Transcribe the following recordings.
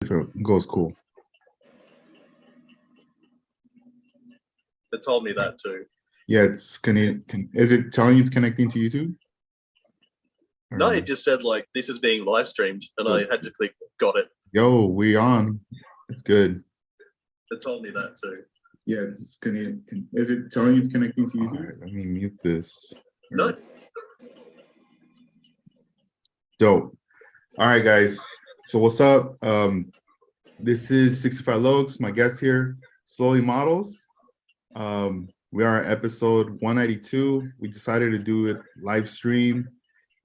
if it goes cool. It told me that too. Yeah, is it telling you it's connecting to YouTube? No, it just said like this is being live streamed, and I had to click got it. Yo, we on. It's good. It told me that too. Yeah, is it telling you it's connecting to YouTube? All right, let me mute this. No. Dope. All right, guys. So what's up? This is 65 Logs, my guest here, Slowly Models. We are at episode 192. We decided to do it live stream.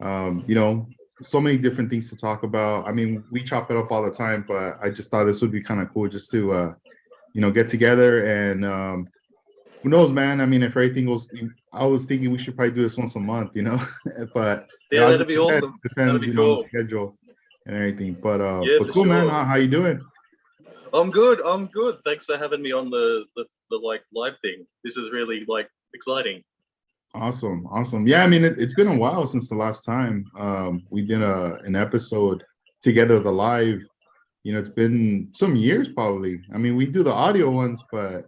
You know, so many different things to talk about. I mean, we chop it up all the time, but I just thought this would be kind of cool just to, you know, get together and who knows, man? I mean, if everything goes, I was thinking we should probably do this once a month, you know, but yeah, that'd be awesome. Depends, you know, on the schedule and everything. But yeah, but cool, sure. man. How you doing? I'm good. Thanks for having me on the like live thing. This is really like exciting. Awesome. Yeah, I mean, it's been a while since the last time we did an episode together, the live. You know, it's been some years probably. I mean, we do the audio ones, but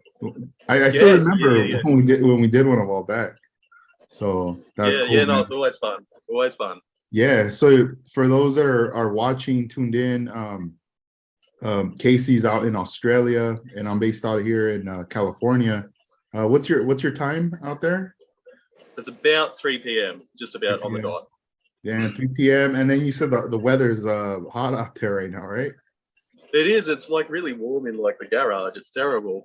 I still remember when we did one a while back. So that's cool. Yeah, no, it's always fun. Always fun. Yeah. So for those that are watching, tuned in, Casey's out in Australia, and I'm based out here in California. What's your time out there? It's about 3 p.m. Just about on the dot. Yeah, 3 p.m. And then you said the weather's hot out there right now, right? It is. It's like really warm in like the garage. It's terrible.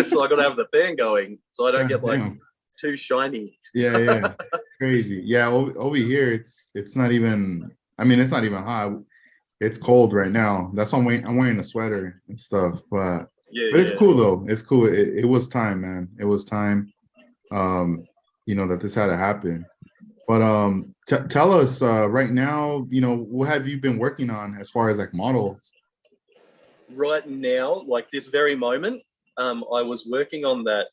So I got to have the fan going so I don't get like too shiny. Yeah. Crazy. Yeah, over here it's not even. I mean, it's not even hot. It's cold right now. That's why I'm wearing a sweater and stuff. But it's cool though. It's cool. It was time, man. It was time. You know, that this had to happen. But tell us right now, you know, what have you been working on as far as like models? Right now, like this very moment, I was working on that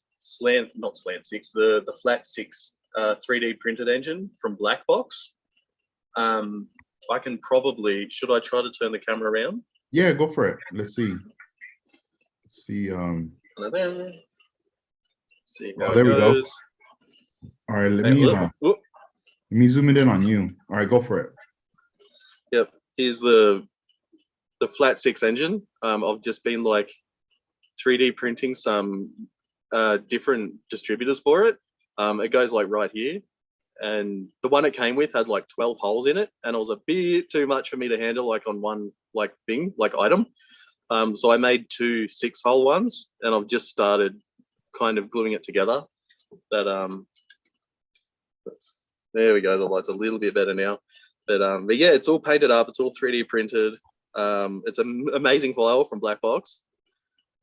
not slant six, the flat six 3D printed engine from Blackbox. I can probably, should I try to turn the camera around? Yeah, go for it. Let's see. See how there it we go. goes. All right, let me zoom it in on you. All right, go for it. Yep, here's the flat six engine. I've just been like 3D printing some different distributors for it. It goes like right here. And the one it came with had like 12 holes in it, and it was a bit too much for me to handle like on one like thing, like item. So I made 2 6-hole ones, and I've just started kind of gluing it together. That there we go. The light's a little bit better now. But yeah, it's all painted up. It's all 3D printed. It's an amazing file from Blackbox.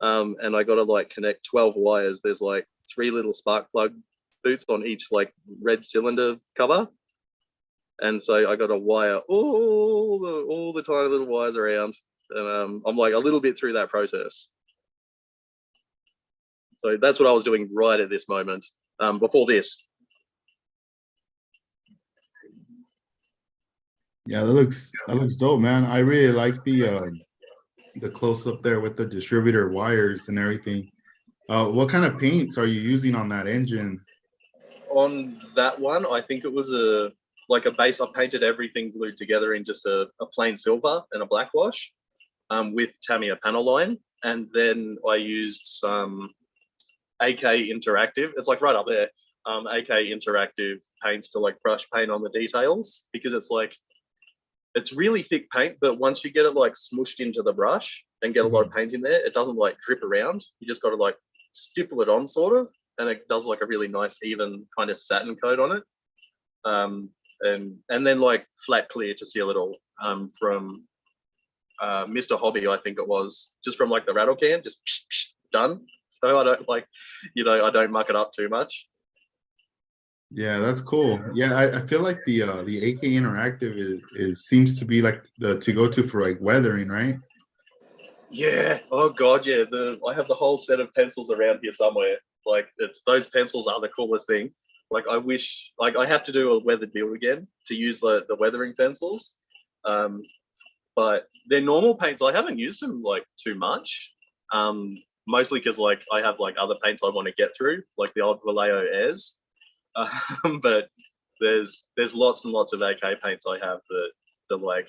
And I got to like connect 12 wires. There's like 3 little spark plug boots on each like red cylinder cover, and so I got to wire all the tiny little wires around, and I'm like a little bit through that process. So that's what I was doing right at this moment. Before this. Yeah, that looks dope, man. I really like the close up there with the distributor wires and everything. What kind of paints are you using on that engine? On that one, I think it was a base. I painted everything glued together in just a plain silver and a black wash with Tamiya panel line. And then I used some AK Interactive. It's like right up there. AK Interactive paints to like brush paint on the details, because it's really thick paint, but once you get it like smooshed into the brush and get a lot of paint in there, it doesn't like drip around. You just got to like stipple it on sort of, and it does like a really nice even kind of satin coat on it. And then like flat clear to seal it all from Mr. Hobby, I think it was, just from like the rattle can, just done. So I don't like, you know, I don't muck it up too much. Yeah, that's cool. Yeah, I feel like the AK Interactive is seems to be like the to go to for like weathering, right? Yeah. Oh god, yeah. I have the whole set of pencils around here somewhere. Like those pencils are the coolest thing. Like I wish, like I have to do a weathered build again to use the weathering pencils. But they're normal paints. I haven't used them like too much. Mostly because like I have like other paints I want to get through, like the old Vallejo Airs. But there's lots and lots of AK paints I have that like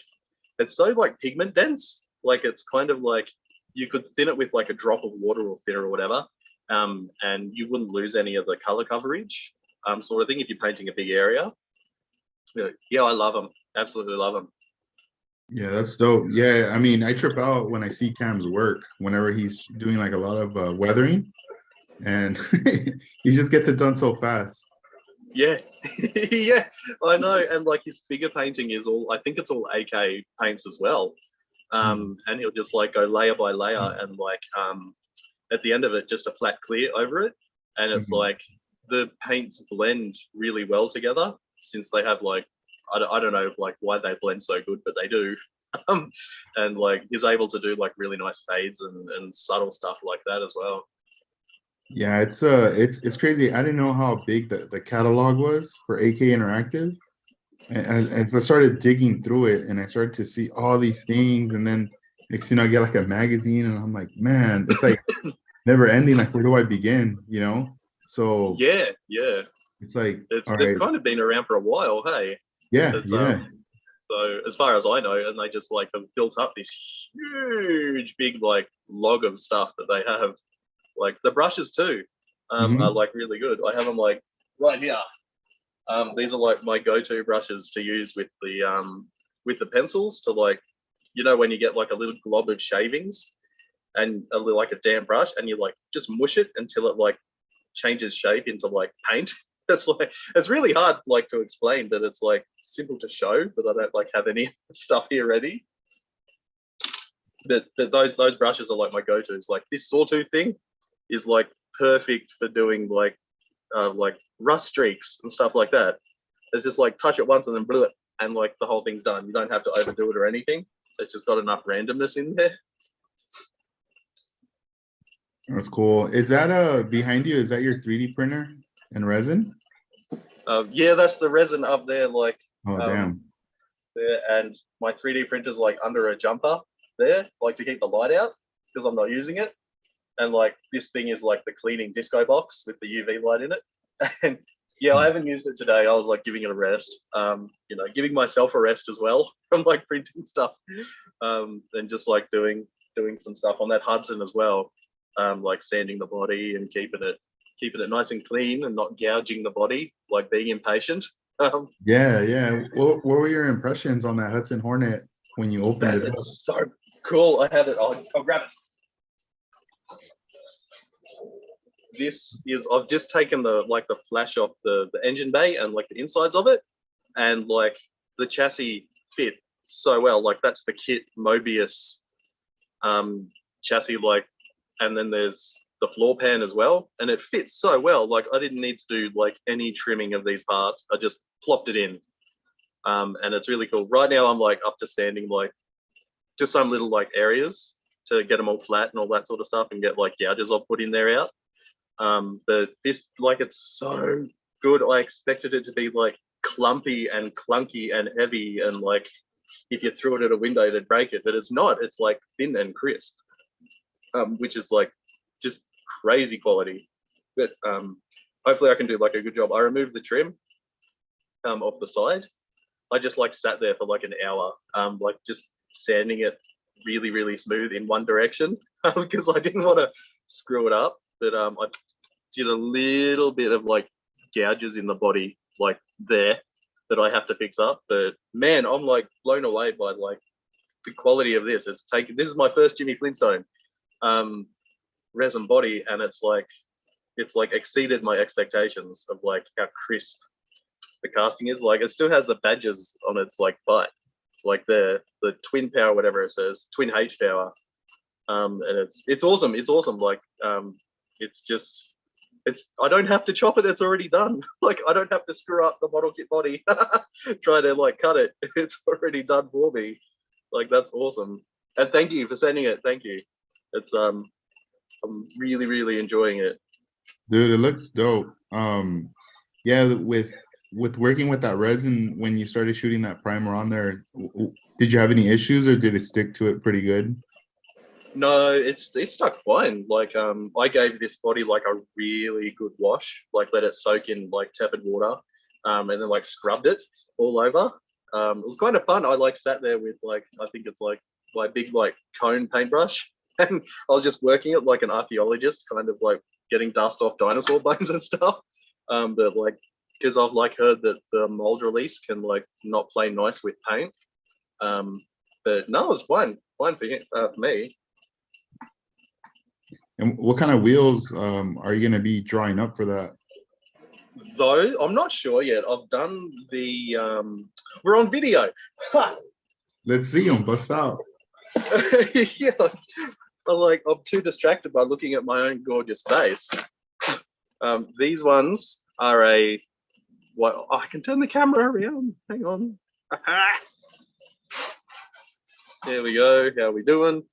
it's so like pigment dense. Like it's kind of like you could thin it with like a drop of water or thinner or whatever, and you wouldn't lose any of the color coverage, sort of thing if you're painting a big area. Yeah, I love them. Absolutely love them. Yeah, that's dope. Yeah, I mean, I trip out when I see Cam's work whenever he's doing like a lot of weathering, and he just gets it done so fast. Yeah, yeah, I know. And like his figure painting is all, I think it's all AK paints as well. And he'll just like go layer by layer and like at the end of it, just a flat clear over it. And it's Mhm. like the paints blend really well together since they have like, I don't know like why they blend so good, but they do. And like he's able to do like really nice fades and subtle stuff like that as well. Yeah, it's crazy. I didn't know how big the catalog was for AK Interactive. And as I started digging through it, and I started to see all these things, and then next thing I get like a magazine, and I'm like, man, it's like never ending. Like, where do I begin? You know? So Yeah, yeah. it's like, It's all they've right, kind of been around for a while, hey. yeah, It's yeah. so as far as I know, and they just like have built up this huge big like log of stuff that they have. Like the brushes too, are Hmm. like really good. I have them like right here. These are like my go-to brushes to use with the pencils to like, you know, when you get like a little glob of shavings and a little like a damp brush and you like just mush it until it like changes shape into like paint. It's like it's really hard like to explain, but it's like simple to show. But I don't like have any stuff here ready. But those brushes are like my go-to's. Like this sawtooth thing is like perfect for doing like rust streaks and stuff like that. It's just like touch it once and then bleh, and like the whole thing's done. You don't have to overdo it or anything. It's just got enough randomness in there. That's cool. Is that behind you? Is that your 3D printer and resin? Yeah, that's the resin up there, like Oh, um, damn. there, and my 3D printer's like under a jumper there, like to keep the light out because I'm not using it. And like this thing is like the cleaning disco box with the UV light in it. And yeah, I haven't used it today. I was like giving it a rest, you know, giving myself a rest as well from like printing stuff, and just like doing some stuff on that Hudson as well, like sanding the body and keeping it nice and clean and not gouging the body, like being impatient. Um, Yeah, yeah. What were your impressions on that Hudson Hornet when you opened that it up? it's so cool. I have it. I'll grab it. This is I've just taken the like the flash off the engine bay and like the insides of it, and like the chassis fit so well. Like that's the kit Mobius chassis, like, and then there's the floor pan as well, and it fits so well. Like I didn't need to do like any trimming of these parts. I just plopped it in, and it's really cool. Right now I'm like up to sanding like just some little like areas to get them all flat and all that sort of stuff, and get like gouges I've put in there out. But this, like, it's so good. I expected it to be like clumpy and clunky and heavy, and like if you threw it at a window, it'd break it. But it's not. It's like thin and crisp, which is like just crazy quality. But hopefully, I can do like a good job. I removed the trim off the side. I just like sat there for like an hour, like just sanding it really, really smooth in one direction because I didn't want to screw it up. But I did a little bit of like gouges in the body, like there, that I have to fix up. But man, I'm like blown away by like the quality of this. It's taken. This is my first Jimmy Flintstone um, resin body, and it's like exceeded my expectations of like how crisp the casting is. Like it still has the badges on its like butt, like the twin power, whatever it says, twin H power. And it's awesome. It's awesome. Like it's just it's I don't have to chop it. It's already done. Like I don't have to screw up the model kit body, try to like cut it. It's already done for me. Like that's awesome. And thank you for sending it. Thank you. It's I'm really really enjoying it. Dude, it looks dope. Yeah, with working with that resin when you started shooting that primer on there, Did you have any issues, or did it stick to it pretty good? No, it's stuck fine. Like I gave this body like a really good wash, like let it soak in like tepid water, and then like scrubbed it all over. It was kind of fun. I like sat there with like I think it's like my big like cone paintbrush, and I was just working it like an archaeologist, kind of like getting dust off dinosaur bones and stuff. But like because I've like heard that the mold release can like not play nice with paint. Um, but no, it was fine for me. And what kind of wheels are you going to be drawing up for that? Though I'm not sure yet. I've done the we're on video. Let's see them bust out. Yeah, I'm too distracted by looking at my own gorgeous face. These ones are a what I can turn the camera around. Hang on. There we go. How are we doing?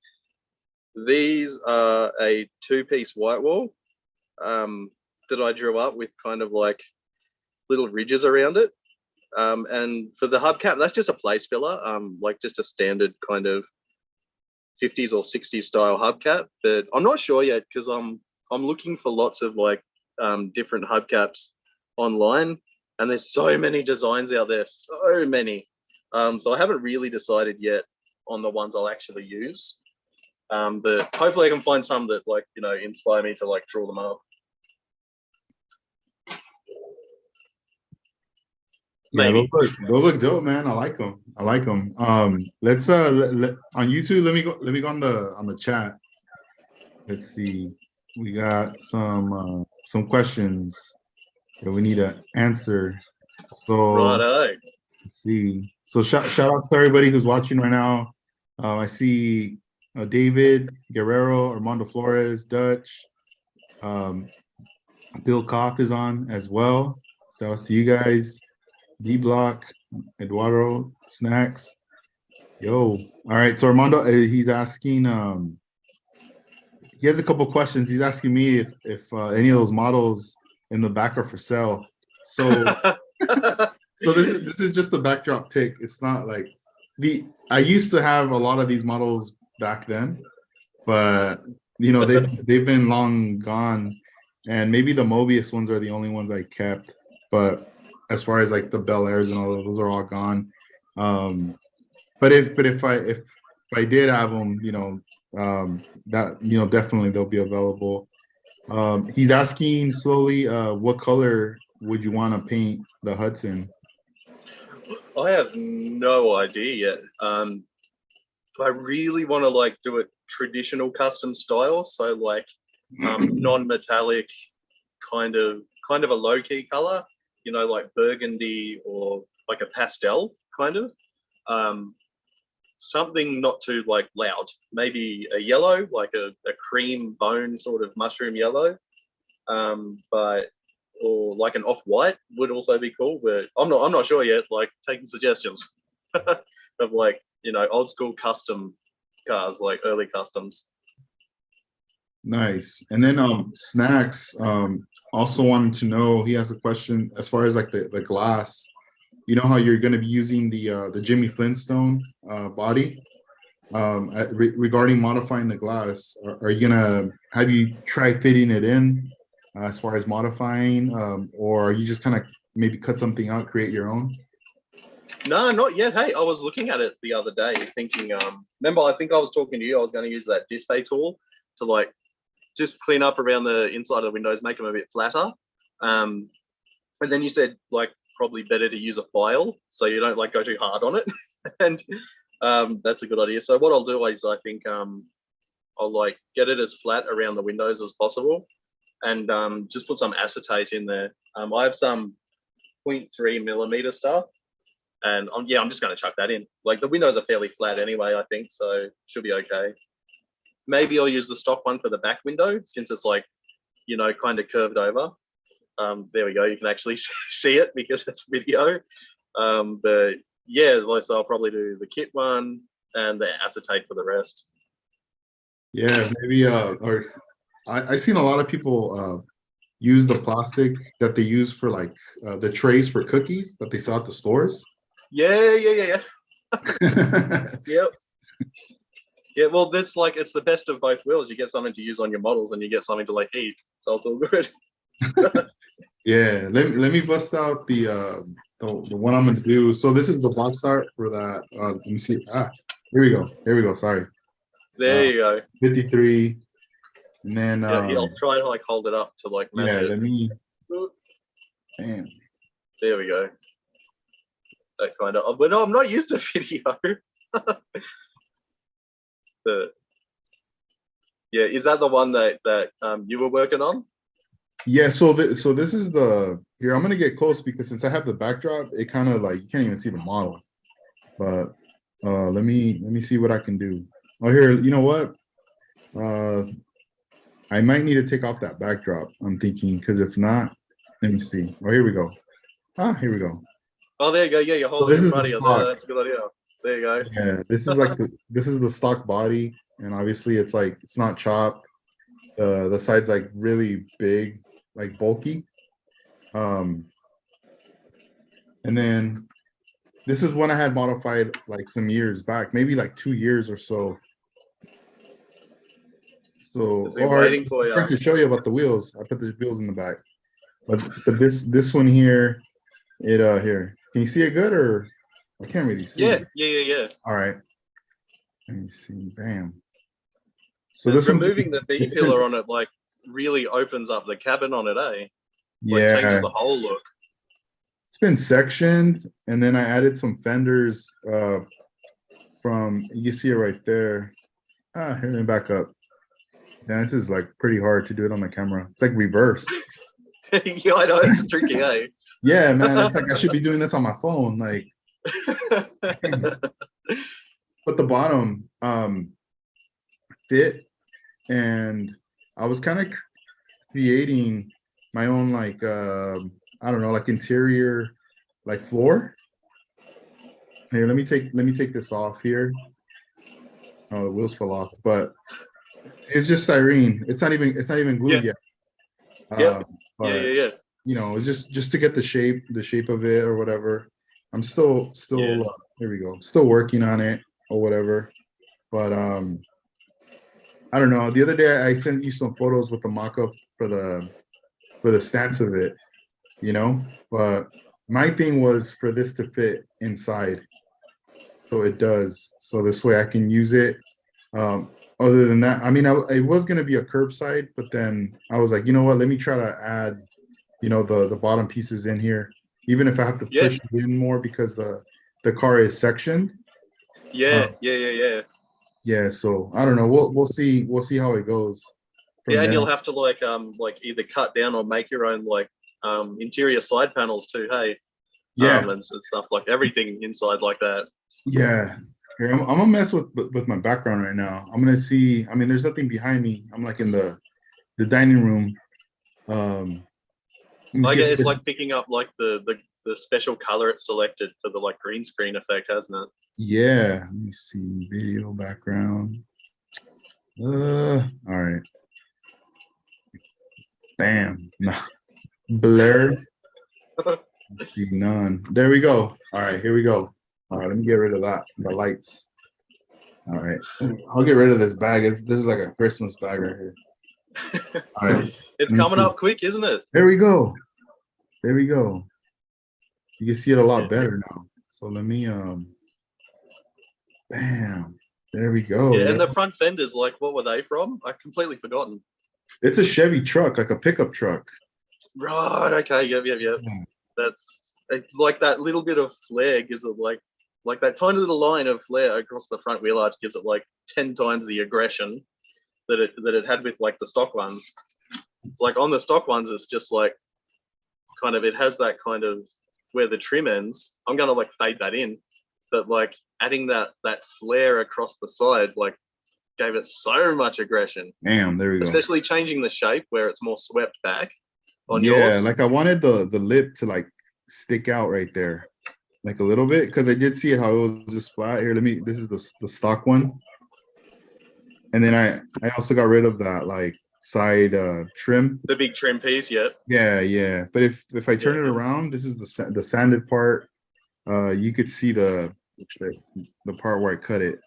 These are a two-piece white wall that I drew up with kind of like little ridges around it. And for the hubcap, that's just a place filler, like just a standard kind of 50s or 60s style hubcap. But I'm not sure yet because I'm looking for lots of like different hubcaps online, and there's so many designs out there, so many. So I haven't really decided yet on the ones I'll actually use. But hopefully I can find some that like, you know, inspire me to like draw them up. Yeah, Maybe. those look dope, man. I like them. I like them. Let's on YouTube. Let me go on the chat. Let's see. We got some questions that we need to answer. So Righto. let's see. So shout out to everybody who's watching right now. I see David Guerrero, Armando Flores, Dutch, Bill Koch is on as well. Shout out to you guys. D Block, Eduardo, Snacks. Yo. All right. So Armando, he's asking, he has a couple questions. He's asking me if any of those models in the back are for sale. So so this is just a backdrop pic. It's not like I used to have a lot of these models back then, but you know, they've been long gone. And maybe the Mobius ones are the only ones I kept. But as far as like the Bel Airs and all those are all gone. But if I did have them, you know, that, you know, definitely they'll be available. He's asking slowly, what color would you want to paint the Hudson? I have no idea yet. I really want to like do it traditional custom style, so like non-metallic, kind of a low-key color, you know, like burgundy or like a pastel kind of. Something not too like loud, maybe a yellow, like a cream bone sort of mushroom yellow. But or like an off-white would also be cool, but I'm not sure yet. Like taking suggestions of like, you know, old school custom cars, like early customs. Nice. And then Snacks also wanted to know, he has a question as far as like the glass. You know how you're going to be using the Jimmy Flintstone body regarding modifying the glass. Are you gonna have you try fitting it in as far as modifying, or are you just kind of maybe cut something out, create your own? No, not yet. Hey, I was looking at it the other day, thinking. Remember, I think I was talking to you. I was going to use that display tool to like just clean up around the inside of the windows, make them a bit flatter. And then you said like probably better to use a file so you don't like go too hard on it. And that's a good idea. So what I'll do is I think I'll like get it as flat around the windows as possible, and just put some acetate in there. I have some 0.3 millimeter stuff, and I'm just going to chuck that in. Like the windows are fairly flat anyway, I think, so should be okay. Maybe I'll use the stock one for the back window since it's like, you know, kind of curved over. There we go. You can actually see it because it's video. But yeah, so I'll probably do the kit one and the acetate for the rest. Yeah, maybe or I seen a lot of people use the plastic that they use for like the trays for cookies that they sell at the stores. Yeah. Yep. Yeah, well, that's like it's the best of both worlds. You get something to use on your models, and you get something to like eat, so it's all good. Yeah, let me bust out the one I'm gonna do. So this is the box art for that. Let me see. Here we go. Here we go. Sorry. There you go. 53. And then Yeah, I'll try to like hold it up to like match yeah, it. let me bam. There we go. That kind of. But no, I'm not used to video. Yeah, is that the one that you were working on? Yeah, so this is the here. I'm gonna get close because since I have the backdrop, it kind of like you can't even see the model. But let me see what I can do. Oh, here, you know what? I might need to take off that backdrop. I'm thinking because if not, let me see. Oh, here we go. Here we go. Oh, there you go. Yeah, you So hold it this in is the front of you. stock. That's a good idea. There you go. Yeah, this is like this is the stock body, and obviously it's like it's not chopped. The side's like really big, like bulky. Um, and then this is one I had modified like some years back, maybe like 2 years or so. So, It's been or waiting for you. to show you about the wheels. I put the wheels in the back, but this one here, it here. Can you see it good or I can't really see Yeah, it. yeah. All right. Let me see. Bam. So this one's Removing the B it's been, pillar on it like really opens up the cabin on it, eh? Like changes yeah, the whole look. it's been sectioned, and then I added some fenders from you see it right there. Here, let me back up. Yeah, this is like pretty hard to do it on the camera. It's like reverse. Yeah, I know it's tricky, eh? Yeah, man. It's like I should be doing this on my phone. Like, but the bottom fit, and I was kind of creating my own like I don't know, like interior like floor. Here, let me take this off here. Oh, the wheels fell off, but it's just styrene. It's not even glued Yeah. yet. Yep. But Yeah. you know, it's just to get the shape of it or whatever. I'm Yeah. here we go. Still working on it or whatever. But I don't know. The other day I sent you some photos with the mock-up for the stance of it, you know. But my thing was for this to fit inside, so it does. So this way I can use it. Other than that, I mean, it was gonna be a curbside, but then I was like, you know what? Let me try to add, the bottom pieces in here, even if I have to Yeah. push it in more because the car is sectioned. Yeah. Yeah. Yeah, so I don't know. We'll see how it goes from Yeah, and there. you'll have to like either cut down or make your own like interior side panels too, hey? Yeah, And stuff like everything inside like that. yeah. Here, I'm gonna mess with my background right now. I'm gonna see. I mean, there's nothing behind me. I'm like in the dining room. Let me I see if guess I it's can- like picking up like the special color it's selected for the like green screen effect, hasn't it? yeah. Let me see video background. All right. Bam. No. Blur. Let's see, none. There we go. All right, here we go. All right, let me get rid of that. The lights. All right. I'll get rid of this bag. This is like a Christmas bag right here. All right. It's let me coming see. up quick, isn't it? There we go. There we go. You can see it a lot Yeah. better now. So let me bam. There we go. Yeah, Yeah. and the front fenders, like, what were they from? I've completely forgotten. It's a Chevy truck, like a pickup truck. Right. Okay. Yep. Yeah. That's it's like that little bit of flair gives it like that tiny little line of flair across the front wheel arch gives it like 10 times the aggression that it had with like the stock ones. It's like on the stock ones, it's just like kind of it has that kind of where the trim ends. I'm gonna like fade that in, but like adding that flare across the side like gave it so much aggression, Bam, there we go. especially changing the shape where it's more swept back on Yeah, yours. like I wanted the lip to like stick out right there, like a little bit, because I did see it how it was just flat. Here, this is the stock one. And then I also got rid of that like side trim. The big trim piece, yeah. Yeah. But if I turn it around, this is the sanded part. You could see the part where I cut it.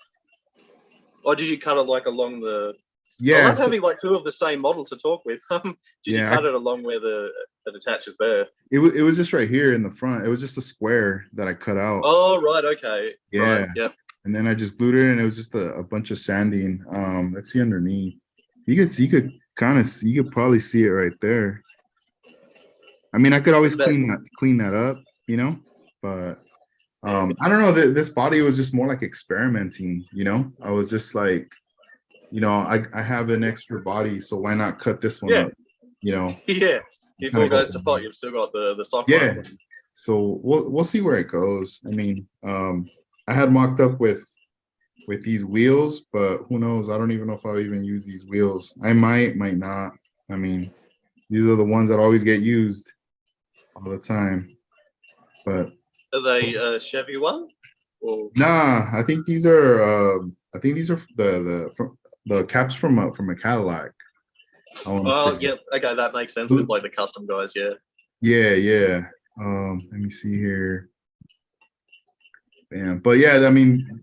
Or did you cut it like along the? I Yeah, love having like two of the same model to talk with. Did you yeah. cut it along where it attaches there? It was just right here in the front. It was just a square that I cut out. Oh right, okay, Yeah. right, yep. And then I just glued it, and it was just a bunch of sanding. Let's see underneath. You could kind of see. You could probably see it right there. I mean, I could always clean that up, you know. But I don't know. This body was just more like experimenting, you know. I was just like, you know, I have an extra body, so why not cut this one up, you know? Yeah. If all goes to pot, you've still got the stock. Yeah. One. So we'll see where it goes. I mean, I had mocked up with these wheels, but who knows? I don't even know if I'll even use these wheels. I might not. I mean, these are the ones that always get used all the time. But are they Chevy one? Or? Nah, I think these are the caps from a Cadillac. Oh, yeah. Okay, that makes sense with like the custom guys. Yeah. Yeah. Let me see here. Bam. But yeah, I mean,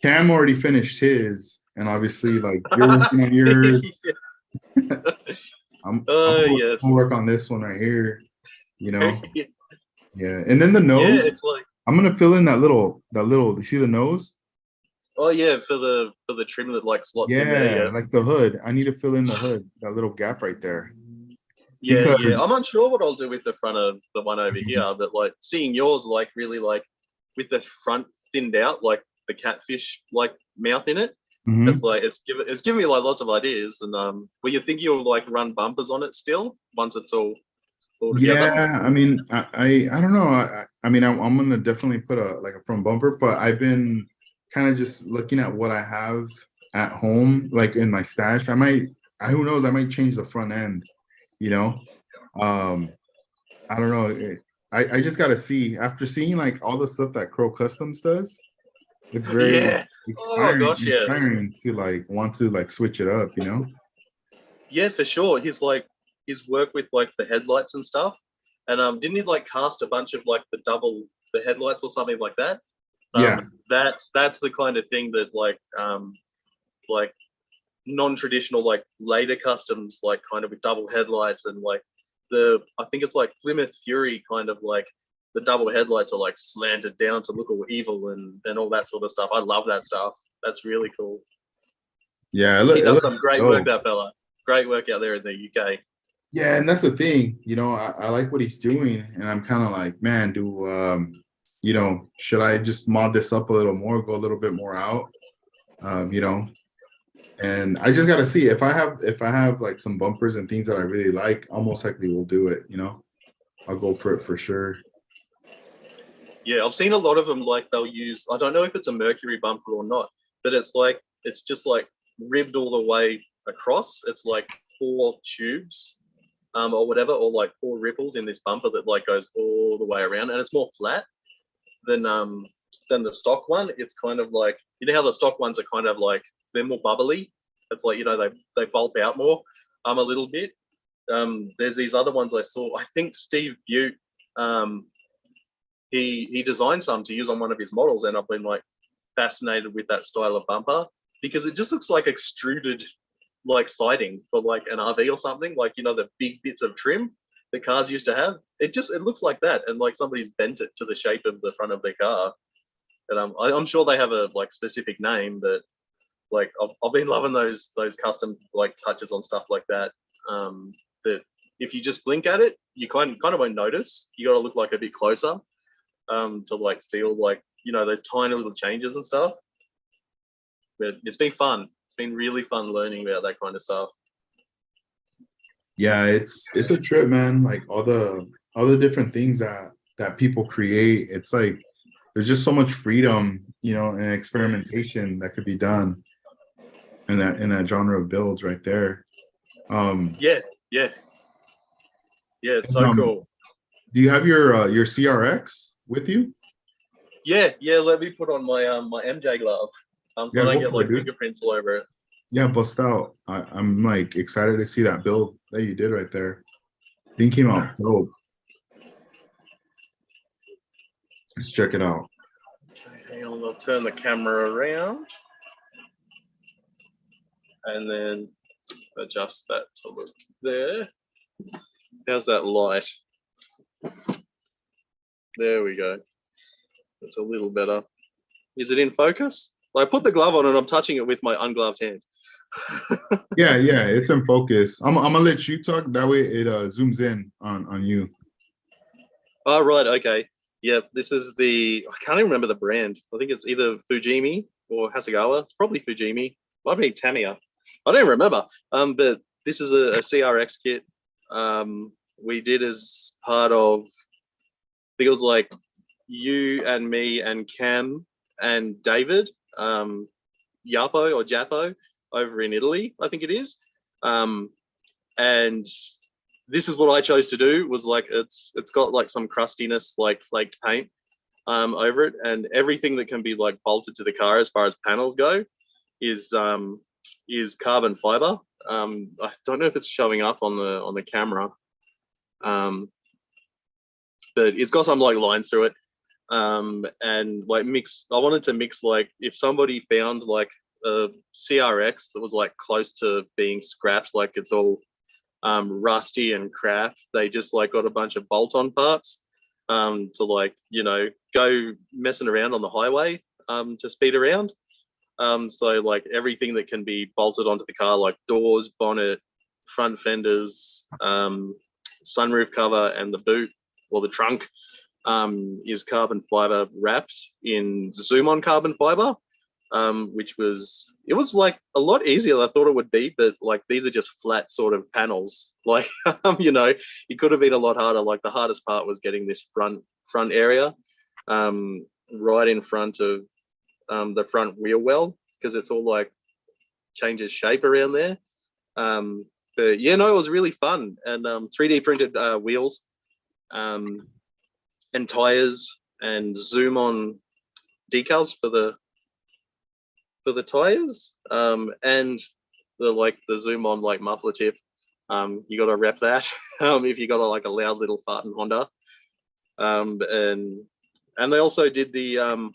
Cam already finished his, and obviously, like you're working on yours. I'm gonna work on this one right here. You know. Yeah, and then the nose. Yeah, it's like I'm gonna fill in that little. You see the nose? Oh yeah, for the trim that like slots in there. Yeah, like the hood. I need to fill in the hood, that little gap right there. Yeah, I'm unsure what I'll do with the front of the one over here, but like seeing yours like really like with the front thinned out, like the catfish like mouth in it. It's like it's giving me like lots of ideas. And will you think you'll like run bumpers on it still once it's all together? Yeah, I mean, I don't know. I mean, I'm gonna definitely put a front bumper, but I've been kind of just looking at what I have at home, like in my stash. Who knows, I might change the front end, you know. I don't know. I just gotta see. After seeing like all the stuff that Crow Customs does, it's very inspiring to like want to like switch it up, you know. Yeah, for sure. His work with like the headlights and stuff, and didn't he like cast a bunch of like the headlights or something like that? Yeah, that's the kind of thing that like non-traditional like later customs like kind of with double headlights and like I think it's like Plymouth Fury kind of like the double headlights are like slanted down to look all evil and all that sort of stuff. I love that stuff. That's really cool. Yeah, he does some great work, that fella. Great work out there in the UK. Yeah, and that's the thing, you know, I like what he's doing, and I'm kind of like, man, you know, should I just mod this up a little more, go a little bit more out, you know, and I just got to see if I have like some bumpers and things that I really like, I'll most likely will do it, you know, I'll go for it for sure. Yeah, I've seen a lot of them, like they'll use, I don't know if it's a Mercury bumper or not, but it's just like ribbed all the way across. It's like 4 tubes or whatever, or like 4 ripples in this bumper that like goes all the way around, and it's more flat than the stock one. It's kind of like, you know how the stock ones are kind of like, they're more bubbly. It's like, you know, they bulb out more a little bit. There's these other ones I saw. I think Steve Butte, he designed some to use on one of his models, and I've been like fascinated with that style of bumper because it just looks like extruded like siding for like an RV or something, like, you know, the big bits of trim the cars used to have. It looks like that, and like somebody's bent it to the shape of the front of their car. And I'm sure they have a like specific name, but like I've been loving those custom like touches on stuff like that. That if you just blink at it, you kind of won't notice. You got to look like a bit closer to like see all like, you know, those tiny little changes and stuff. But it's been fun. It's been really fun learning about that kind of stuff. Yeah, it's a trip, man. Like all the different things that people create. It's like there's just so much freedom, you know, and experimentation that could be done in that genre of builds right there. Yeah, it's so cool. Do you have your CRX with you? Yeah. Let me put on my my MJ glove, so I don't get like fingerprints all over it. Yeah, bust out. I'm like excited to see that build that you did right there. Thing came out dope. Let's check it out. I'll turn the camera around and then adjust that to look there. How's that light? There we go. That's a little better. Is it in focus? I put the glove on and I'm touching it with my ungloved hand. Yeah, it's in focus. I'm gonna let you talk. That way it zooms in on you. Oh, right. Okay. Yeah, this is I can't even remember the brand. I think it's either Fujimi or Hasegawa. It's probably Fujimi. Might be Tamiya. I don't remember. But this is a CRX kit. We did as part of, I think it was like you and me and Cam and David, Yapo or Japo over in Italy, I think it is. And this is what I chose to do, was like it's got like some crustiness, like flaked paint over it, and everything that can be like bolted to the car as far as panels go is carbon fiber. I don't know if it's showing up on the camera, but it's got some like lines through it, and like I wanted to mix, like if somebody found like a CRX that was like close to being scrapped, like it's all rusty and crap, they just like got a bunch of bolt-on parts to like, you know, go messing around on the highway to speed around. So like everything that can be bolted onto the car, like doors, bonnet, front fenders, sunroof cover, and the boot or the trunk is carbon fiber wrapped in Zoom-on carbon fiber, which was like a lot easier than I thought it would be. But like these are just flat sort of panels. Like you know, it could have been a lot harder. Like the hardest part was getting this front area right in front of the front wheel well, because it's all like changes shape around there. But yeah, no, it was really fun. And 3D printed wheels and tires and zoom on decals for the tires, and the zoom on like muffler tip. You got to rep that if you got like a loud little farting Honda. And they also did the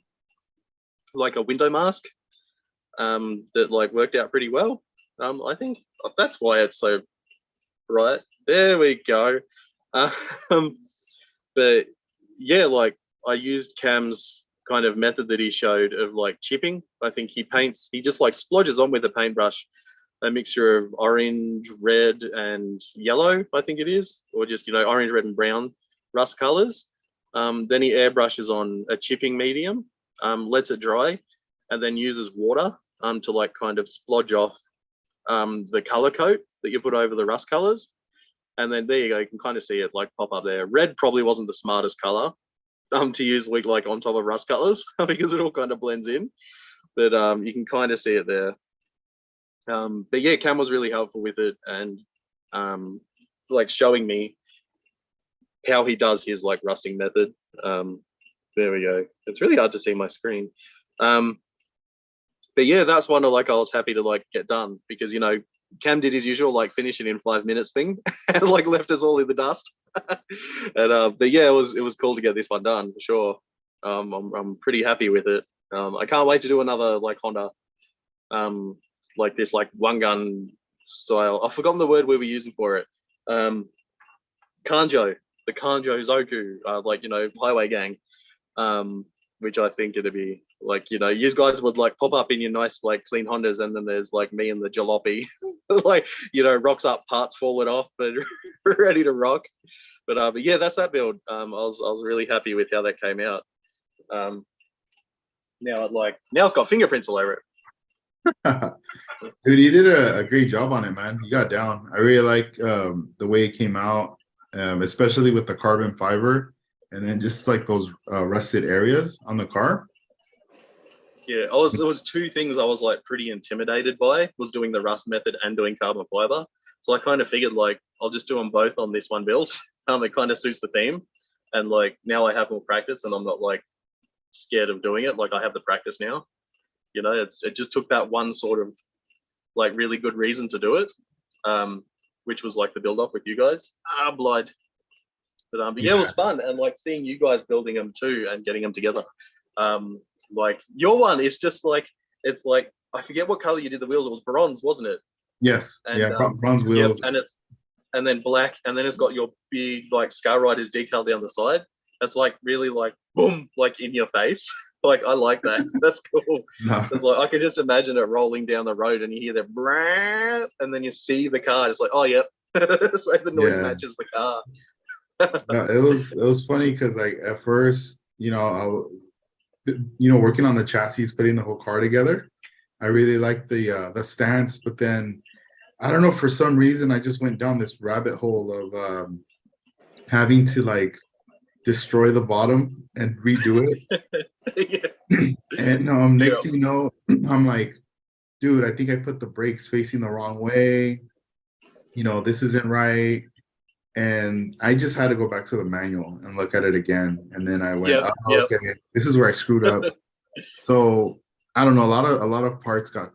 like a window mask that like worked out pretty well. I think that's why it's so bright. There we go. But yeah, like I used Cam's kind of method that he showed of like chipping. I think he just like splodges on with a paintbrush a mixture of orange, red, and yellow, I think it is, or just, you know, orange, red, and brown rust colors. Then he airbrushes on a chipping medium, lets it dry, and then uses water to like kind of splodge off the color coat that you put over the rust colors. And then there you go, you can kind of see it like pop up there. Red probably wasn't the smartest color to use like on top of rust colors because it all kind of blends in, but you can kind of see it there. But yeah, Cam was really helpful with it, and like showing me how he does his like rusting method. There we go. It's really hard to see my screen. But yeah, that's one of like I was happy to like get done, because, you know, Cam did his usual like finish it in 5 minutes thing and like left us all in the dust. And but yeah, it was cool to get this one done for sure. I'm pretty happy with it. I can't wait to do another like Honda like this, like one gun style. I've forgotten the word we were using for it. Kanjo, the Kanjo Zoku, like, you know, highway gang, which I think it'd be like, you know, you guys would like pop up in your nice like clean Hondas, and then there's like me and the jalopy, like, you know, rocks up, parts falling off, but ready to rock. But yeah, that's that build. I was really happy with how that came out. Now it's got fingerprints all over it. Dude, you did a great job on it, man. You got down. I really like the way it came out, especially with the carbon fiber, and then just like those rusted areas on the car. Yeah, there was two things I was like pretty intimidated by, was doing the rust method and doing carbon fiber. So I kind of figured like I'll just do them both on this one build. It kind of suits the theme, and like now I have more practice, and I'm not like scared of doing it. Like I have the practice now. You know, it just took that one sort of like really good reason to do it, which was like the build off with you guys. Blind. But yeah, it was fun, and like seeing you guys building them too and getting them together like your one is just like it's like I forget what color you did the wheels. It was bronze, wasn't it? Yes, And yeah, bronze yep, wheels. and then black, and then it's got your big like Scar Riders decal down the side. It's like really like boom, like in your face. Like I like that. That's cool. No, It's like I can just imagine it rolling down the road, and you hear that, brrrr, and then you see the car. It's like, oh yep, so the noise yeah. matches the car. No, it was funny because like at first, working on the chassis, putting the whole car together, I really liked the stance, but then I don't know, for some reason I just went down this rabbit hole of having to like destroy the bottom and redo it. Yeah, And yeah, next thing you know, I'm like, dude, I think I put the brakes facing the wrong way. This isn't right. And I just had to go back to the manual and look at it again. And then I went, yep, oh, yep. okay, this is where I screwed up. So I don't know, a lot of parts got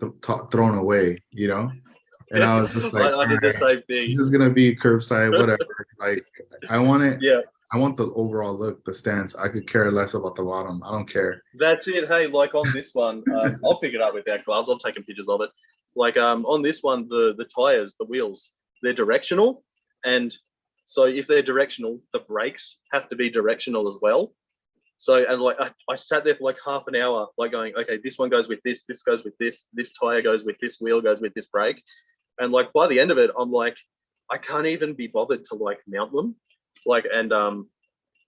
thrown away. And I was just like, I all did the right, same this thing. is gonna be curbside, whatever. Like, I want it. Yeah, I want the overall look, the stance. I could care less about the bottom. I don't care. that's it. Hey, like on this one, I'll pick it up without gloves. I've taken pictures of it. Like on this one, the tires, the wheels, they're directional, and so if they're directional, the brakes have to be directional as well. So and like I sat there for like half an hour, like going, okay, this one goes with this goes with this tire goes with this wheel goes with this brake, and like by the end of it, I'm like, I can't even be bothered to like mount them, like and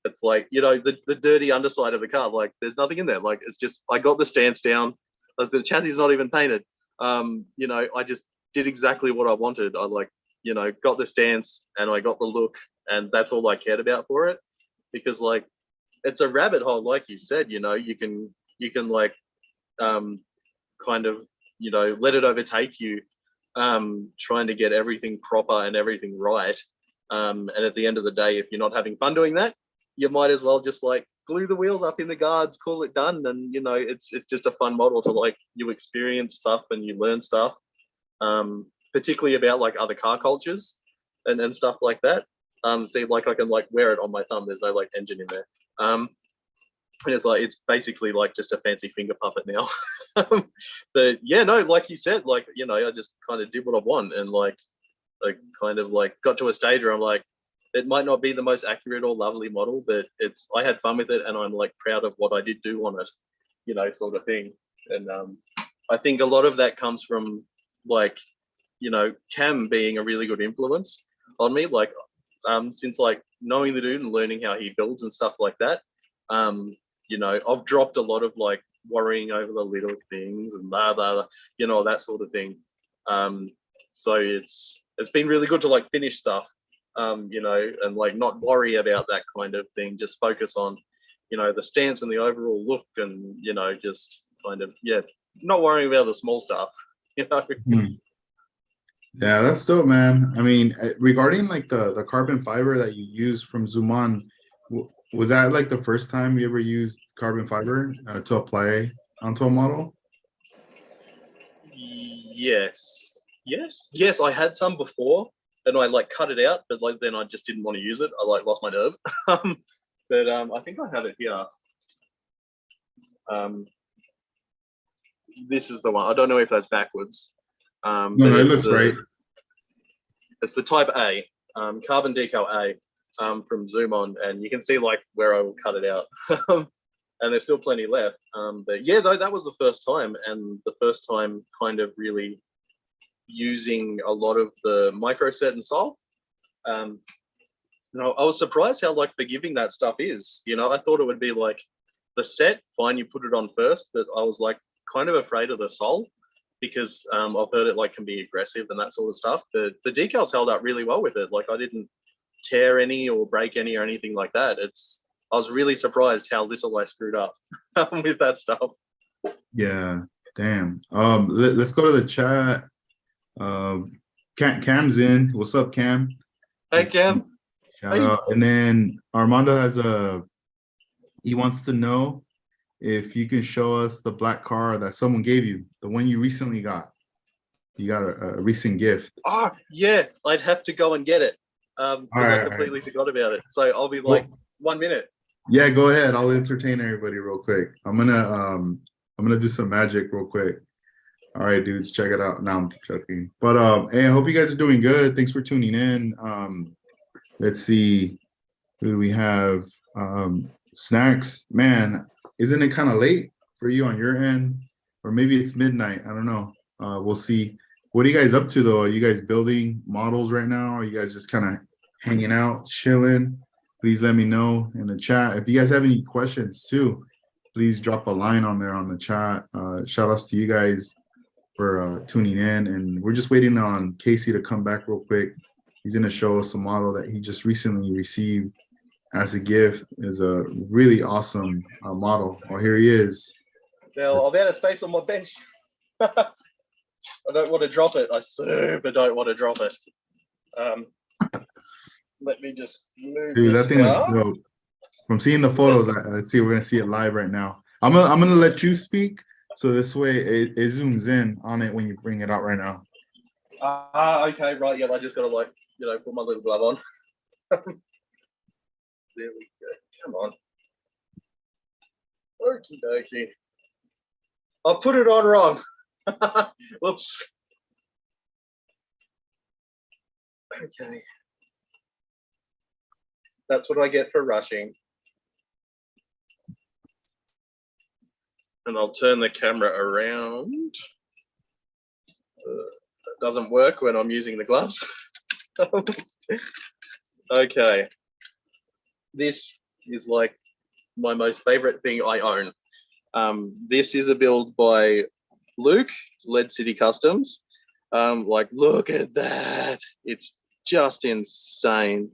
it's like the dirty underside of the car, like there's nothing in there, like it's just I got the stance down, like, the chassis is not even painted, I just did exactly what I wanted. I like got the stance and I got the look, and that's all I cared about for it, because like it's a rabbit hole, like you said. You can like kind of let it overtake you, trying to get everything proper and everything right, and at the end of the day, if you're not having fun doing that, you might as well just like glue the wheels up in the guards, call it done, and it's just a fun model to like you experience stuff and you learn stuff, particularly about like other car cultures and stuff like that. See, like I can like wear it on my thumb. There's no like engine in there. And it's like it's basically like just a fancy finger puppet now. But yeah, no, like you said, like I just kind of did what I want, and like I kind of like got to a stage where I'm like, it might not be the most accurate or lovely model, but I had fun with it, and I'm like proud of what I did do on it, sort of thing. And I think a lot of that comes from like Cam being a really good influence on me, like since like knowing the dude and learning how he builds and stuff like that. I've dropped a lot of like worrying over the little things and blah blah, that sort of thing. So it's been really good to like finish stuff, and like not worry about that kind of thing. Just focus on, the stance and the overall look, and just kind of not worrying about the small stuff. Hmm. Yeah, that's dope, man. I mean, regarding like the carbon fiber that you used from Zuman, was that like the first time you ever used carbon fiber to apply onto a model? Yes. I had some before, and I like cut it out, but like then I just didn't want to use it. I like lost my nerve. But I think I have it here. Um, this is the one. I don't know if that's backwards. No, But no, it looks right. it's the Type A, carbon decal A, from Zoom On, and you can see like where I will cut it out. And there's still plenty left. But yeah, though that was the first time, and the first time kind of really using a lot of the micro set and solve. Um, I was surprised how like forgiving that stuff is. I thought it would be like the set, fine, you put it on first, but I was like kind of afraid of the sole, because I've heard it like can be aggressive and that sort of stuff. But the decals held up really well with it. Like I didn't tear any or break any or anything like that. I was really surprised how little I screwed up with that stuff. Yeah, damn. Let's go to the chat. Cam's in. What's up, Cam? Hey Cam. Shout Hey. out. And then Armando he wants to know if you can show us the black car that someone gave you, the one you recently got. You got a recent gift. Oh yeah, I'd have to go and get it, because All I right, all right. completely forgot about it. So I'll be like 1 minute. Yeah, go ahead. I'll entertain everybody real quick. I'm gonna do some magic real quick. All right, dudes, check it out. Now I'm joking. But hey, I hope you guys are doing good. Thanks for tuning in. Let's see. Who do we have? Snacks. Man, isn't it kind of late for you on your end? Or maybe it's midnight. I don't know. We'll see. What are you guys up to though? Are you guys building models right now? Are you guys just kind of hanging out, chilling? Please let me know in the chat. If you guys have any questions too, please drop a line on there on the chat. Shout outs to you guys for tuning in. And we're just waiting on Casey to come back real quick. He's going to show us a model that he just recently received as a gift. Is a really awesome model. Oh, here he is. Now, I'm out of space on my bench. I don't want to drop it. I super don't want to drop it. Let me just move Dude, this that thing looks far. dope. From seeing the photos, let's see, we're gonna see it live right now. I'm gonna let you speak, so this way it zooms in on it when you bring it out right now. Okay, right. Yeah, I just gotta like, put my little glove on. There we go. Come on. Okie dokie. I put it on wrong. Whoops. Okay. That's what I get for rushing. And I'll turn the camera around. It doesn't work when I'm using the gloves. Okay. This is like my most favorite thing I own. This is a build by Luke, Lead City Customs. Like, look at that. It's just insane.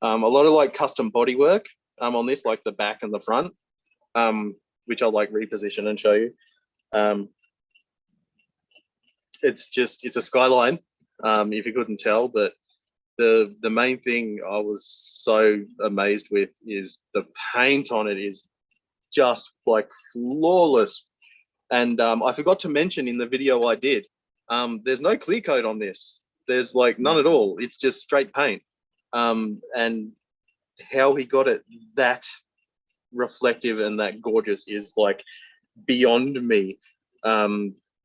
A lot of like custom bodywork on this, like the back and the front, which I'll like reposition and show you. It's a Skyline, if you couldn't tell, but the main thing I was so amazed with is the paint on it is just like flawless. And I forgot to mention in the video I did, there's no clear coat on this. There's like none at all. It's just straight paint. And how he got it that reflective and that gorgeous is like beyond me.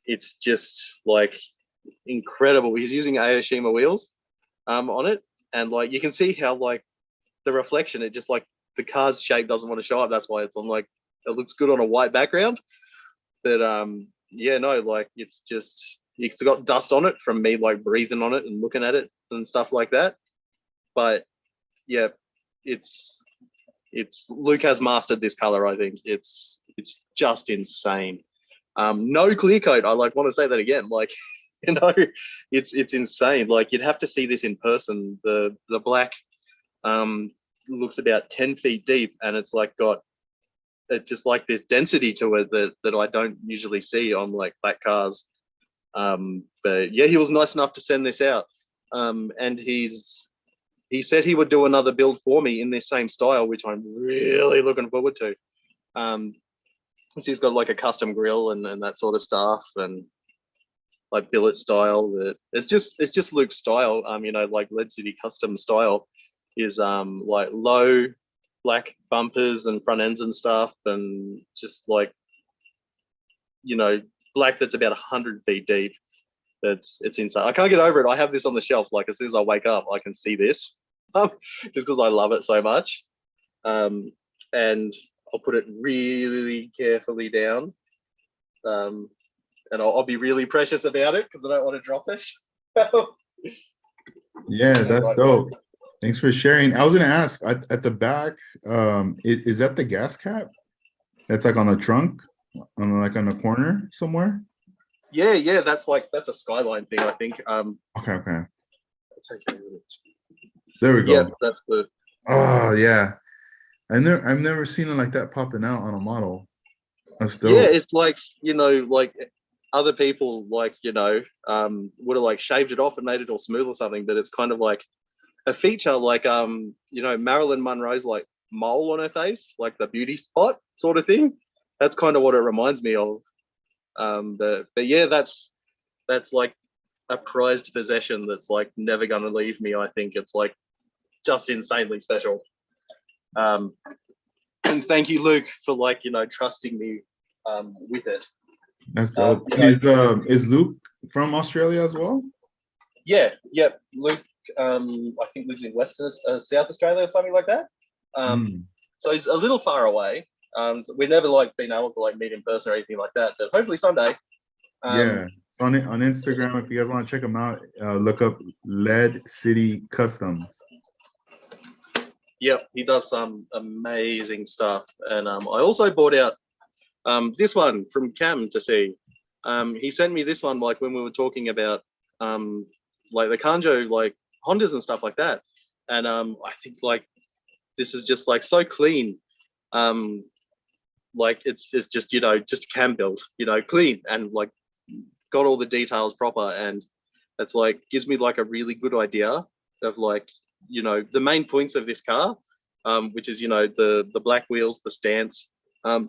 It's just like incredible. He's using Aoshima wheels on it, and like you can see how like the reflection, it just like the car's shape doesn't want to show up. That's why it's on like, it looks good on a white background. But yeah, no, like it's got dust on it from me like breathing on it and looking at it and stuff like that. But yeah, it's Luke has mastered this color. I think it's just insane. No clear coat. I like want to say that again. Like, it's insane. Like you'd have to see this in person. The black looks about 10 feet deep, and it's like got just like this density to it that I don't usually see on like black cars. But yeah, he was nice enough to send this out. And he said he would do another build for me in this same style, which I'm really looking forward to. So he's got like a custom grill and that sort of stuff, and like billet style. That it's just Luke's style. Like Lead City Custom style is like low black bumpers and front ends and stuff, and just like black that's about 100 feet deep. It's insane. I can't get over it. I have this on the shelf. Like as soon as I wake up, I can see this, just because I love it so much. And I'll put it really carefully down, and I'll be really precious about it because I don't want to drop it. Yeah, that's dope. Thanks for sharing. I was gonna ask at the back, is that the gas cap? That's like on the trunk, on the corner somewhere. Yeah, that's a Skyline thing, I think. Okay. There we go. Yeah, that's the. Oh yeah, I've never seen it like that popping out on a model. That's dope. Yeah, it's like like other people like would have like shaved it off and made it all smooth or something, but it's kind of like a feature like Marilyn Monroe's like mole on her face, like the beauty spot sort of thing. That's kind of what it reminds me of. But yeah, that's like a prized possession that's like never gonna leave me. I think it's like just insanely special. And thank you, Luke, for like, trusting me with it. That's dope. You And know, is Luke from Australia as well? Yeah, yep. Luke, I think lives in South Australia or something like that. Mm. So he's a little far away. We've never like been able to like meet in person or anything like that, but hopefully someday. Yeah. So on Instagram, if you guys want to check him out, look up Lead City Customs. Yep, he does some amazing stuff. And I also bought out this one from Cam to see. He sent me this one like when we were talking about like the Kanjo like Hondas and stuff like that. And I think like this is just like so clean. Like it's just just cam built, clean and like got all the details proper, and it's like gives me like a really good idea of like the main points of this car, which is the black wheels, the stance, and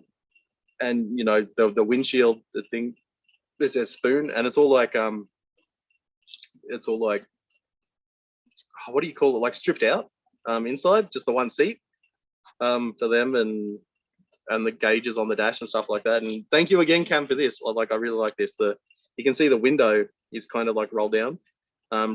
the windshield, the thing. There's a spoon, and it's all like what do you call it? Like stripped out inside, just the one seat for them, and the gauges on the dash and stuff like that. And thank you again, Cam, for this. Like I really like this. You can see the window is kind of like rolled down.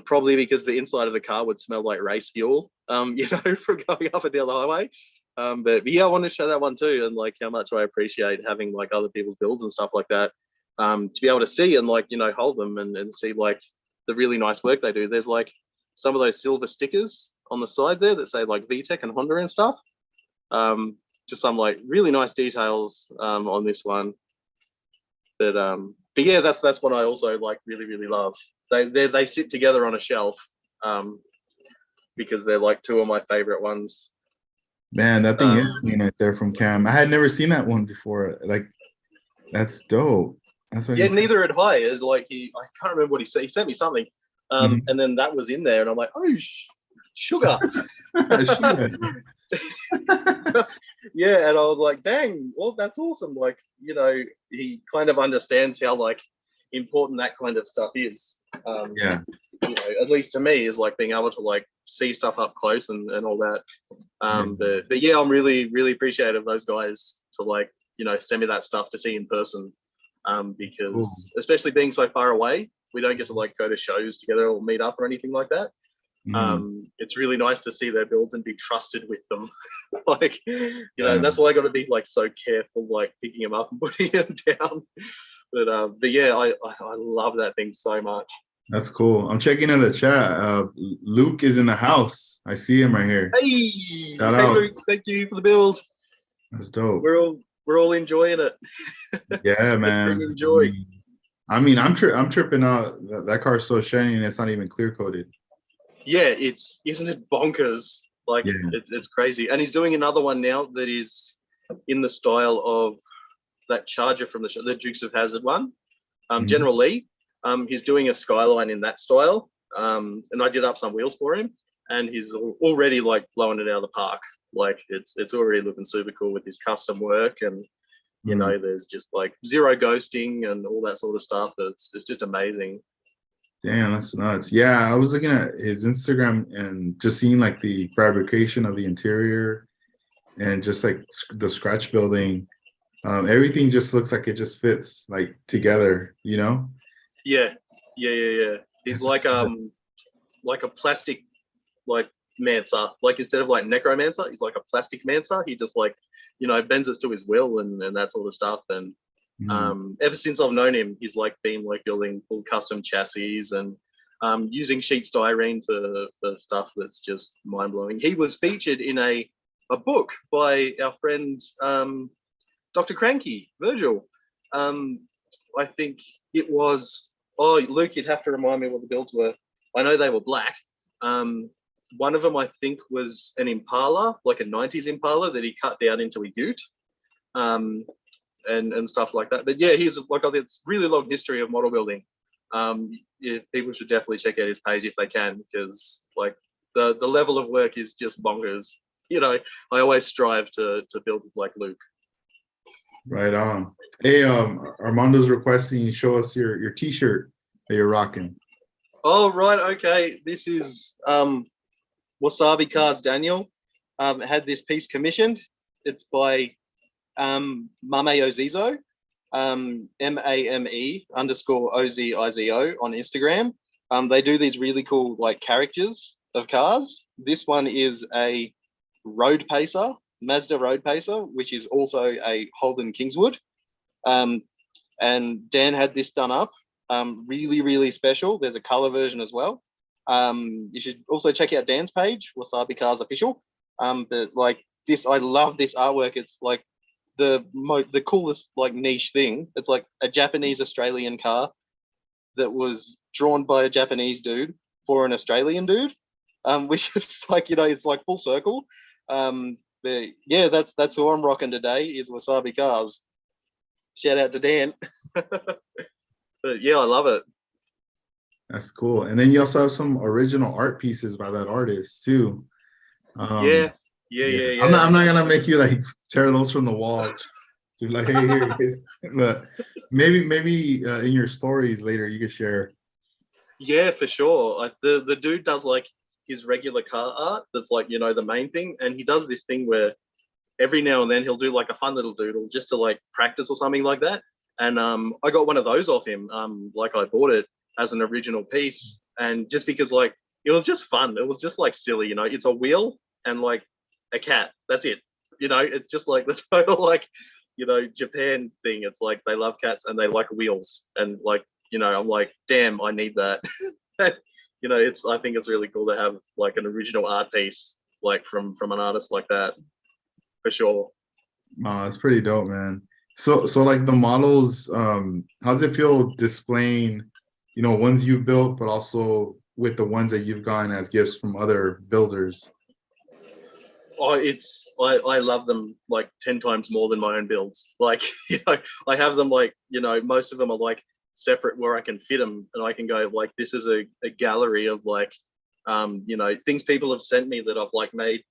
Probably because the inside of the car would smell like race fuel, for going up and down the highway. But yeah, I want to show that one too, and like how much I appreciate having like other people's builds and stuff like that, to be able to see and like hold them and see like the really nice work they do. There's like some of those silver stickers on the side there that say like VTEC and Honda and stuff. Just some like really nice details on this one. But yeah, that's what I also like really love. They sit together on a shelf because they're like two of my favorite ones. Man, that thing is clean right there from Cam. I had never seen that one before. Like, that's dope. That's what neither had I. I can't remember what he said. He sent me something, and then that was in there, and I'm like, oh, sugar. Yeah, and I was like, dang, well, that's awesome. Like, he kind of understands how like important that kind of stuff is. Yeah. At least to me, is like being able to like see stuff up close and all that. But yeah, I'm really appreciative of those guys to like send me that stuff to see in person. Because especially being so far away, we don't get to like go to shows together or meet up or anything like that. It's really nice to see their builds and be trusted with them. Like, that's why I got to be like so careful, like picking them up and putting them down. But yeah, I love that thing so much. That's cool. I'm checking in the chat. Luke is in the house. I see him right here. Hey, Luke, thank you for the build. That's dope. We're all enjoying it. Yeah, man. Enjoy. I mean, I'm tripping out. That car's so shiny and it's not even clear coated. Yeah, isn't it bonkers? Like, it's crazy. And he's doing another one now that is in the style of that Charger from the Dukes of Hazzard one, General Lee. He's doing a Skyline in that style, and I did up some wheels for him, and he's already like blowing it out of the park. Like it's already looking super cool with his custom work, and there's just like zero ghosting and all that sort of stuff. It's just amazing. Damn, that's nuts. Yeah, I was looking at his Instagram and just seeing like the fabrication of the interior and just like the scratch building. Everything just looks like it just fits like together, Yeah. He's like a plastic like Mansa. Like instead of like necromancer, he's like a plastic Mansa. He just like bends it to his will and that sort of stuff. And ever since I've known him, he's like been like building full custom chassis and using sheet styrene for stuff that's just mind blowing. He was featured in a book by our friend Dr. Cranky, Virgil. I think it was. Oh, Luke, you'd have to remind me what the builds were. I know they were black. One of them, I think, was an Impala, like a 90s Impala that he cut down into a ute, and stuff like that. But yeah, he's like got this really long history of model building. People should definitely check out his page if they can, because like the level of work is just bonkers. I always strive to build like Luke. Right on. Hey, Armando's requesting you show us your t-shirt that you're rocking. Oh, right. Okay. This is Wasabi Cars Daniel. Had this piece commissioned. It's by Mame Ozizo, MAME_OZIZO on Instagram. They do these really cool like caricatures of cars. This one is a road pacer, Mazda road pacer, which is also a Holden Kingswood. And Dan had this done up. Really, really special. There's a color version as well. You should also check out Dan's page, Wasabi Cars Official. But like this, I love this artwork. It's like the coolest like niche thing. It's like a Japanese Australian car that was drawn by a Japanese dude for an Australian dude, which is like, you know, it's like full circle. But yeah, that's who I'm rocking today is Wasabi Cars. Shout out to Dan. But yeah, I love it. That's cool. And then you also have some original art pieces by that artist too. Yeah. I'm not gonna make you like tear those from the wall. To like, hey, here it is. But maybe in your stories later you could share. Yeah, for sure. Like the dude does like his regular car art. That's like, you know, the main thing, and he does this thing where every now and then he'll do like a fun little doodle just to like practice or something like that. And I got one of those off him. Like I bought it as an original piece, and just because like it was just fun. It was just like silly, you know. It's a wheel and like a cat. That's it. You know, it's just like the total like, you know, Japan thing. It's like they love cats and they like wheels, and like, you know, I'm like, damn, I need that. You know, I think it's really cool to have like an original art piece like from an artist like that, for sure. Oh, that's pretty dope, man. So like the models, how does it feel displaying, you know, ones you've built, but also with the ones that you've gotten as gifts from other builders? Oh, I love them like 10 times more than my own builds. Like, you know, I have them like, you know, most of them are like separate where I can fit them, and I can go like, this is a gallery of like, you know, things people have sent me that I've like made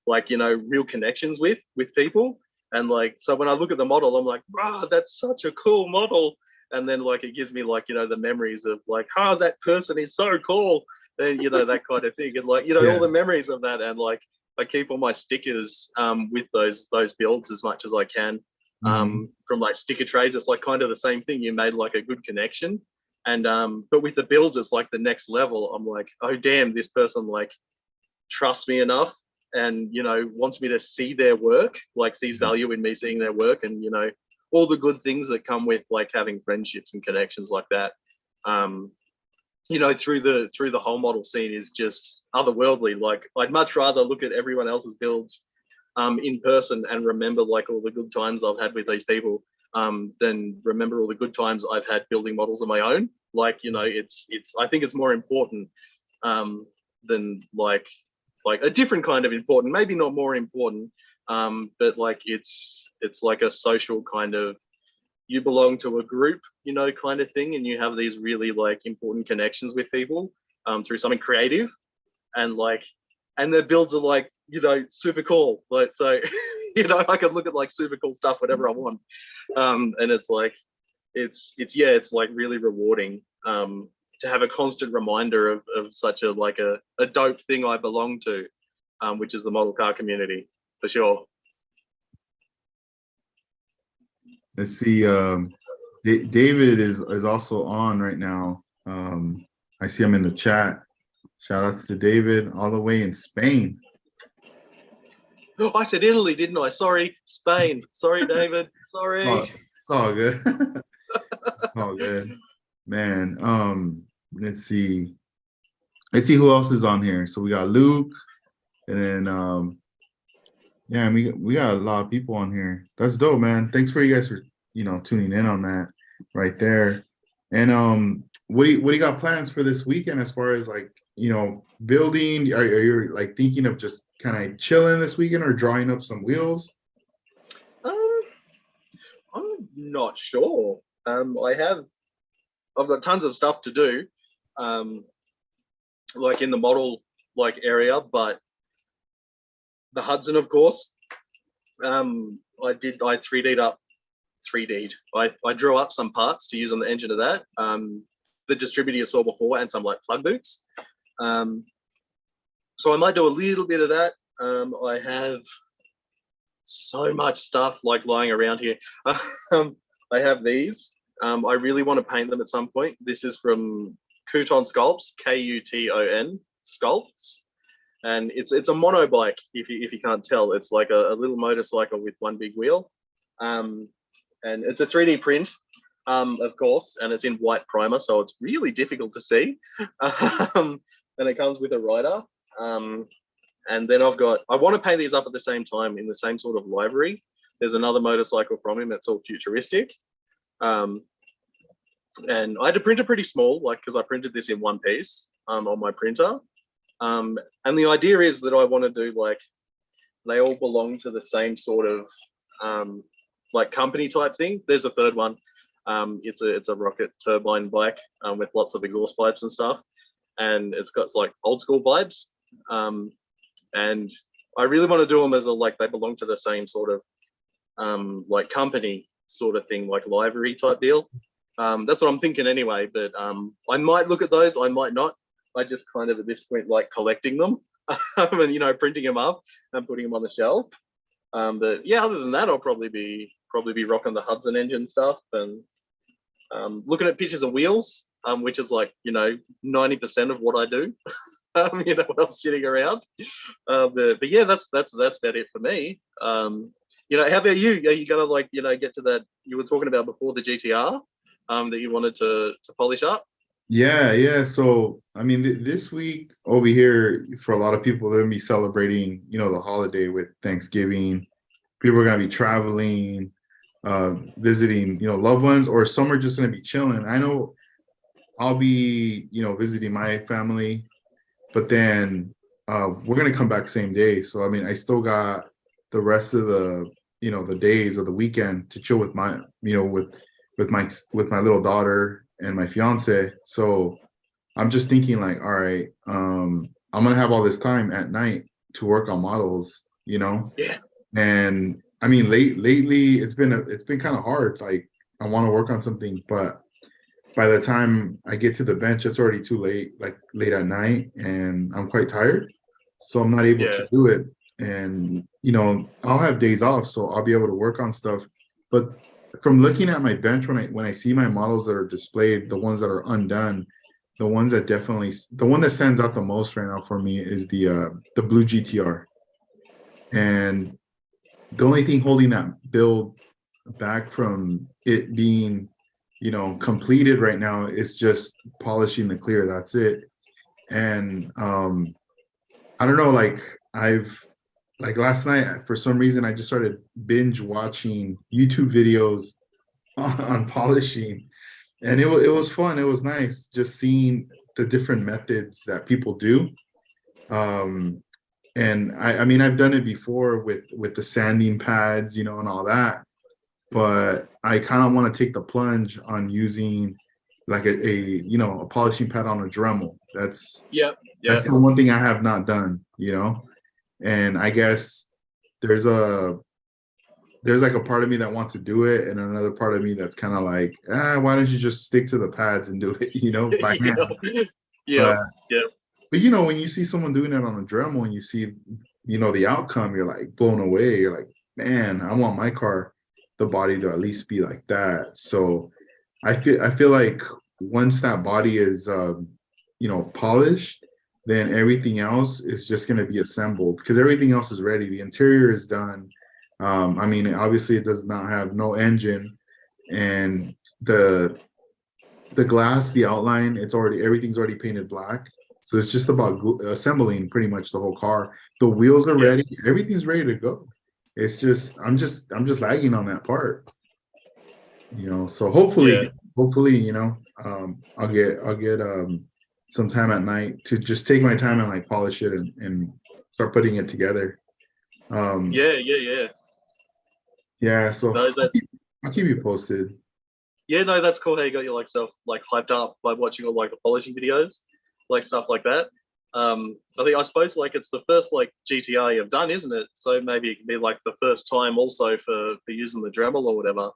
like, you know, real connections with people. And like, so when I look at the model, I'm like, wow, that's such a cool model. And then like it gives me like, you know, the memories of like, oh, that person is so cool, and you know, that kind of thing. And like, you know, all the memories of that. And like I keep all my stickers with those builds as much as I can. From like sticker trades. It's like kind of the same thing. You made like a good connection. And but with the builds, it's like the next level. I'm like, oh damn, this person like trusts me enough, and you know, wants me to see their work, like sees value in me seeing their work, and you know, all the good things that come with like having friendships and connections like that. You know, through the whole model scene is just otherworldly. Like I'd much rather look at everyone else's builds in person and remember like all the good times I've had with these people, than remember all the good times I've had building models of my own. Like, you know, it's I think it's more important than like a different kind of important, maybe not more important, but like it's like a social kind of, you belong to a group, you know, kind of thing, and you have these really like important connections with people through something creative, and like, and their builds are like, you know, super cool. Like, so, you know, I can look at like super cool stuff whenever I want. And it's like, it's like really rewarding to have a constant reminder of such a like a dope thing I belong to, which is the model car community, for sure. Let's see. David is also on right now. I see him in the chat. Shout outs to David all the way in Spain. Oh, I said Italy, didn't I? Sorry, Spain. Sorry, David. Sorry. Oh, it's all good. All good, man. Let's see who else is on here. So we got Luke, and then yeah, we got a lot of people on here. That's dope, man. Thanks for you guys for, you know, tuning in on that right there. And what do you got plans for this weekend as far as like, you know, building? Are you like thinking of just kind of chilling this weekend or drawing up some wheels? I'm not sure. I've got tons of stuff to do, like in the model like area, but the Hudson, of course. I 3D'd up. I drew up some parts to use on the engine of that. The distributor you saw before, and some like plug boots. So I might do a little bit of that. I have so much stuff like lying around here. I have these. I really want to paint them at some point. This is from Kuton Sculpts, Kuton Sculpts, and it's a monobike. If you can't tell, it's like a little motorcycle with one big wheel, and it's a 3D print, of course, and it's in white primer, so it's really difficult to see. And it comes with a rider. And then I want to paint these up at the same time in the same sort of library. There's another motorcycle from him that's all futuristic. And I had to print it pretty small, like, because I printed this in one piece on my printer. And the idea is that I want to do, like, they all belong to the same sort of like company type thing. There's a third one. It's a rocket turbine bike with lots of exhaust pipes and stuff. And it's got like old school vibes. And I really want to do them as like they belong to the same sort of like company sort of thing, like library type deal. That's what I'm thinking anyway, but I might look at those, I might not. I just kind of at this point like collecting them and printing them up and putting them on the shelf. But yeah, other than that, I'll probably be rocking the Hudson engine stuff and looking at pictures of wheels, which is like 90% of what I do. When I'm sitting around. But yeah, that's about it for me. How about you? Are you gonna get to that you were talking about before, the GTR that you wanted to polish up? Yeah. So I mean, this week over here for a lot of people, they're gonna be celebrating, the holiday with Thanksgiving. People are gonna be traveling, visiting, loved ones, or some are just gonna be chilling. I know I'll be, visiting my family. But then we're gonna come back same day. So I mean, I still got the rest of the days of the weekend to chill with my with my little daughter and my fiance. So I'm just thinking like, all right, I'm gonna have all this time at night to work on models, Yeah. And I mean, lately it's been kind of hard. Like I want to work on something, but by the time I get to the bench, it's already too late, like late at night, and I'm quite tired. So I'm not able to do it. And, I'll have days off, so I'll be able to work on stuff. But from looking at my bench, when I see my models that are displayed, the ones that are undone, the one that stands out the most right now for me is the blue GTR. And the only thing holding that build back from it being completed right now is just polishing the clear. That's it. And I don't know, like last night for some reason I just started binge watching YouTube videos on polishing, and it was fun. It was nice just seeing the different methods that people do. And I mean, I've done it before with the sanding pads, and all that. But I kind of want to take the plunge on using like a polishing pad on a Dremel. That's the one thing I have not done, And I guess there's like a part of me that wants to do it, and another part of me that's kind of like, why don't you just stick to the pads and do it, by hand? Yeah. But when you see someone doing it on a Dremel and you see, the outcome, you're like blown away. You're like, man, I want my car, the body to at least be like that. So I feel like once that body is polished, then everything else is just going to be assembled because everything else is ready. The interior is done. I mean, obviously it does not have no engine, and the glass, the outline, everything's already painted black. So it's just about assembling pretty much the whole car. The wheels are ready. Everything's ready to go. It's just I'm just lagging on that part. So hopefully, I'll get some time at night to just take my time and like polish it and start putting it together. Yeah. So I'll keep you posted. Yeah, no, that's cool how you got your self hyped up by watching all the polishing videos, stuff like that. I suppose it's the first GTR you've done, isn't it? So maybe it can be the first time also for using the Dremel or whatever.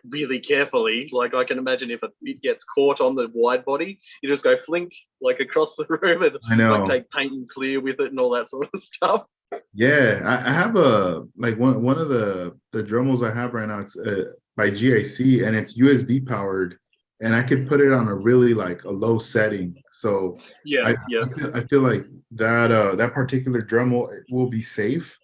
Really carefully. I can imagine if it gets caught on the wide body, you just go flink across the room and I know. take paint and clear with it and all that sort of stuff. Yeah, I have a like one of the Dremels I have right now. It's by GIC and it's USB powered, and I could put it on a really like a low setting. So Yeah, I yeah, I feel like that that particular Dremel will be safe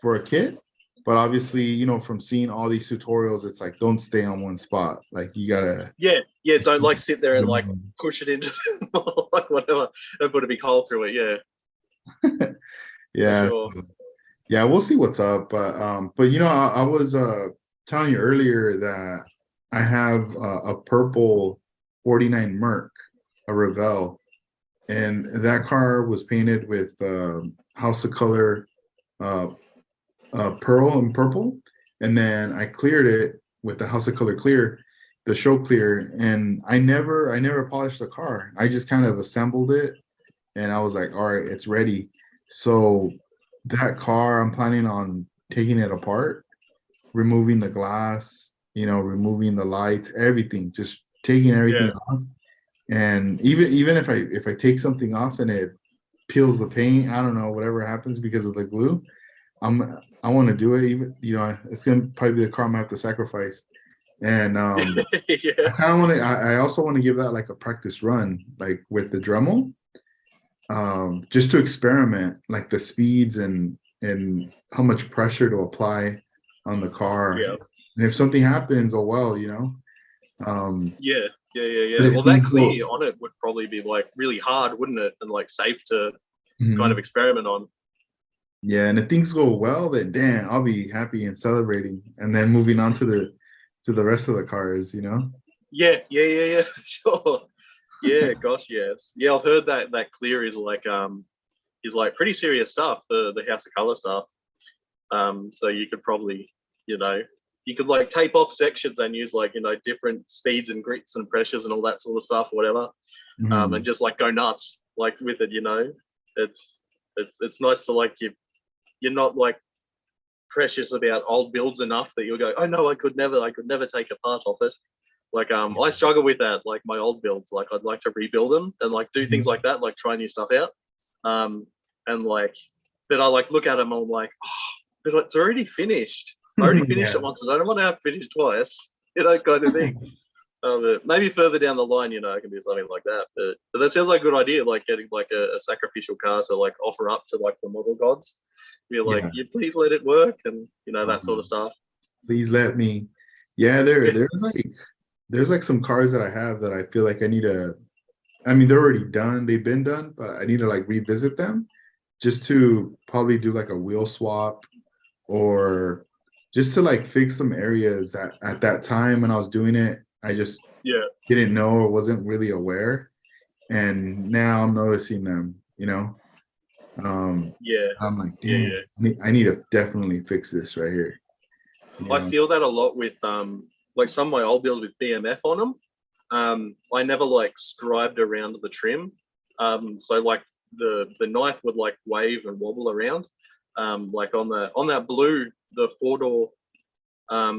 for a kid. But obviously, from seeing all these tutorials, it's like don't stay on one spot. Like you gotta. yeah, yeah. Don't like sit there and like push it into like whatever and put a big hole through it. Yeah, for Yeah. sure. Yeah, we'll see what's up. But I was telling you earlier that I have a purple 49 Merc, a Revell, and that car was painted with House of Color uh, pearl and purple, and then I cleared it with the House of Color clear, the show clear, and I never polished the car. I just kind of assembled it and I was like, all right, it's ready. So that car, I'm planning on taking it apart, removing the glass, removing the lights, everything, just taking everything Yeah, off. And even if I take something off and it peels the paint, I don't know, whatever happens because of the glue, I want to do it. Even it's gonna probably be the car I'm gonna have to sacrifice. And yeah, I kind of want to. I also want to give that like a practice run, like with the Dremel, just to experiment like the speeds and how much pressure to apply on the car. yeah, And if something happens, oh well, yeah, yeah, yeah, but yeah. if Well, that things go clear on it would probably be like really hard, wouldn't it? And like safe to kind of Mhm. experiment on. Yeah, and if things go well, then damn, I'll be happy and celebrating, and then moving on to the rest of the cars. Yeah, yeah, yeah, yeah, sure. Yeah, gosh, yes. Yeah, I've heard that clear is like pretty serious stuff, the House of Color stuff. So you could probably, you know, you could like tape off sections and use like, different speeds and grits and pressures and all that sort of stuff, whatever. And Mhm. just like go nuts like with it. It's it's nice to like you're not like precious about old builds enough that you'll go, oh no, I could never take a part off it. Like I struggle with that, like my old builds. Like I'd like to rebuild them and like do things Mhm. like that, like try new stuff out. Um and like but I like look at them and I'm like, oh, but it's already finished. I already finished Yeah. it once and I don't want to have to finish twice, kind of thing. But maybe further down the line, I can do something like that. But that sounds like a good idea, like getting like a sacrificial car to like offer up to like the model gods. Be like, Yeah. you please let it work and that sort of Um, stuff. please let me. Yeah, there's like some cars that I have that I feel like I need to. I mean, they're already done. They've been done, but I need to like revisit them just to probably do like a wheel swap or just to like fix some areas that at that time when I was doing it, I just Yeah, didn't know or wasn't really aware. And now I'm noticing them. Um, yeah, I'm like, yeah, damn, yeah. I need to definitely fix this right here. You I know? feel that a lot with like some of my old builds with BMF on them. I never like scribed around the trim. So like the knife would like wave and wobble around. Like on that blue, the four door, I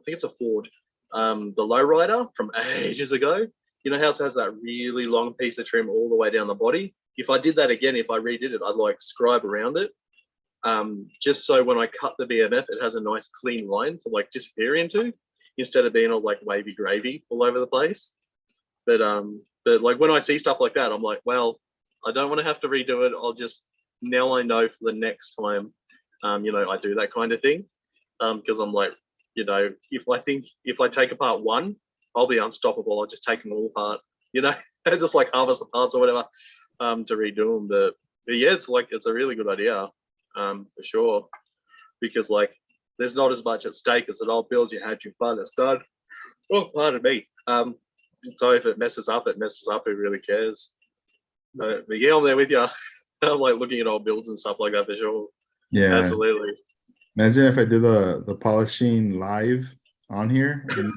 think it's a Ford, the lowrider from ages ago. You know how it has that really long piece of trim all the way down the body? If I did that again, if I redid it, I'd like scribe around it, just so when I cut the BMF, it has a nice clean line to like disappear into, instead of being all like wavy gravy all over the place. But like when I see stuff like that, I'm like, well, I don't want to have to redo it. I'll just now I know for the next time, I do that kind of thing, because I'm like, if I take apart one, I'll be unstoppable. I'll just take them all apart, just like harvest the parts or whatever, to redo them. But yeah, it's a really good idea, for sure, because like there's not as much at stake as an old build you had your fun, it's done. Oh, pardon me. So if it messes up, it messes up. Who really cares? But yeah, I'm there with you. I'm like looking at old builds and stuff like that for sure. Yeah. Absolutely. Imagine if I did the polishing live on here, and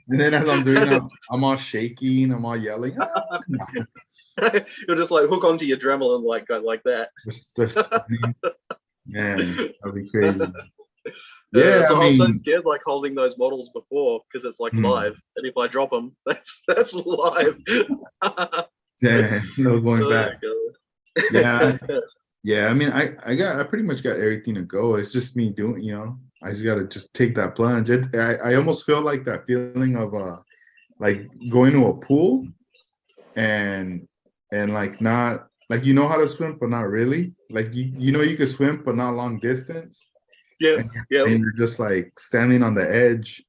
then as I'm doing it, I'm all shaking, I'm all yelling. Ah, come on. You'll just like hook onto your Dremel and like go like that. They're spinning. Man, that'd be crazy. Yeah, So I I was so mean, scared like holding those models before because it's like hmm, live, and if I drop them, that's live. damn, no going Oh back. god. Yeah, Yeah, I mean, I pretty much got everything to go. It's just me doing, I just gotta just take that plunge. I almost feel like that feeling of like going to a pool and like not like you know how to swim, but not really. Like you can swim, but not long distance, Yeah, and yeah. you're just like standing on the edge,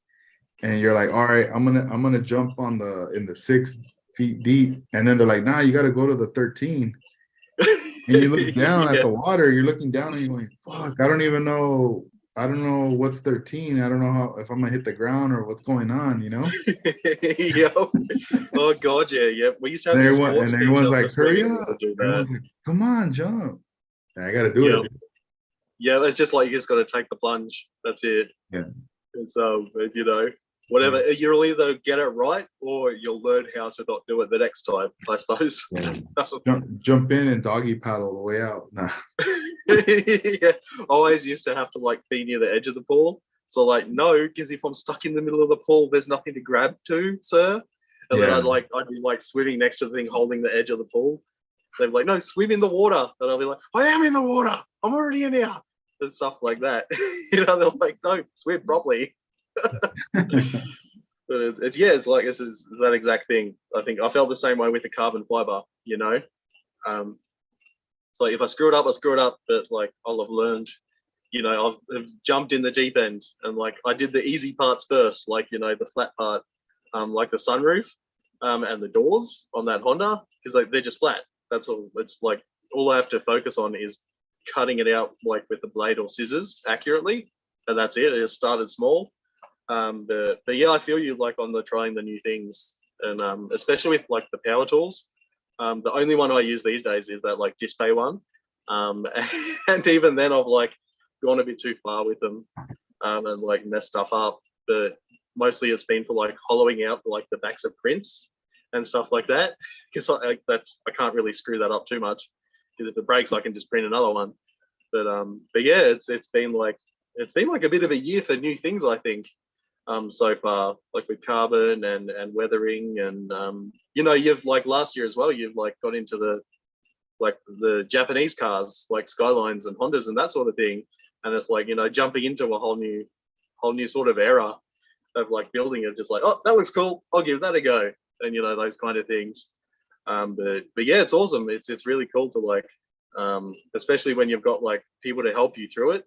and you're like, all right, I'm gonna jump on the in the 6 feet deep, and then they're like, nah, you got to go to the 13. And you look down at Yeah. the water, you're looking down and you're like, fuck, I don't even know. I don't know what's 13. I don't know how if I'm gonna hit the ground or what's going on. Yep. Oh god, yeah, yeah. We used to have And a everyone sports and teacher everyone's for like, hurry swimming who up. would do that. Everyone's like, come on, jump. And I gotta do it, Yep. dude. Yeah, it's just like you just got to take the plunge. That's it. Yeah. And so, whatever, Yeah. you'll either get it right or you'll learn how to not do it the next time, I suppose. Yeah. Just jump in and doggy paddle the way out. Nah. Yeah, I always used to have to like be near the edge of the pool. So like, no, because if I'm stuck in the middle of the pool, there's nothing to grab to, sir. And then Yeah. I'd be like swimming next to the thing, holding the edge of the pool. They'd be like, no, swim in the water. And I'll be like, I am in the water. I'm already in here. And stuff like that. They're like, no, swim properly. But it's like this is that exact thing. I think I felt the same way with the carbon fiber. Um, it's like if I screw it up, I screw it up. But like I'll have learned, I've jumped in the deep end and like I did the easy parts first, like the flat part, like the sunroof, and the doors on that Honda, because like they're just flat. That's all. It's like all I have to focus on is cutting it out like with the blade or scissors accurately, and that's it. It just started small. But yeah, I feel you like on the trying the new things, and especially with like the power tools. The only one I use these days is that like Display one, and even then I've like gone a bit too far with them, and like messed stuff up. But mostly it's been for like hollowing out like the backs of prints and stuff like that, because I can't really screw that up too much, because if it breaks I can just print another one. But yeah, it's been like a bit of a year for new things, I think, so far, like with carbon and weathering, and you've like last year as well, you've like got into the Japanese cars like Skylines and Hondas and that sort of thing, and it's like jumping into a whole new sort of era of like building it, just like, oh, that looks cool, I'll give that a go, and those kind of things. But yeah, it's awesome. It's really cool to like, especially when you've got like people to help you through it.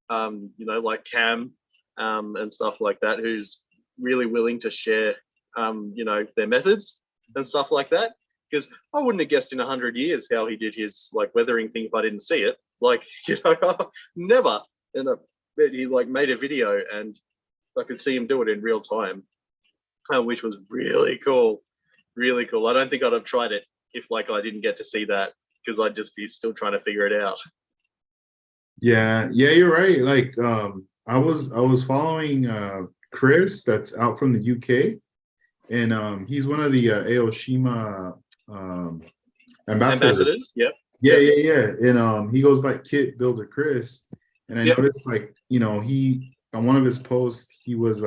Like Cam, and stuff like that, who's really willing to share, their methods and stuff like that. Because I wouldn't have guessed in 100 years how he did his like weathering thing if I didn't see it. Like, never. And he like made a video, and I could see him do it in real time, which was really cool. Really cool. I don't think I'd have tried it if like I didn't get to see that, because I'd just be still trying to figure it out. Yeah, yeah, you're right. Like, I was following Chris that's out from the UK, and he's one of the Aoshima ambassadors. Ambassadors, yep, Yeah, yep, yeah, yeah. And he goes by Kit Builder Chris. And I yep, noticed like, he on one of his posts, he was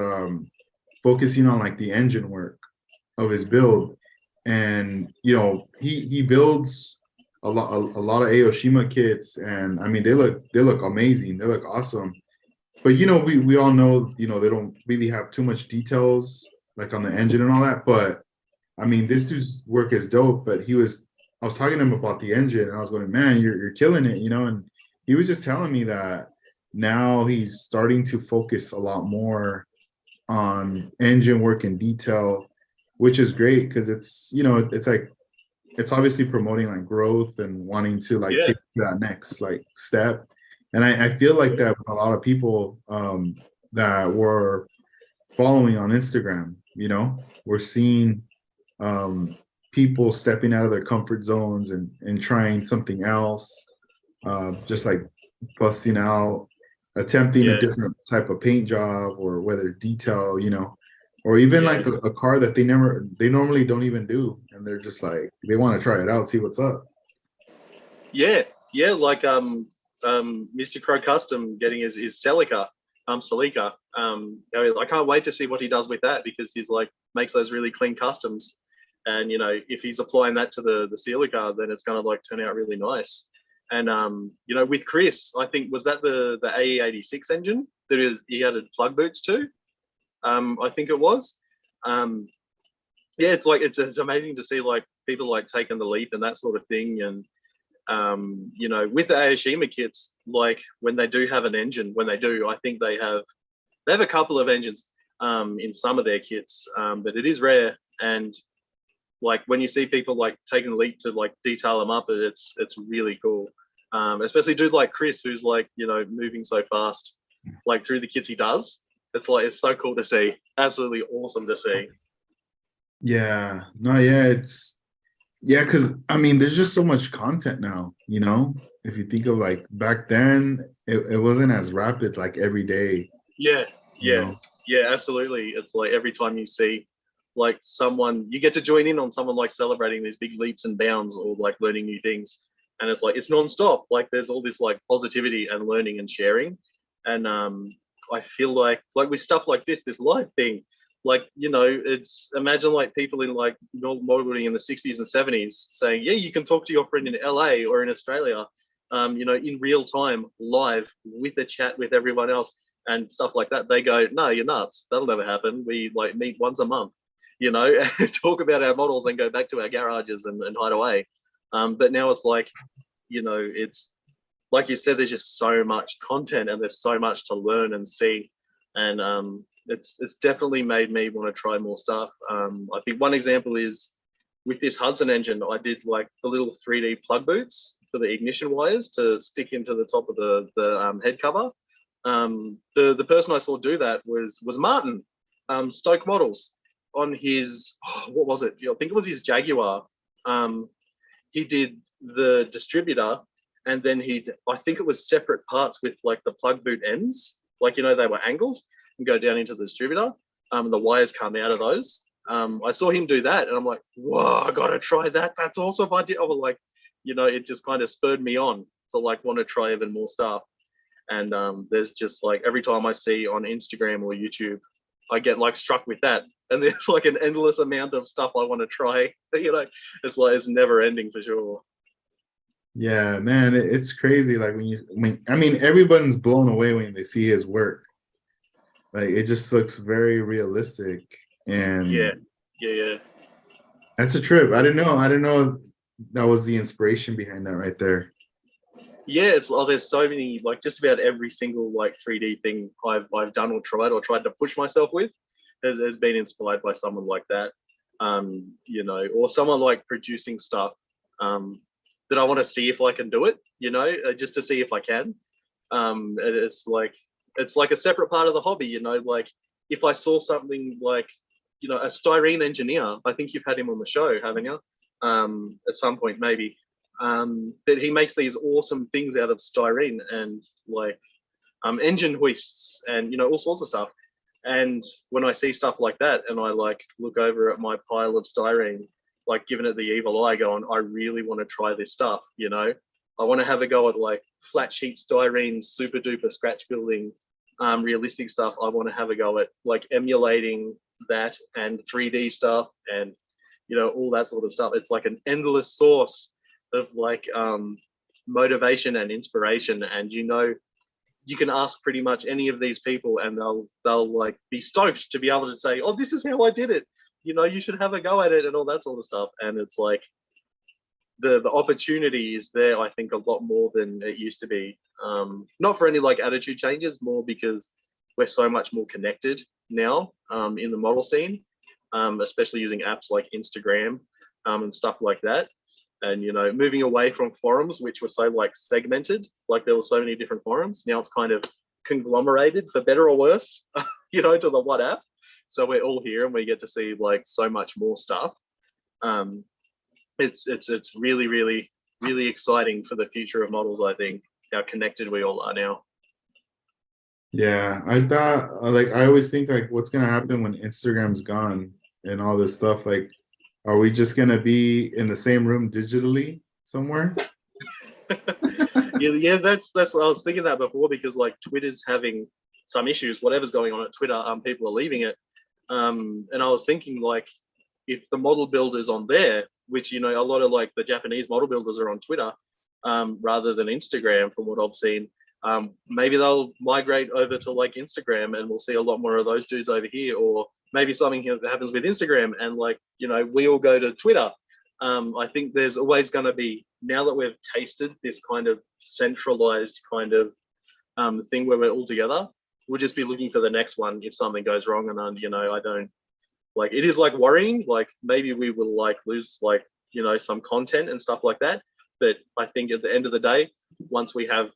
focusing on like the engine work of his build. And he builds a lot of Aoshima kits, and I mean they look amazing. They look awesome. But we all know, they don't really have too much details like on the engine and all that. But I mean, this dude's work is dope, but I was talking to him about the engine, and I was going, man, you're killing it. And he was just telling me that now he's starting to focus a lot more on engine work and detail, which is great because it's like it's obviously promoting like growth and wanting to like yeah, take that next like step. And I feel like that with a lot of people that were following on Instagram. We're seeing people stepping out of their comfort zones and trying something else, just like busting out, attempting a yeah, different type of paint job, or whether detail, or even yeah. like a car that they normally don't even do, and they're just like they want to try it out, see what's up. Yeah, yeah, like Mr. Crow Custom getting his Celica, Celica. I can't wait to see what he does with that, because he's like makes those really clean customs, and if he's applying that to the Celica, then it's gonna like turn out really nice. And you know, with Chris, I think was that the AE86 engine that he added plug boots to. I think it was. Um, yeah, it's like it's amazing to see like people like taking the leap and that sort of thing. And you know, with the Aoshima kits, like when they do have an engine, when they do, I think they have a couple of engines in some of their kits, but it is rare. And like when you see people like taking the leap to like detail them up, it's really cool. Especially dude like Chris, who's like, you know, moving so fast, like through the kits he does. It's like it's so cool to see. Absolutely awesome to see. Yeah, no, yeah, it's yeah, because I mean, there's just so much content now, you know. If you think of like back then, it wasn't as rapid like every day, Yeah, you yeah, know. yeah, absolutely. It's like every time you see like someone, you get to join in on someone like celebrating these big leaps and bounds or like learning new things. And it's like it's non-stop. Like there's all this like positivity and learning and sharing. And I feel like with stuff like this live thing, like, you know, it's imagine like people in like modeling in the 60s and 70s saying, yeah, you can talk to your friend in LA or in Australia, you know, in real time, live with a chat with everyone else and stuff like that. They go, no, you're nuts. That'll never happen. We like meet once a month, you know, and talk about our models and go back to our garages and hide away. But now it's like, you know, it's like you said, there's just so much content and there's so much to learn and see. And it's definitely made me want to try more stuff. I think one example is with this Hudson engine, I did like the little 3D plug boots for the ignition wires to stick into the top of the head cover. The person I saw do that was Martin, Stoke Models, on his what was it? I think it was his Jaguar. He did the distributor, and then I think it was separate parts with like the plug boot ends, like, you know, they were angled and go down into the distributor. And the wires come out of those. I saw him do that, and I'm like, whoa, I gotta try that. That's awesome. I was like, you know, it just kind of spurred me on to like want to try even more stuff. And there's just like every time I see on Instagram or YouTube, I get like struck with that. And there's like an endless amount of stuff I want to try. You know, it's like it's never ending for sure. Yeah, man, it's crazy. Like I mean, everyone's blown away when they see his work. Like it just looks very realistic, Yeah, and yeah, yeah. that's a trip. I didn't know that was the inspiration behind that right there. Yeah, it's there's so many, like just about every single like 3D thing I've done or tried to push myself with has been inspired by someone like that. You know, or someone like producing stuff that I want to see if I can do it, you know, just to see if I can. It's like a separate part of the hobby, you know, like if I saw something like, you know, a styrene engineer, I think you've had him on the show, haven't you? At some point, maybe. But he makes these awesome things out of styrene and like engine hoists and, you know, all sorts of stuff. And when I see stuff like that and I like look over at my pile of styrene, like giving it the evil eye going, I really want to try this stuff, you know? I want to have a go at like flat sheet styrene, super duper scratch building, realistic stuff. I want to have a go at like emulating that and 3D stuff and, you know, all that sort of stuff. It's like an endless source of like motivation and inspiration. And, you know, you can ask pretty much any of these people and they'll like be stoked to be able to say, oh, this is how I did it. You know, you should have a go at it and all that sort of stuff. And it's like the opportunity is there, I think, a lot more than it used to be. Not for any like attitude changes, more because we're so much more connected now in the model scene, especially using apps like Instagram and stuff like that. And, you know, moving away from forums, which were so like segmented, like there were so many different forums. Now it's kind of conglomerated for better or worse, you know, to the one app. So we're all here and we get to see like so much more stuff. It's really, really, really exciting for the future of models, I think, how connected we all are now. Yeah, I thought like I always think like what's gonna happen when Instagram's gone and all this stuff. Like, are we just gonna be in the same room digitally somewhere? Yeah, that's I was thinking that before because like Twitter's having some issues, whatever's going on at Twitter, people are leaving it. And I was thinking like if the model builders on there, which, you know, a lot of like the Japanese model builders are on Twitter, rather than Instagram, from what I've seen. Maybe they'll migrate over to like Instagram, and we'll see a lot more of those dudes over here. Or maybe something happens with Instagram, and like, you know, we all go to Twitter. I think there's always going to be, now that we've tasted this kind of centralized kind of thing where we're all together, we'll just be looking for the next one if something goes wrong. And you know, I don't like, it is like worrying, like maybe we will like lose like, you know, some content and stuff like that. But I think at the end of the day, once we have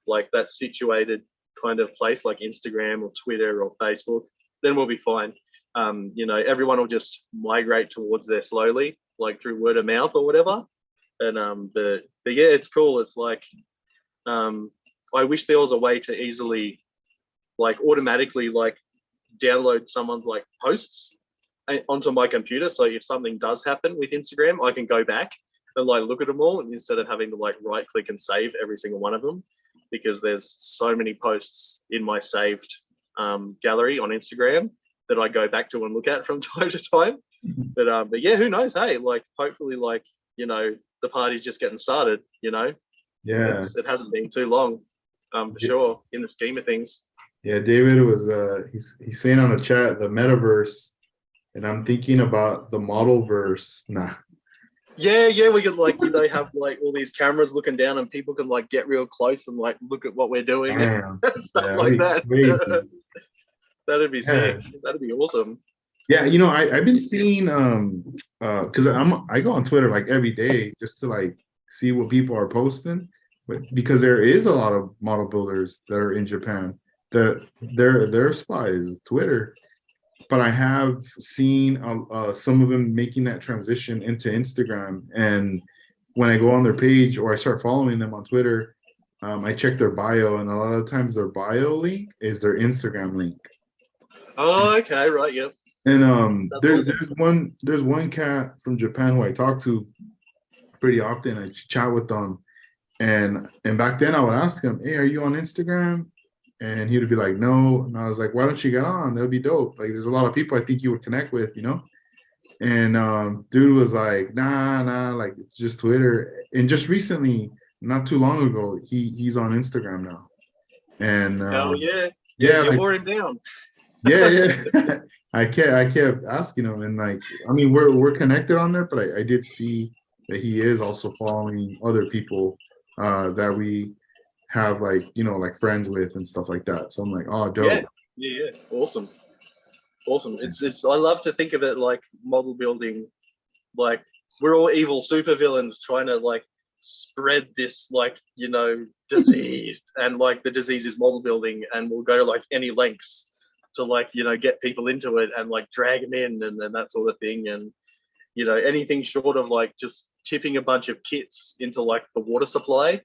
like that situated kind of place like Instagram or Twitter or Facebook, then we'll be fine. You know, everyone will just migrate towards there slowly, like through word of mouth or whatever. And but yeah, it's cool. It's like, I wish there was a way to easily like automatically like download someone's like posts onto my computer. So if something does happen with Instagram, I can go back and like look at them all, and instead of having to like right click and save every single one of them, because there's so many posts in my saved gallery on Instagram that I go back to and look at from time to time. But yeah, who knows? Hey, like hopefully, like, you know, the party's just getting started. You know, Yeah, it hasn't been too long, for sure, in the scheme of things. yeah. David was he's saying on the chat the metaverse, and I'm thinking about the model verse. Nah. Yeah, we could like, you know, have like all these cameras looking down, and people can like get real close and like look at what we're doing Damn. and stuff Yeah, like that. crazy. That'd be Yeah. sick. That'd be awesome. Yeah, you know, I've been seeing because I go on Twitter like every day just to like see what people are posting, but because there is a lot of model builders that are in Japan, that their spot is Twitter. But I have seen some of them making that transition into Instagram, and when I go on their page or I start following them on Twitter, I check their bio, and a lot of times their bio link is their Instagram link. Oh, okay, right, yep. And Awesome. there's one cat from Japan who I talk to pretty often. I chat with them, and back then I would ask him, "Hey, are you on Instagram?" And he would be like, "No." And I was like, "Why don't you get on? That'd be dope. Like, there's a lot of people I think you would connect with, you know." And dude was like, "Nah, like it's just Twitter." And just recently, not too long ago, he's on Instagram now. And Hell yeah. Yeah, yeah, you like wore him down. yeah. I kept asking him, and like, I mean, we're connected on there, but I did see that he is also following other people that we have, like, you know, like friends with and stuff like that. So I'm like, oh, Yeah, dope. yeah. Awesome. Awesome. It's I love to think of it like model building, like we're all evil supervillains trying to like spread this like, you know, disease, and like the disease is model building, and we'll go like any lengths to like, you know, get people into it and like drag them in, and that sort of thing. And you know, anything short of like just tipping a bunch of kits into like the water supply,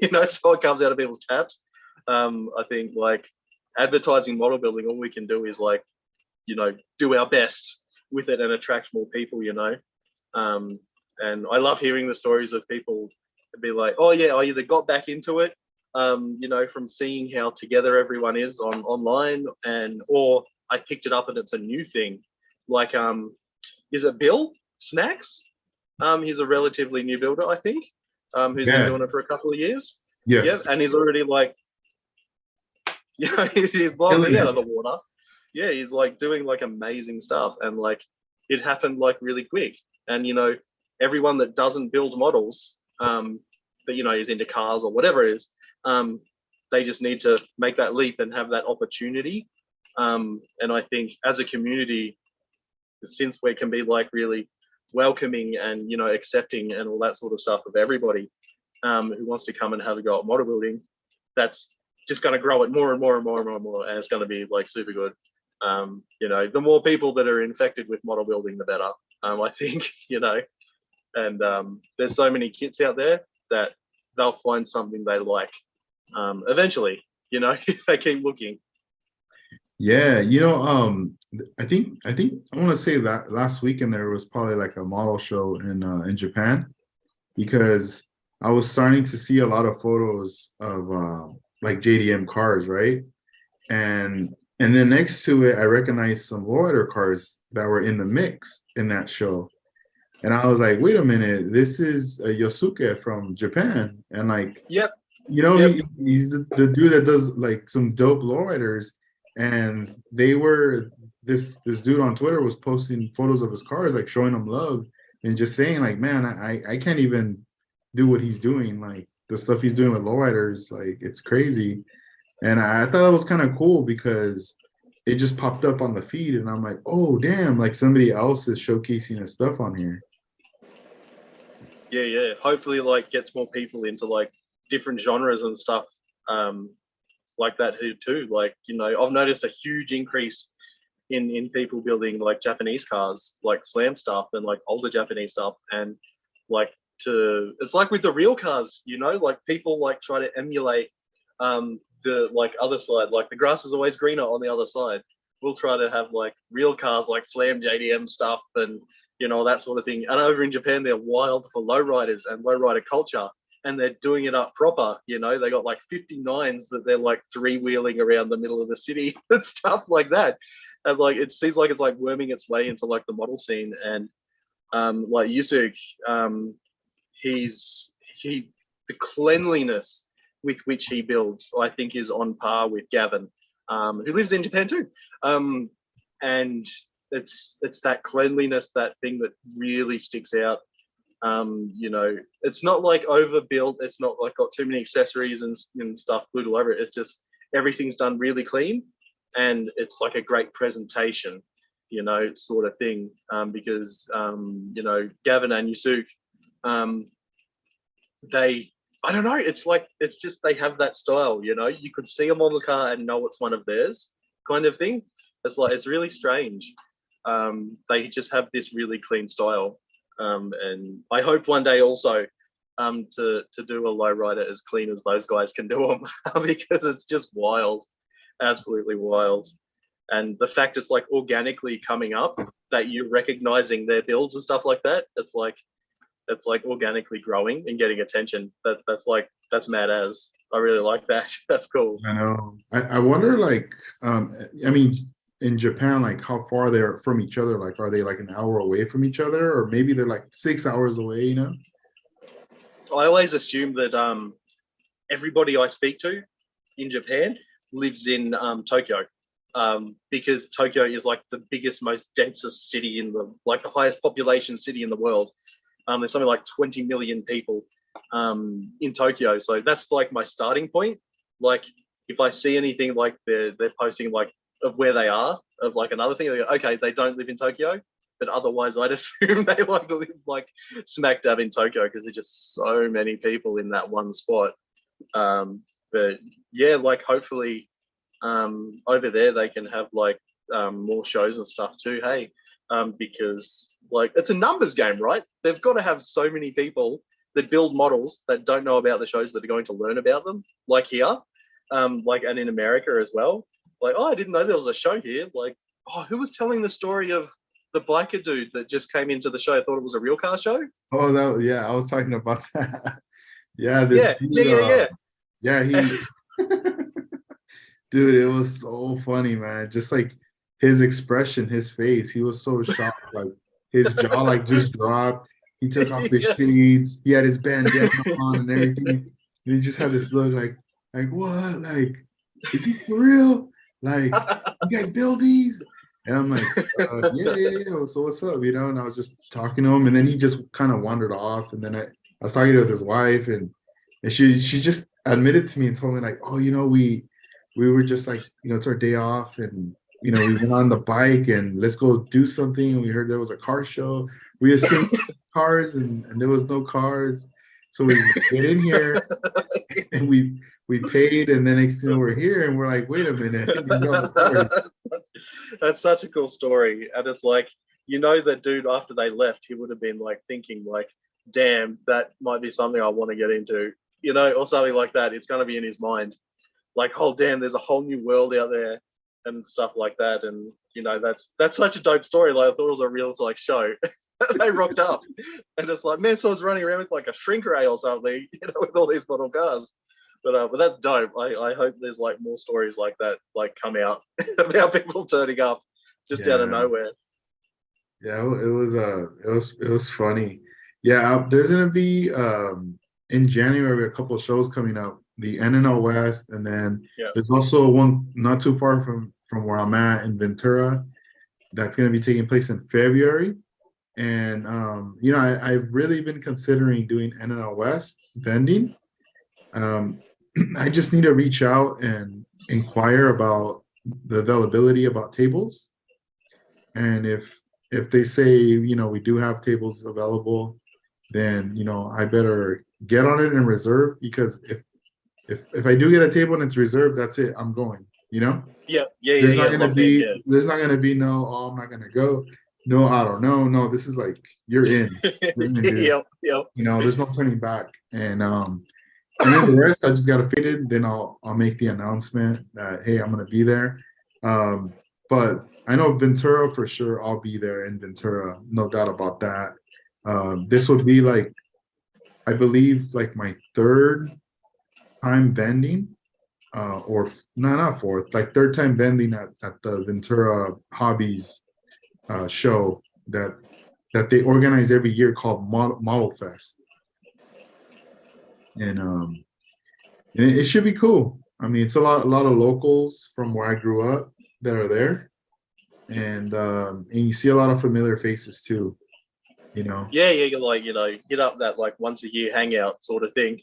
you know, so it comes out of people's taps. I think like advertising model building, all we can do is like, you know, do our best with it and attract more people, you know. And I love hearing the stories of people be like, oh yeah, I either got back into it, you know, from seeing how together everyone is online, and or I picked it up and it's a new thing. Like, is it Bill Snacks? He's a relatively new builder, I think, who's been Yeah. doing it for a couple of years. Yep, Yes. and he's already like, you know, he's blowing me out of the water. Yeah, he's like doing like amazing stuff, and like it happened like really quick. And you know, everyone that doesn't build models, that, you know, is into cars or whatever it is, they just need to make that leap and have that opportunity. And I think as a community, since we can be like really welcoming and, you know, accepting and all that sort of stuff of everybody who wants to come and have a go at model building, that's just going to grow it more and more and more and more and more, and it's going to be like super good. You know, the more people that are infected with model building, the better. I think, you know, and there's so many kits out there that they'll find something they like eventually, you know, if they keep looking. Yeah, you know, I think I want to say that last weekend there was probably like a model show in Japan, because I was starting to see a lot of photos of like JDM cars, right? And then next to it, I recognized some lowrider cars that were in the mix in that show. And I was like, wait a minute, this is Yosuke from Japan. And like, Yep. Yep. he's the dude that does like some dope lowriders. And they were this dude on Twitter was posting photos of his cars, like showing him love and just saying, like, man, I can't even do what he's doing. Like the stuff he's doing with lowriders, like it's crazy. And I thought that was kind of cool because it just popped up on the feed, and I'm like, oh damn, like somebody else is showcasing his stuff on here. Yeah. Hopefully, like gets more people into like different genres and stuff like that here too. Like, you know, I've noticed a huge increase in people building like Japanese cars, like slam stuff and like older Japanese stuff, and like it's like with the real cars, you know, like people like try to emulate the like other side, like the grass is always greener on the other side. We'll try to have like real cars like slam JDM stuff and you know that sort of thing. And over in Japan, they're wild for lowriders and lowrider culture, and they're doing it up proper. You know, they got like 59s that they're like three wheeling around the middle of the city and stuff like that. And like it seems like it's like worming its way into like the model scene. And like Yusuk, he the cleanliness with which he builds, I think, is on par with Gavin, who lives in Japan too. And it's that cleanliness, that thing that really sticks out. You know, it's not like overbuilt. It's not like got too many accessories and stuff glued all over it. It's just everything's done really clean, and it's like a great presentation, you know, sort of thing. Because you know, Gavin and Yusuk, I don't know, it's like it's just they have that style, you know. You could see them on the car and know it's one of theirs, kind of thing. It's like it's really strange. They just have this really clean style, and I hope one day also to do a lowrider as clean as those guys can do them because it's just wild, absolutely wild. And the fact it's like organically coming up, that you're recognizing their builds and stuff like that, it's like organically growing and getting attention. That's mad as. I really like that. That's cool. I know. I wonder, like, I mean, in Japan, like how far they're from each other. Like, are they like an hour away from each other, or maybe they're like 6 hours away? You know? I always assume that everybody I speak to in Japan lives in Tokyo, because Tokyo is like the biggest, most densest city in the, like the highest population city in the world. There's something like 20 million people in Tokyo, so that's like my starting point. Like, if I see anything like they're posting like of where they are, of like another thing, they go, okay, they don't live in Tokyo, but otherwise I'd assume they like live like smack dab in Tokyo because there's just so many people in that one spot. But yeah, like hopefully over there they can have like more shows and stuff too. Hey, because like it's a numbers game, right? They've got to have so many people that build models that don't know about the shows that are going to learn about them, like here, like and in America as well. Like, oh, I didn't know there was a show here. Like, oh, who was telling the story of the biker dude that just came into the show? I thought it was a real car show. Oh, that yeah, I was talking about that. Yeah, this Yeah, dude, yeah, yeah. he, dude, it was so funny, man. Just like his expression, his face, he was so shocked. Like his jaw, like just dropped. He took off his Yeah. shades. He had his bandana on and everything. And he just had this look like what? Like, is this for real? Like, you guys build these? And I'm like, yeah. So what's up? You know? And I was just talking to him, and then he just kind of wandered off. And then I was talking with his wife, and she just admitted to me and told me like, oh, you know, we were just like, you know, it's our day off, and you know, we went on the bike and let's go do something. And we heard there was a car show. We assumed cars, and there was no cars. So we get in here and we paid, and then next thing you know, we're here and we're like, wait a minute, you know the story. That's such a cool story. And it's like, you know, that dude after they left, he would have been like thinking like, damn, that might be something I want to get into, you know, or something like that. It's going to be in his mind. Like, oh damn, there's a whole new world out there and stuff like that. And you know, that's such a dope story. Like, I thought it was a real like show. They rocked up, and it's like, man, so I was running around with like a shrink ray or something, you know, with all these model cars. But that's dope. I hope there's like more stories like that like come out about people turning up just out of Yeah, nowhere. Yeah, it was funny. Yeah, there's gonna be in January a couple of shows coming up. The NNL West, and then Yeah. there's also one not too far from where I'm at in Ventura that's gonna be taking place in February. And I've really been considering doing NNL West vending. Um, I just need to reach out and inquire about the availability about tables. And if they say, we do have tables available, then I better get on it and reserve, because if I do get a table and it's reserved, that's it. I'm going, Yeah, yeah, yeah, yeah. Locked in. Yeah. there's not gonna be no, oh, I'm not gonna go. No, I don't know. No, this is like you're in. You're in, dude. Yep, yep. There's no turning back. And then the rest I just gotta fit it. Then I'll make the announcement that, hey, I'm gonna be there. But I know Ventura for sure. I'll be there in Ventura, no doubt about that. This would be like, I believe, like my third time vending, or no, not fourth, like third time vending at the Ventura Hobbies show that they organize every year, called Model Fest. And it should be cool. I mean, it's a lot of locals from where I grew up that are there, and you see a lot of familiar faces too. Yeah, yeah. You're like, hit up that like once a year hangout sort of thing.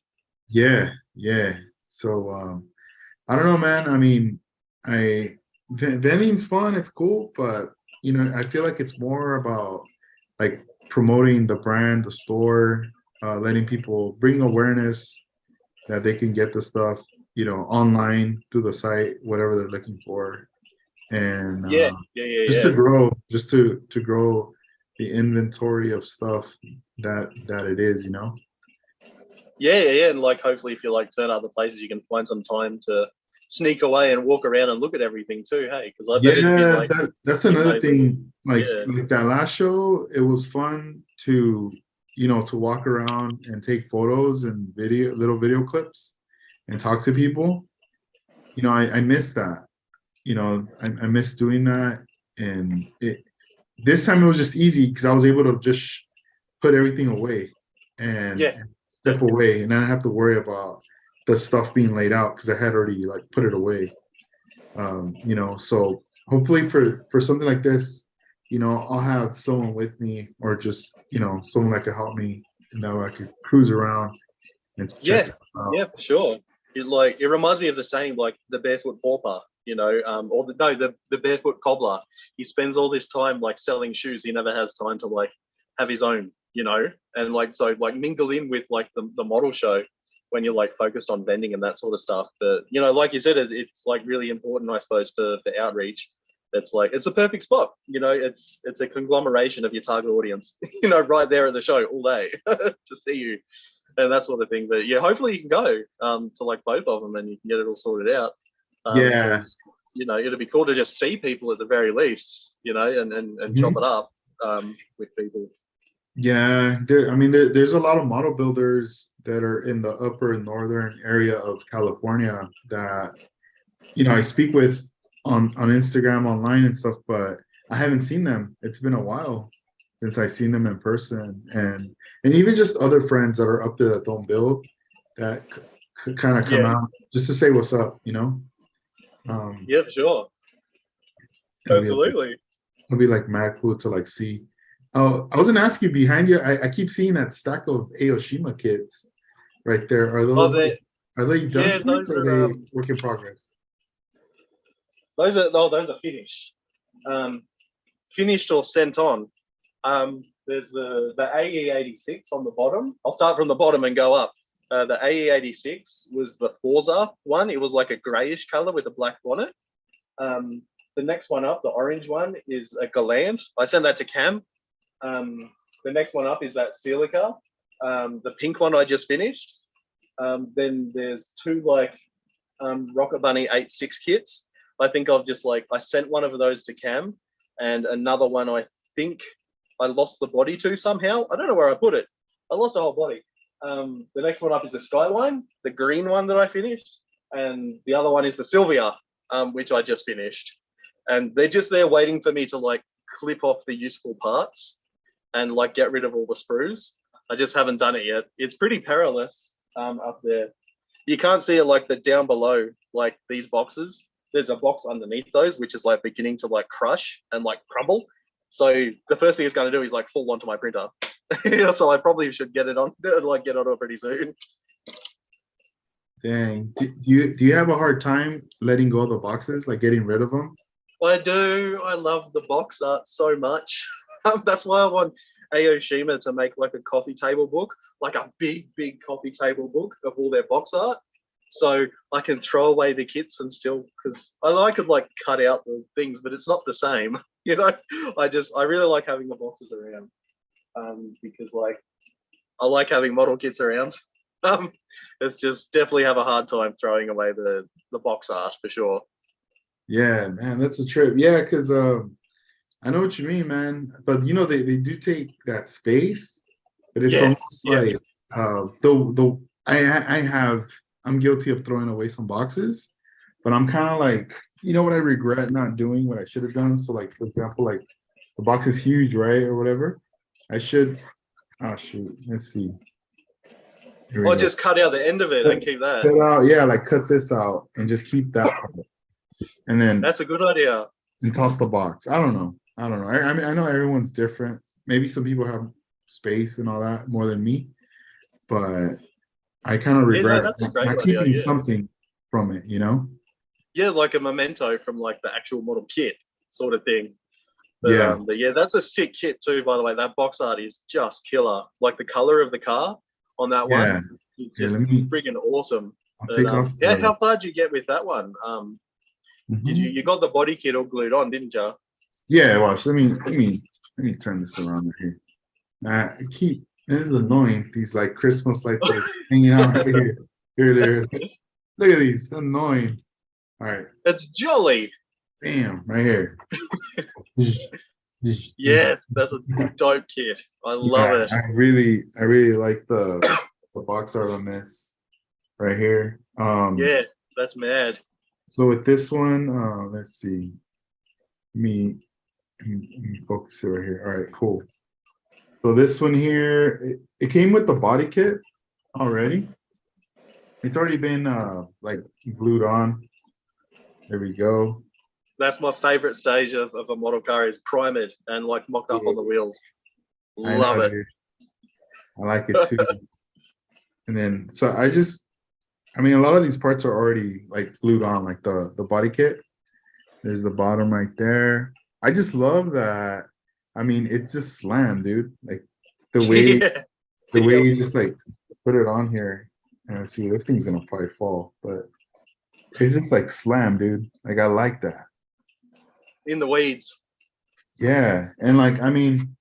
Yeah, yeah. So I don't know, man. I mean, vending's fun. It's cool, but I feel like it's more about like promoting the brand, the store, letting people bring awareness that they can get the stuff, online through the site, whatever they're looking for, and Yeah, yeah, yeah, just yeah. to grow, just to grow the inventory of stuff that it is. Yeah, yeah, yeah. And like, hopefully, if you like turn other places, you can find some time to sneak away and walk around and look at everything too. Hey, because I bet it'd be Yeah, like, that's another thing. yeah, Like that last show, it was fun to walk around and take photos and little video clips and talk to people. I miss that. I miss doing that. And this time it was just easy because I was able to just put everything away and yeah, yeah, step away, and I didn't have to worry about the stuff being laid out because I had already like put it away. So hopefully for something like this, I'll have someone with me, or just someone that could help me, and that way I could cruise around and check yeah, stuff out. yeah, for sure. It reminds me of the saying, like the barefoot pauper, or the barefoot cobbler. He spends all this time like selling shoes. He never has time to like have his own, and like so like mingle in with like the model show when you're like focused on vending and that sort of stuff. But like you said, it's like really important, I suppose, for outreach. It's like it's a perfect spot. It's a conglomeration of your target audience, right there at the show all day to see you and that sort of thing. But yeah, hopefully you can go to like both of them and you can get it all sorted out. Yeah. Because it'd be cool to just see people at the very least, and chop it Mhm. up with people. Yeah, there's a lot of model builders that are in the upper northern area of California that I speak with on Instagram, online and stuff, but I haven't seen them. It's been a while since I've seen them in person, and even just other friends that are up there that don't build, that could kind of come Yeah, out just to say what's up. Um, yeah, for sure. it'll be like, Absolutely. it'll be like mad cool to like see. Oh, I was gonna ask you, behind you. I keep seeing that stack of Aoshima kits right there. Oh, they Are they done yeah, kits, those or are are they work in progress? those are finished. Um, Finished or sent on. There's the AE86 on the bottom. I'll start from the bottom and go up. The AE86 was the Forza one. It was like a grayish color with a black bonnet. Um, the next one up, the orange one, is a Galant. I sent that to Cam. The next one up is that Silica. The pink one I just finished. Then there's two like Rocket Bunny 8.6 kits. I think I sent one of those to Cam, and another one I think I lost the body to somehow. I don't know where I put it. I lost the whole body. The next one up is the Skyline, the green one that I finished, and the other one is the Sylvia, which I just finished. And they're just there waiting for me to like clip off the useful parts and like get rid of all the sprues. I just haven't done it yet. It's pretty perilous up there. You can't see it like, but down below, like these boxes, there's a box underneath those, which is like beginning to like crush and like crumble. So the first thing it's going to do is like fall onto my printer. So I probably should get it on, like get on it pretty soon. Dang. Do you have a hard time letting go of the boxes, like getting rid of them? I do. I love the box art so much. That's why I want Aoshima to make like a coffee table book, like a big coffee table book of all their box art. So I can throw away the kits and still, because I could like cut out the things, but it's not the same. You know, I really like having the boxes around because like I like having model kits around. It's just definitely have a hard time throwing away the box art for sure. Yeah, man, that's a trip. Yeah, because I know what you mean, man. But you know, they do take that space, but it's Yeah, almost yeah. like the I'm guilty of throwing away some boxes, but I'm kind of like, you know what I regret not doing what I should have done. So like for example, like the box is huge, right? Or whatever. I should oh shoot, let's see. Here we Or go. just cut out the end of it and keep that. Cut out, yeah, like cut this out and just keep that part. And then That's a good idea. and toss the box. I don't know. I mean, I know everyone's different. Maybe some people have space and all that more than me, but I kind of Yeah, no, regret that's a not, great not idea. keeping Yeah. something from it, you know? Yeah, like a memento from like the actual model kit sort of thing. But Yeah. but yeah, that's a sick kit too, by the way. That box art is just killer. Like the color of the car on that Yeah. one, is Yeah. just Let me, freaking awesome. I'll And take off. yeah, how far did you get with that one? Did Mhm. you got the body kit all glued on, didn't you? Yeah, watch. Let me turn this around right here. This is annoying. These like Christmas lights that are hanging out right here. Here, there. Look at these. Annoying. All right. It's jolly. Bam, right here. Yes, that's a dope kit. I love Yeah, it. I really like the box art on this right here. Yeah, that's mad. So with this one, let's see. Let me focus it right here. All right, cool. So this one here, it came with the body kit already. It's already been like glued on. There we go. That's my favorite stage of a model car is primed and like mocked up on the wheels. I Love know, it. dude. I like it too. And then so I mean a lot of these parts are already like glued on, like the body kit. There's the bottom right there. I just love that. I mean, it's just slam, dude. Like the way Yeah. the way Yeah. you just like put it on here. And see, this thing's gonna probably fall, but it's just like slam, dude. Like I like that. In the weeds. Yeah, and like I mean,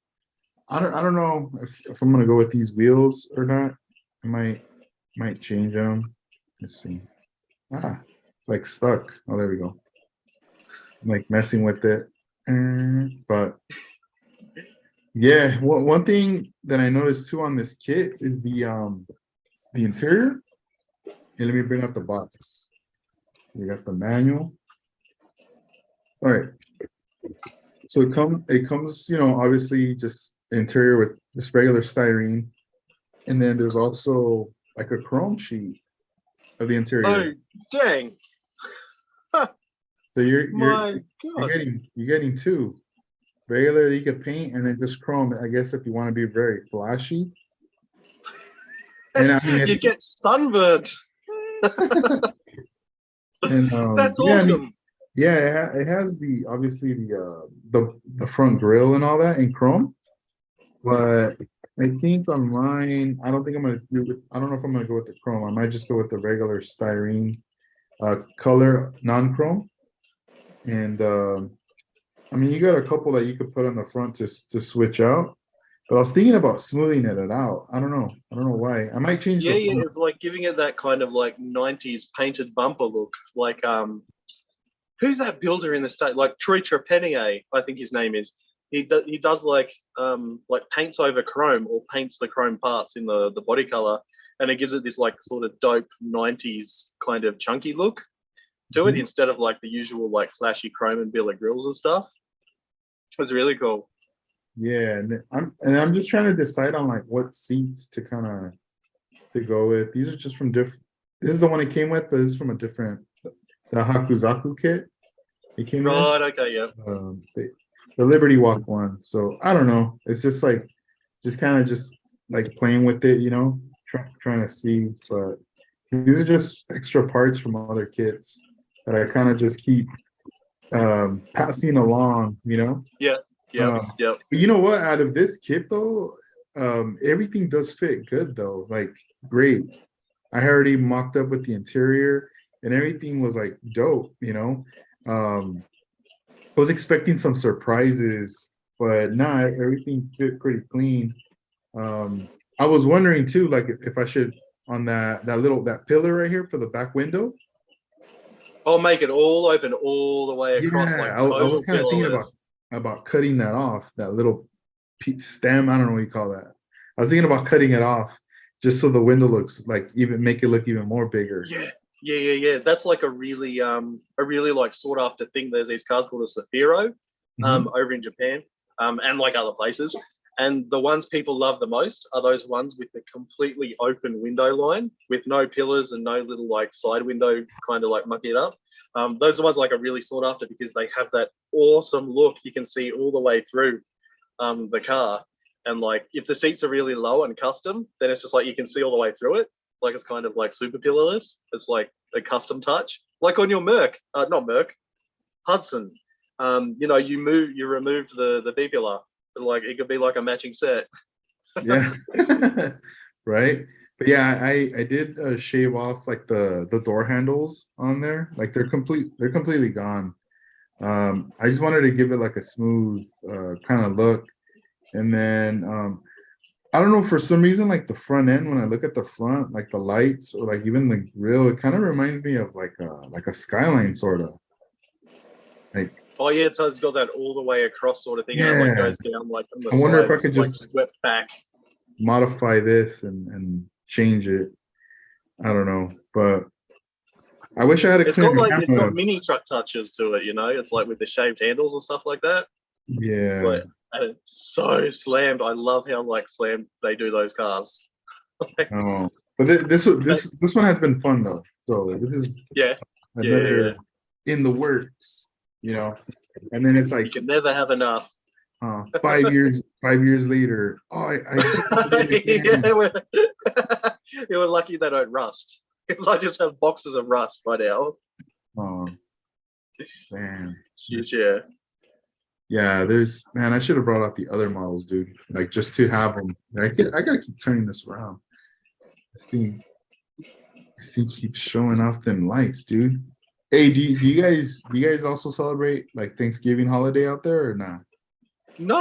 I don't know if I'm gonna go with these wheels or not. I might change them. Let's see. Ah, it's like stuck. Oh, there we go. I'm like messing with it, but yeah. One thing that I noticed too on this kit is the interior. And let me bring up the box. So we got the manual. All right. So it comes, you know, obviously just interior with just regular styrene. And then there's also like a chrome sheet of the interior. Oh, dang. So you're My God. you're getting two. Regular you could paint and then just chrome. I guess if you want to be very flashy. And I mean You get sunburned. and That's yeah, I mean, awesome. yeah, it has the obviously the front grille and all that in chrome, but I think on mine, I don't think I'm gonna do. I don't know if I'm gonna go with the chrome. I might just go with the regular styrene color non-chrome. And I mean, you got a couple that you could put on the front to switch out. But I was thinking about smoothing it out. I don't know. I don't know why. I might change Yeah, the yeah, front. it's like giving it that kind of like 90s painted bumper look. Like who's that builder in the state? Like Troy Trepanier, I think his name is. He does like paints over chrome or paints the chrome parts in the body color, and it gives it this like sort of dope 90s kind of chunky look to it Mhm. instead of like the usual like flashy chrome and billet grills and stuff. was really cool. Yeah, and I'm just trying to decide on like what seats to kind of to go with. These are just from different. This is the one it came with, but this is from a different the Hakuzaku kit. It came in Right. Okay. Yeah. the Liberty Walk one. So I don't know. It's just like just kind of just like playing with it, you know, trying to see. But these are just extra parts from other kits that I kind of just keep passing along, you know. Yeah. Yep. Yep. But you know what? Out of this kit though, everything does fit good though. Like great. I already mocked up with the interior and everything was like dope, you know. I was expecting some surprises, but nah, everything fit pretty clean. I was wondering too, like if I should on that pillar right here for the back window. I'll make it all open all the way across, Yeah, like I was total kind of thinking pillarless. about cutting that off, that little stem. I don't know what you call that. I was thinking about cutting it off just so the window looks like even make it look even more bigger. Yeah. Yeah. That's like a really like sought after thing. There's these cars called a Safiro, Mhm. over in Japan, and like other places. And the ones people love the most are those ones with the completely open window line with no pillars and no little like side window kind of like mucking it up. Those are ones like are really sought after because they have that awesome look. You can see all the way through the car. And like if the seats are really low and custom, then it's just like you can see all the way through it. It's like it's kind of like super pillarless. It's like a custom touch, like on your Merc, not Merc, Hudson. You removed the B pillar, like it could be like a matching set. Yeah. Right. But yeah, I did shave off like the door handles on there. Like they're completely gone. I just wanted to give it like a smooth kind of look. And then I don't know, for some reason, like the front end, when I look at the front, like the lights or like even the grill, it kind of reminds me of like a skyline sort of. Like, Oh yeah, so it's got that all the way across sort of thing, and it like yeah. goes down like from the I wonder if I sides, could like just swept back. modify this and change it. I don't know, but I wish I had a cleaner It's got camera. mini truck touches to it, you know. It's like with the shaved handles and stuff like that. Yeah. Like, and it's so slammed. I love how like slammed they do those cars. Oh, but this one has been fun though. So this is Yeah, yeah. another in the works, you know. And then it's You like can never have enough. 5 years later. Oh, I did it Yeah, again. we're lucky they don't rust because I just have boxes of rust by now. Oh man. Huge, yeah. Yeah, there's man, I should have brought out the other models, dude. Like just to have them. I gotta keep turning this around. This thing, this thing keeps showing off them lights, dude. Hey, do you guys also celebrate like Thanksgiving holiday out there or not? No,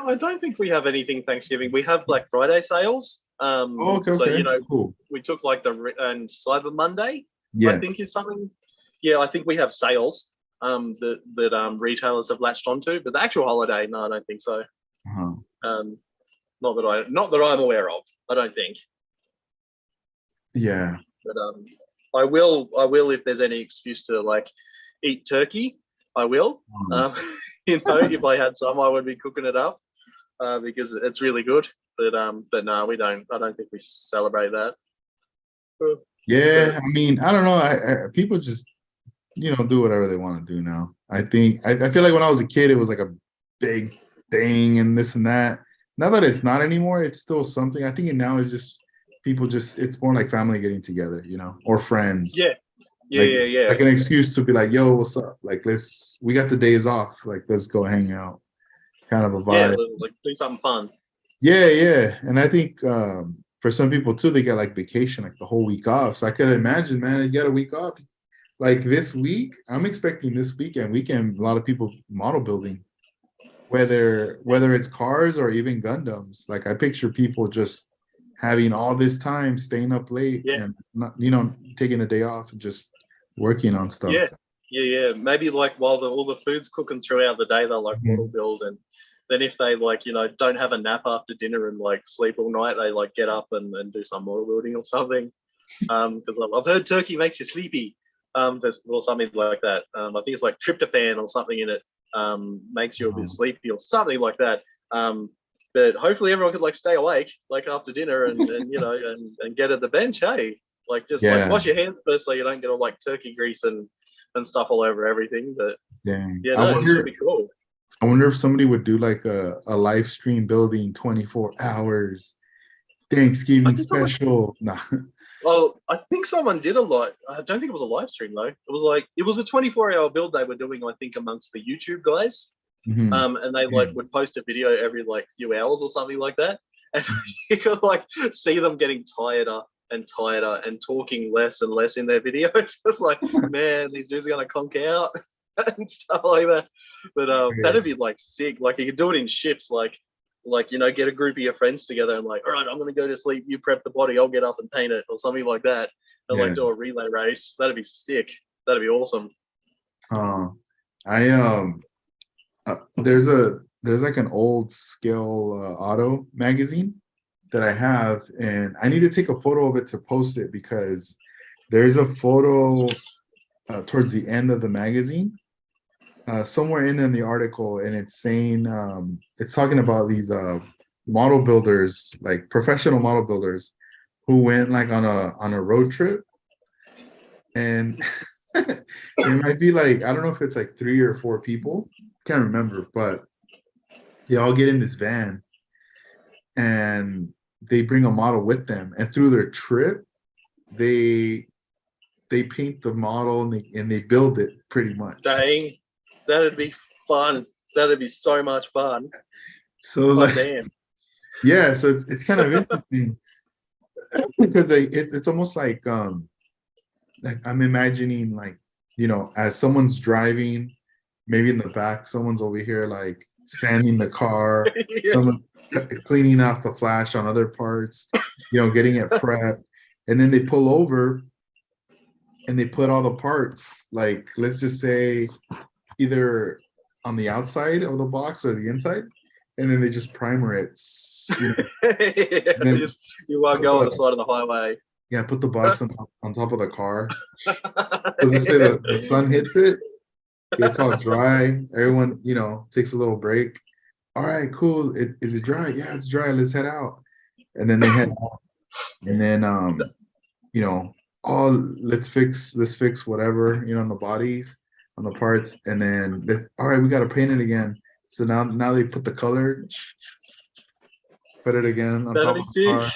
I don't think we have anything Thanksgiving. We have Black Friday sales. Oh, okay, So okay, you know, cool. we took like and Cyber Monday, I Yeah. think is something. Yeah, I think we have sales that retailers have latched onto, but the actual holiday, no, I don't think so. Uh-huh. Um, not that I'm aware of. I don't think. Yeah. But I will if there's any excuse to like eat turkey, I will. Um, Um, if I had some, I would be cooking it up because it's really good. But no, we don't. I don't think we celebrate that. yeah, But I mean, I don't know. People just do whatever they want to do now. I think I feel like when I was a kid, it was like a big thing and this and that. Now that it's not anymore, it's still something. I think now is just people just it's more like family getting together, or friends. yeah, yeah, Like yeah, yeah, like an excuse to be like, yo, what's up? Like we got the days off. Like let's go hang out. Kind of a yeah. vibe. Like do something fun. Yeah, yeah. And I think for some people too, they get like vacation, like the whole week off. So I could imagine, man, you get a week off. Like this week, I'm expecting this weekend, a lot of people model building, whether it's cars or even Gundams. Like I picture people just having all this time staying up late Yeah, and not, taking the day off and just working on stuff. yeah, yeah. Maybe like while all the food's cooking throughout the day, they'll like model Mhm. build, and then if they like don't have a nap after dinner and like sleep all night, they like get up and do some model building or something. Because I've heard turkey makes you sleepy. Or something like that. I think it's like tryptophan or something in it. makes you a bit sleepy or something like that. But hopefully everyone could like stay awake like after dinner and you know and get at the bench. Hey, like just like wash your hands first so you don't get all like turkey grease and stuff all over everything. But Dang. yeah, no, it should be cool. I wonder if somebody would do like a live stream building 24 hours Thanksgiving special. Nah. Well, I think someone did a lot. I don't think it was a live stream though. It was a 24-hour build they were doing, I think, amongst the YouTube guys. And they like would post a video every like few hours or something like that. And you could like see them getting tireder and talking less and less in their videos. It's like, man, these dudes are gonna conk out and stuff like that. But that'd be like sick. Like you could do it in shifts, like you know, get a group of your friends together and like, all right, I'm gonna go to sleep, you prep the body, I'll get up and paint it or something like that. And like do a relay race. That'd be sick. That'd be awesome. There's like an old scale auto magazine that I have, and I need to take a photo of it to post it because there's a photo towards the end of the magazine, somewhere in the article, and it's saying it's talking about these model builders, like professional model builders, who went like on a road trip, and it might be like, I don't know if it's like 3 or 4 people, can't remember, but they all get in this van and they bring a model with them, and through their trip they paint the model and they build it pretty much. Dang, that'd be fun. That'd be so much fun. So like, damn. Yeah, so it's kind of interesting because it's almost like I'm imagining, like, you know, as someone's driving, maybe in the back, someone's over here like sanding the car, someone's cleaning out the flash on other parts, you know, getting it prepped, and then they pull over and they put all the parts, like, let's just say either on the outside of the box or the inside, and then they just primer it. You know, you are going on the side of the highway. Yeah, put the box on top of the car. So this way the sun hits it, it's all dry. Everyone, you know, takes a little break. All right, cool. Is it dry? Yeah, it's dry. Let's head out. And then they head out. And then you know, let's fix whatever, you know, on the bodies, on the parts, and then all right, we gotta paint it again. So now they put the color, put it again on top of the car.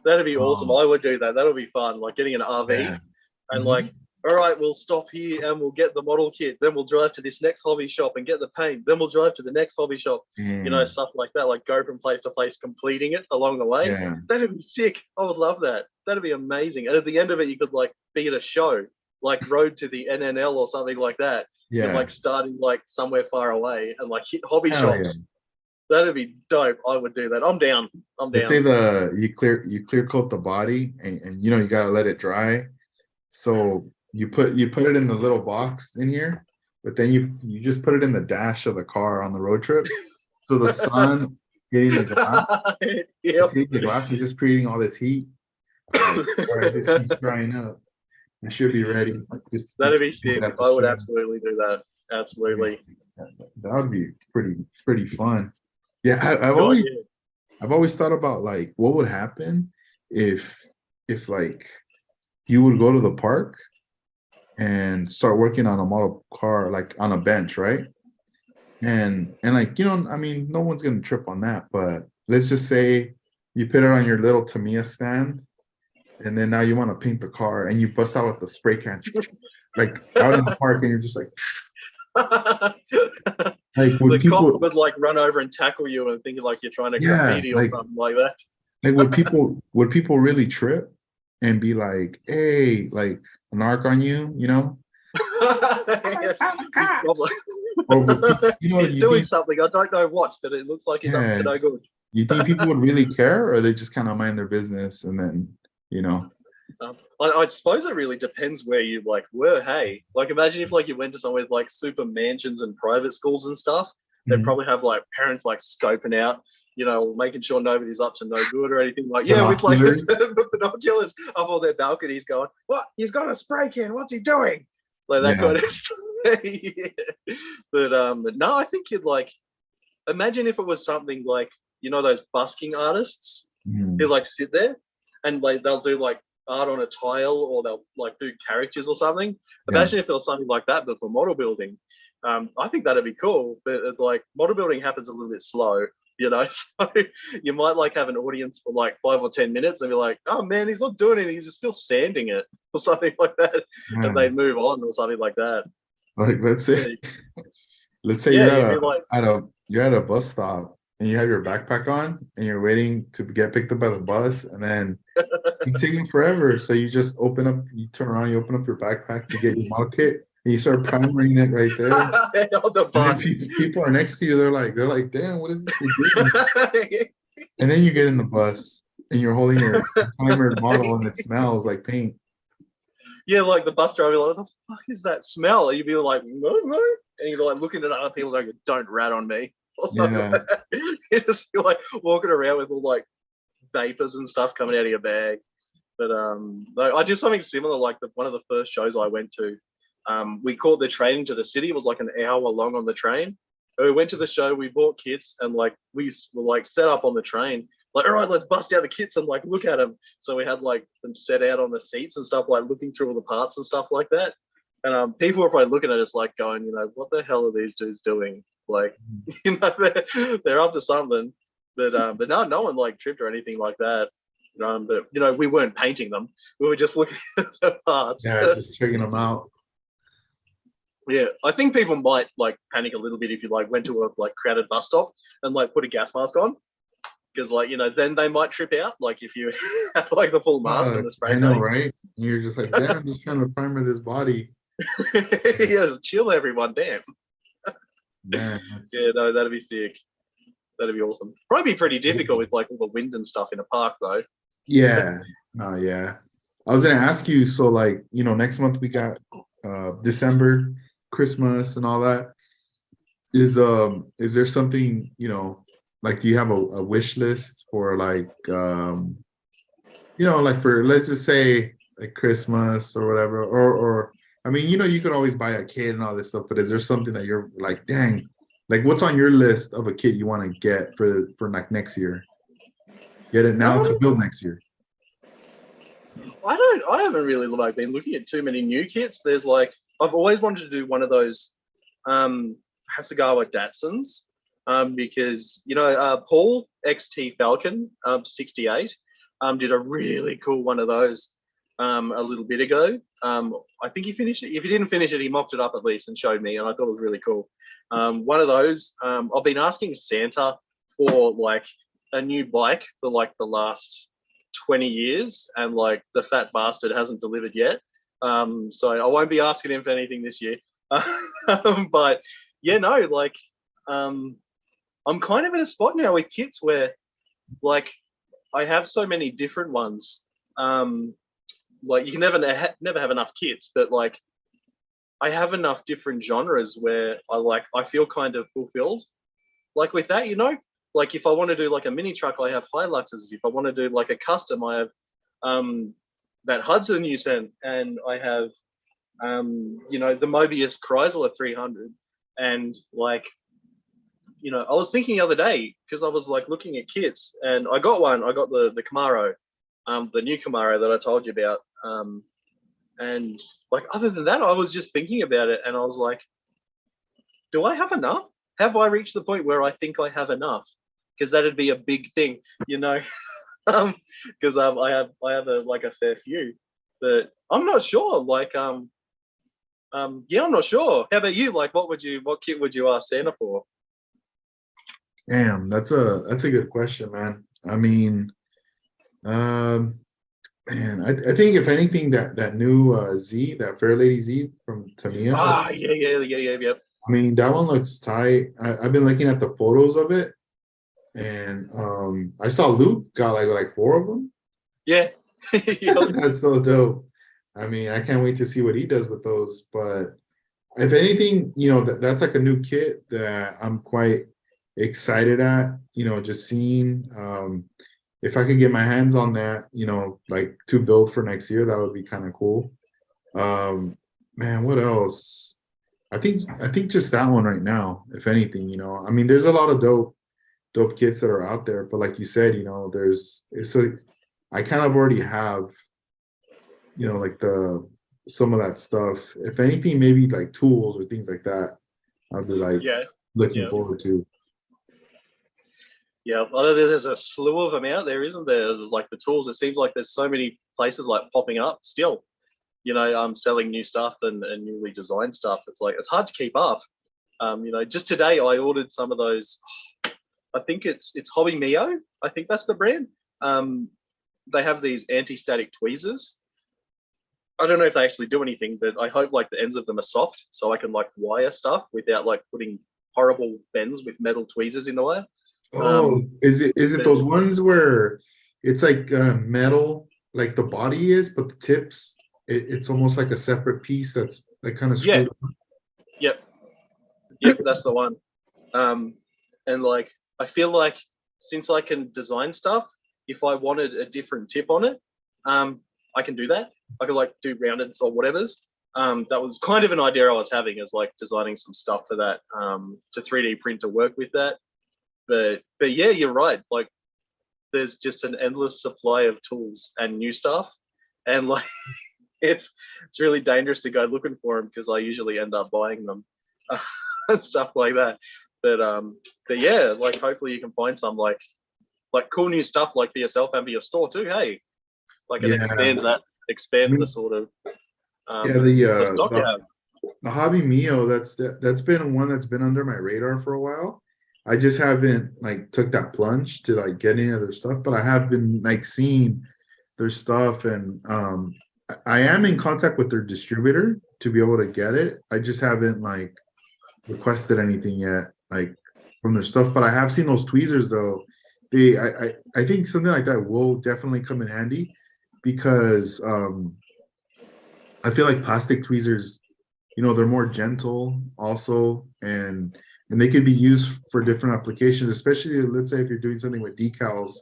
That'd be awesome. I would do that. That'll be fun. Like getting an RV and like, all right, we'll stop here and we'll get the model kit. Then we'll drive to this next hobby shop and get the paint. Then we'll drive to the next hobby shop. You know, stuff like that. Like go from place to place, completing it along the way. That'd be sick. I would love that. That'd be amazing. And at the end of it, you could like be at a show, like Road to the NNL or something like that. Yeah. And like starting like somewhere far away and like hit hobby shops. Yeah. That'd be dope. I would do that. I'm down. They say you clear coat the body and you know, you gotta let it dry. So you put it in the little box in here, but then you just put it in the dash of the car on the road trip. So the sun hitting the glass, hitting the glass is just creating all this heat. All right, this heat's drying up. It should be ready. That'd be sick. I would absolutely do that. Absolutely. That would be pretty fun. Yeah, I've always thought about like what would happen if like you would go to the park and start working on a model car, like on a bench, right? And like, you know, I mean, no one's gonna trip on that, but let's just say you put it on your little Tamiya stand, and then now you want to paint the car and you bust out with the spray can, like out in the park, and you're just like. Like the cops would like run over and tackle you and think like you're trying to graffiti or something like that. Like would people really trip and be like, hey, like an arc on you, you know? Or you know, he's doing something. I don't know what, but it looks like he's up to no good. You think people would really care, or they just kind of mind their business and then, you know? I suppose it really depends where you like were. Hey, like imagine if like you went to somewhere with like super mansions and private schools and stuff. They'd probably have like parents like scoping out, you know, making sure nobody's up to no good or anything like. Yeah, with like the binoculars up on their balconies, going, "What? He's got a spray can. What's he doing?" Like that kind of stuff. Yeah. But no, I think you'd like imagine if it was something like those busking artists who Mm, like sit there and like they'll do like art on a tile or they'll like do characters or something. yeah. Imagine if there was something like that, but for model building. I think that'd be cool. But like model building happens a little bit slow, you know. So you might like have an audience for like 5 or 10 minutes and be like, "Oh man, he's not doing it. He's just still sanding it or something like that," and they Man, move on or something like that. like Yeah, let's say yeah, you're at you'd a be like, you're at a bus stop and you have your backpack on and you're waiting to get picked up by the bus and then it's taking forever. So you just open up, you turn around, you open up your backpack, you get your model kit, and you start primering it right there. on the And then bus. people are next to you, they're like, damn, what is this you're doing? And then you get in the bus and you're holding your primered model and it smells like paint. Yeah, like the bus driver, like, what the fuck is that smell? And you'd be like, no, no. And you're like looking at other people like, don't rat on me or something Yeah. like that. You just feel like walking around with all like vapors and stuff coming out of your bag. But no, I did something similar. Like one of the first shows I went to, we caught the train into the city. It was like an hour long on the train. And we went to the show. We bought kits and like we were like set up on the train. Like, all right, let's bust out the kits and like look at them. So we had like them set out on the seats and stuff, like looking through all the parts and stuff like that. And people were probably looking at us like going, what the hell are these dudes doing? Like, they're up to something. But no one like tripped or anything like that. But we weren't painting them. We were just looking at the parts. Yeah, just checking them out. Yeah, I think people might like panic a little bit if you like went to a like crowded bus stop and like put a gas mask on, because like then they might trip out. Like if you have like the full mask and the spray I know, paint. right? And you're just like, damn, I'm just trying to primer this body. Yeah, chill everyone, damn. Man, Yeah, no, that'd be sick. That'd be awesome. Probably be pretty difficult with like all the wind and stuff in a park though. yeah. Oh yeah. I was gonna ask you, so like, next month we got December, Christmas and all that. Is there something, like do you have a wish list for like like for let's just say like Christmas or whatever, or I mean, you could always buy a kid and all this stuff, but is there something that you're like, dang, like what's on your list of a kit you want to get for like next year? Get it now to Um, build next year. I haven't really like been looking at too many new kits. There's like I've always wanted to do one of those Hasegawa Datsuns, because Paul XT Falcon 68 did a really cool one of those a little bit ago. I think he finished it. If he didn't finish it, he mocked it up at least and showed me, and I thought it was really cool. One of those. I've been asking Santa for like a new bike for like the last 20 years, and like the fat bastard hasn't delivered yet. So I won't be asking him for anything this year. But yeah, no, like I'm kind of at a spot now with kits where like I have so many different ones. Like you can never have enough kits, but like I have enough different genres where I feel kind of fulfilled. Like with that, like if I want to do like a mini truck, I have Hiluxes. If I want to do like a custom, I have that Hudson you sent, and I have the Mobius Chrysler 300, and like I was thinking the other day because I was like looking at kits, and I got one. I got the Camaro, the new Camaro that I told you about, and like other than that, I was just thinking about it, and I was like, do I have enough? Have I reached the point where I think I have enough? Because that'd be a big thing, because I have a fair few, but I'm not sure. Like yeah, I'm not sure. How about you? Like, what kit would you ask Santa for? Damn, that's a good question, man. I mean, um, man, I think if anything, that new Z, that Fair Lady Z from Tamiya, Yeah. I mean, that one looks tight. I've been looking at the photos of it, and I saw Luke got like four of them. Yeah. Yep. That's so dope. I mean, I can't wait to see what he does with those. But if anything, that's like a new kit that I'm quite excited at. Just seeing if I could get my hands on that, like to build for next year, that would be kind of cool. Man, what else? I think just that one right now, if anything, I mean, there's a lot of dope kits that are out there, but like you said, I kind of already have, like some of that stuff. If anything, maybe like tools or things like that, I'd be like Yeah, looking yeah, forward to. yeah. I know there's a slew of them out there, isn't there? Like the tools. It seems like there's so many places like popping up still. Selling new stuff and newly designed stuff. It's like it's hard to keep up. Just today I ordered some of those. I think it's Hobby Mio. I think that's the brand. Um, they have these anti-static tweezers. I don't know if they actually do anything, but I hope like the ends of them are soft so I can like wire stuff without like putting horrible bends with metal tweezers in the way. Oh, Um, is it but those ones where it's like metal, like the body is, but the tips, it's almost like a separate piece that's like kind of yeah, screwed. yep, yep, that's the one. Um, and like I feel like since I can design stuff, if I wanted a different tip on it, I can do that. I could like do roundeds or whatever's. That was kind of an idea I was having, is like designing some stuff for that, to 3D print to work with that. But yeah, you're right. Like there's just an endless supply of tools and new stuff, and like it's really dangerous to go looking for them because I usually end up buying them and stuff like that. But yeah, like hopefully you can find some like cool new stuff like for yourself and for your store too. Hey, like and Yeah, I expand the mean, sort of yeah, the the stock you the have. the hobby Mio, that's been one that's been under my radar for a while. I just haven't like took that plunge to like get any other stuff, but I have been like seeing their stuff, and I am in contact with their distributor to be able to get it. I just haven't like requested anything yet, like from their stuff. But I have seen those tweezers though. I think something like that will definitely come in handy because I feel like plastic tweezers, they're more gentle also, and they could be used for different applications, especially let's say if you're doing something with decals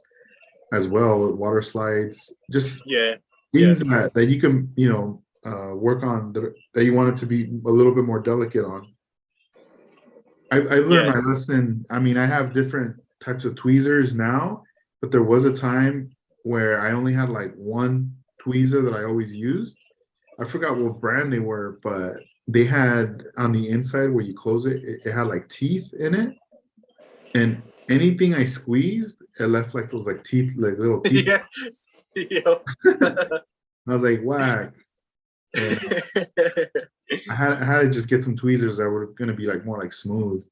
as well, water slides, just Yeah, yeah, things that you can, work on that you want it to be a little bit more delicate on. I've learned yeah, my lesson. I mean, I have different types of tweezers now, but there was a time where I only had like one tweezer that I always used. I forgot what brand they were, but they had on the inside where you close it, it had like teeth in it. And anything I squeezed, it left like those like teeth, like little teeth. yeah, yeah. And I was like, whack. And I had to just get some tweezers that were gonna be like more like smooth.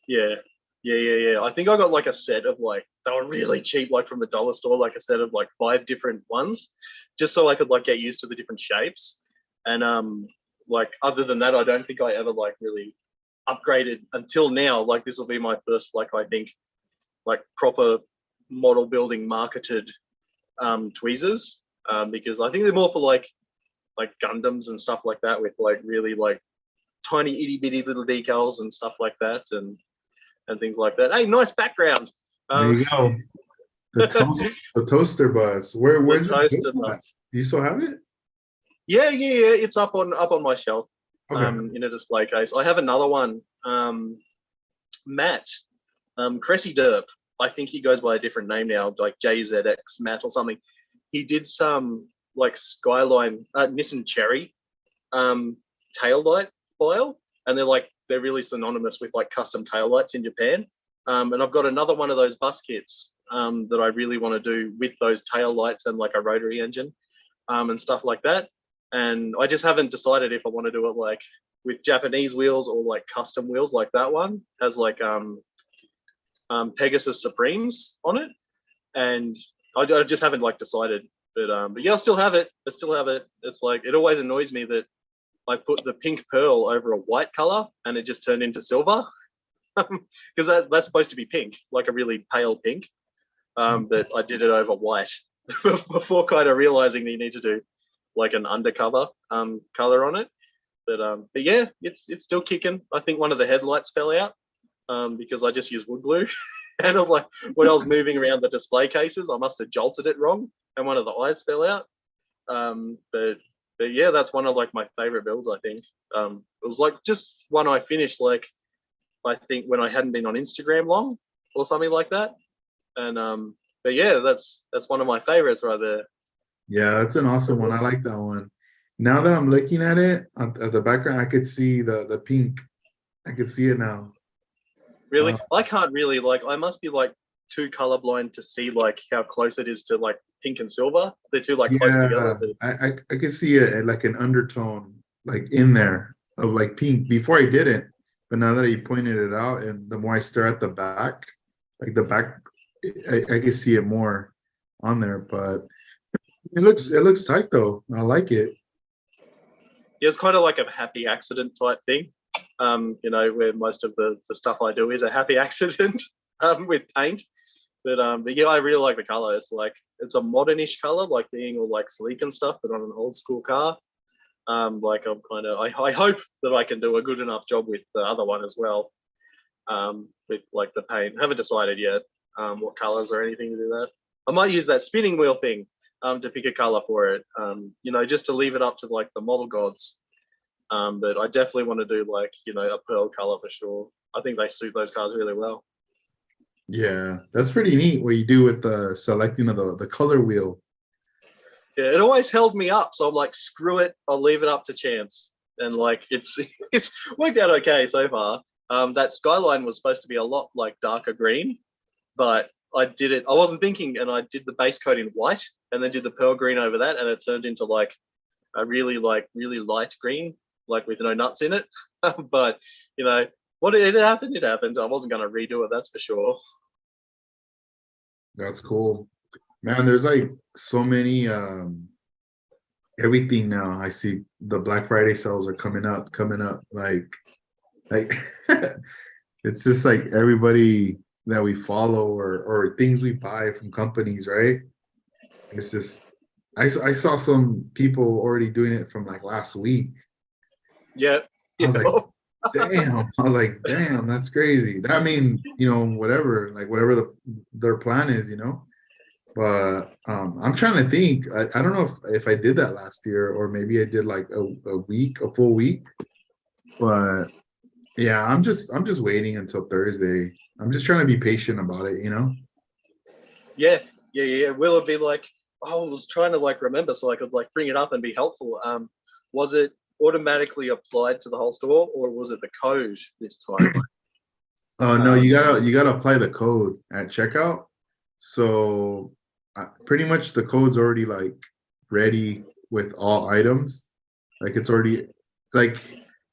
Yeah, yeah. I think I got like a set of like they were really cheap, like from the dollar store, like a set of like 5 different ones, just so I could like get used to the different shapes. And like other than that, I don't think I ever like really upgraded until now. Like this will be my first, like I think, like proper model building marketed tweezers, because I think they're more for like Gundams and stuff like that with like really like tiny itty bitty little decals and stuff like that and things like that. Hey, nice background. There Um, you go. the The toaster bus. Where's it toaster built at? bus. Do you still have it? Yeah. It's up on my shelf, Okay. in a display case. I have another one, Matt, Cressy Derp. I think he goes by a different name now, like JZX Matt or something. He did some like Skyline Nissan Cherry tail light file, and they're really synonymous with like custom tail lights in Japan. And I've got another one of those bus kits that I really want to do with those tail lights and like a rotary engine, and stuff like that. And I just haven't decided if I want to do it like with Japanese wheels or like custom wheels like that one has like Pegasus Supremes on it, and I just haven't like decided. But yeah, I still have it. I still have it. It's like it always annoys me that I put the pink pearl over a white color and it just turned into silver because that's supposed to be pink, like a really pale pink. But I did it over white before kind of realizing that you need to do like an undercover color on it. But yeah, it's still kicking. I think one of the headlights fell out because I just used wood glue. And I was like, when I was moving around the display cases, I must have jolted it wrong, and one of the eyes fell out. But but yeah, that's one of like my favorite builds. I think it was like just one I finished like I think when I hadn't been on Instagram long or something like that. And but yeah, that's one of my favorites right there. Yeah, that's an awesome one. I like that one. Now that I'm looking at it at the background, I could see the pink. I could see it now. Really, I can't really like. I must be like too colorblind to see like how close it is to like pink and silver. They're too like close together. Yeah, I could see it like an undertone like in there of like pink. Before I didn't, but now that he pointed it out, and the more I stare at the back, like the back, I can see it more on there. But it looks tight though. I like it. Yeah, it's kind of like a happy accident type thing. Where most of the stuff I do is a happy accident with paint. But yeah, I really like the color. It's like it's a modernish color, like being all like sleek and stuff, but on an old school car. Like I'm kind of I hope that I can do a good enough job with the other one as well. With like the paint. I haven't decided yet what colors or anything to do that. I might use that spinning wheel thing to pick a color for it. Just to leave it up to like the model gods. But I definitely want to do like a pearl color for sure. I think they suit those cars really well. Yeah, that's pretty neat what you do with the selecting of the color wheel. Yeah, it always held me up, so I'm like, screw it, I'll leave it up to chance. And like it's it's worked out okay so far. That skyline was supposed to be a lot like darker green, but I did it. I wasn't thinking, and I did the base coat in white, and then did the pearl green over that, and it turned into like a really really light green, like with no nuts in it. But what it happened, it happened. I wasn't going to redo it, that's for sure. That's cool. Man, there's like so many everything now. I see the Black Friday sales are coming up. Like it's just like everybody that we follow or things we buy from companies, right? It's just I saw some people already doing it from like last week. Yeah. I was like, damn. I was like, damn, that's crazy. I mean, whatever, like whatever their plan is, But I'm trying to think. I don't know if I did that last year or maybe I did like a full week. But yeah, I'm just waiting until Thursday. I'm just trying to be patient about it. Yeah. Will it be like? Oh, I was trying to like remember so I could like bring it up and be helpful. Was it automatically applied to the whole store, or was it the code this time? Oh no, you gotta apply the code at checkout. So pretty much the code's already like ready with all items. Like it's already like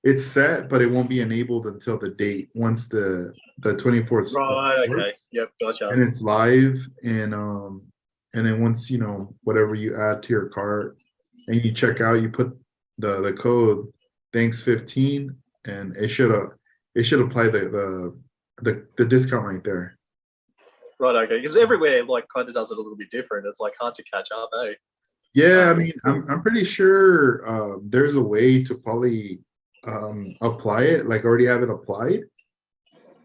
it's set, but it won't be enabled until the date once the 24th Right. Okay. starts Yep. Gotcha. and it's live and then once whatever you add to your cart and you check out, you put the code thanks 15 and it should apply the discount right there. Right. Okay. Because everywhere like kind of does it a little bit different. It's like hard to catch up. Eh? Yeah, I mean, I'm pretty sure there's a way to probably apply it, like already have it applied,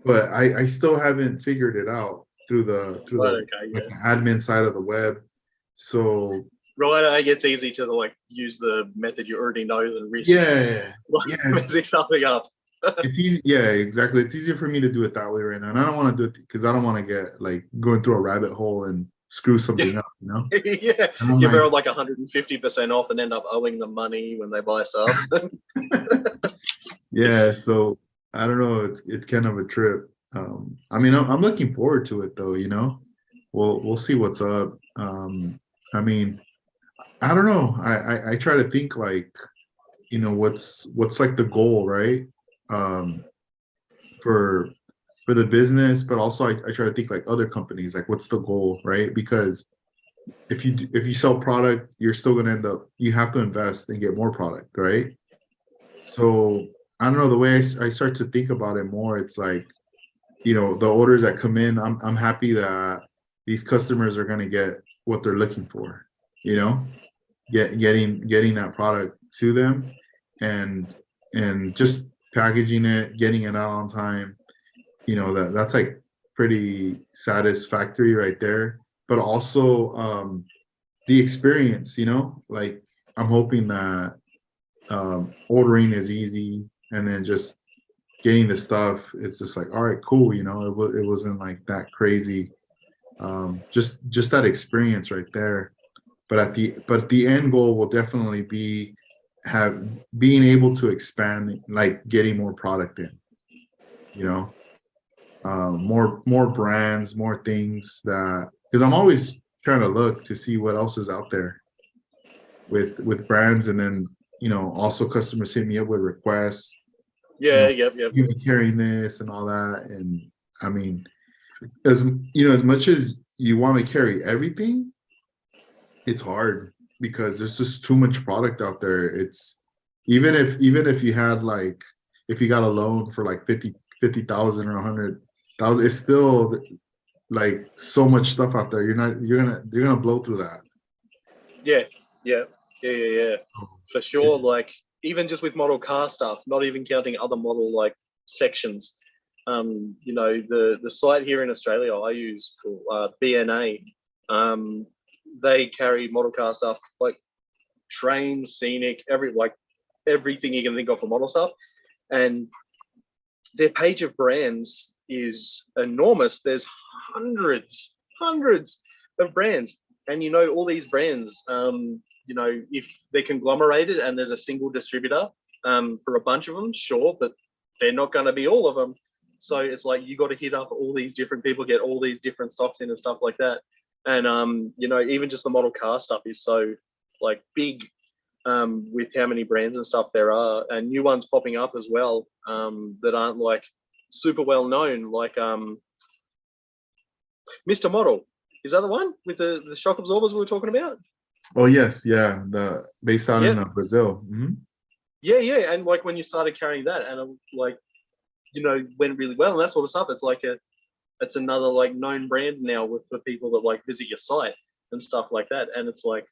but I still haven't figured it out through the Right. Okay. like Yeah. the admin side of the web. So Right. It's easy to like use the method you already know than risk yeah, yeah, messing something up. it's easy. Yeah, exactly. It's easier for me to do it that way right now, and I don't want to do it because I don't want to get like going through a rabbit hole and screw something up. Yeah. And I'm You're like, like 150% off and end up owing them money when they buy stuff. yeah. So I don't know. It's kind of a trip. I mean, I'm looking forward to it though. We'll see what's up. I mean, I don't know. I try to think like, what's like the goal, right? Um, for the business, but also I try to think like other companies, like what's the goal, right? Because if you sell product, you're still gonna end up you have to invest and get more product, right? So I don't know the way I start to think about it more. It's like the orders that come in, I'm happy that these customers are gonna get what they're looking for, you know, getting that product to them and just packaging it, getting it out on time, that's like pretty satisfactory right there. But also the experience, like I'm hoping that ordering is easy, and then just getting the stuff. It's just like, all right, cool. It wasn't like that crazy. Just that experience right there. But the end goal will definitely be have being able to expand, like getting more product in. You know, more brands, more things that, because I'm always trying to look to see what else is out there with brands, and then also customers hit me up with requests. Yeah, yep. You be carrying this and all that, and I mean, as much as you want to carry everything, it's hard because there's just too much product out there. It's even if you had like, if you got a loan for like 50,000 or 100,000, it's still like so much stuff out there. You're gonna blow through that. Yeah, for sure. Like even just with model car stuff, not even counting other model like sections. The site here in Australia I use called BNA. They carry model car stuff like trains, scenic, everything you can think of for model stuff, and their page of brands is enormous. There's hundreds of brands, and all these brands. If they're conglomerated and there's a single distributor for a bunch of them, sure, but they're not going to be all of them. So it's like you got to hit up all these different people, get all these different stocks in and stuff like that. And even just the model car stuff is so like big with how many brands and stuff there are, and new ones popping up as well that aren't like super well known, like Mr. Model. Is that the one with the shock absorbers we were talking about? Oh yes, yeah, the based out in Brazil. Yeah, and like when you started carrying that, and went really well and that sort of stuff. It's another like known brand now for people that like visit your site and stuff like that. And it's like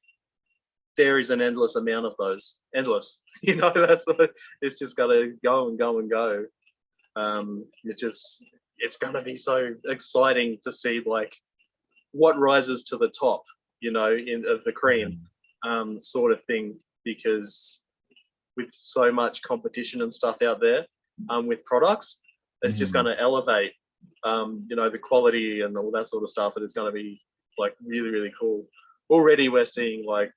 there is an endless amount of those. Endless. It's just gotta go and go and go. It's gonna be so exciting to see like what rises to the top, of the cream sort of thing, because with so much competition and stuff out there with products, it's just going to elevate the quality and all that sort of stuff, and it's going to be like really, really cool. Already we're seeing like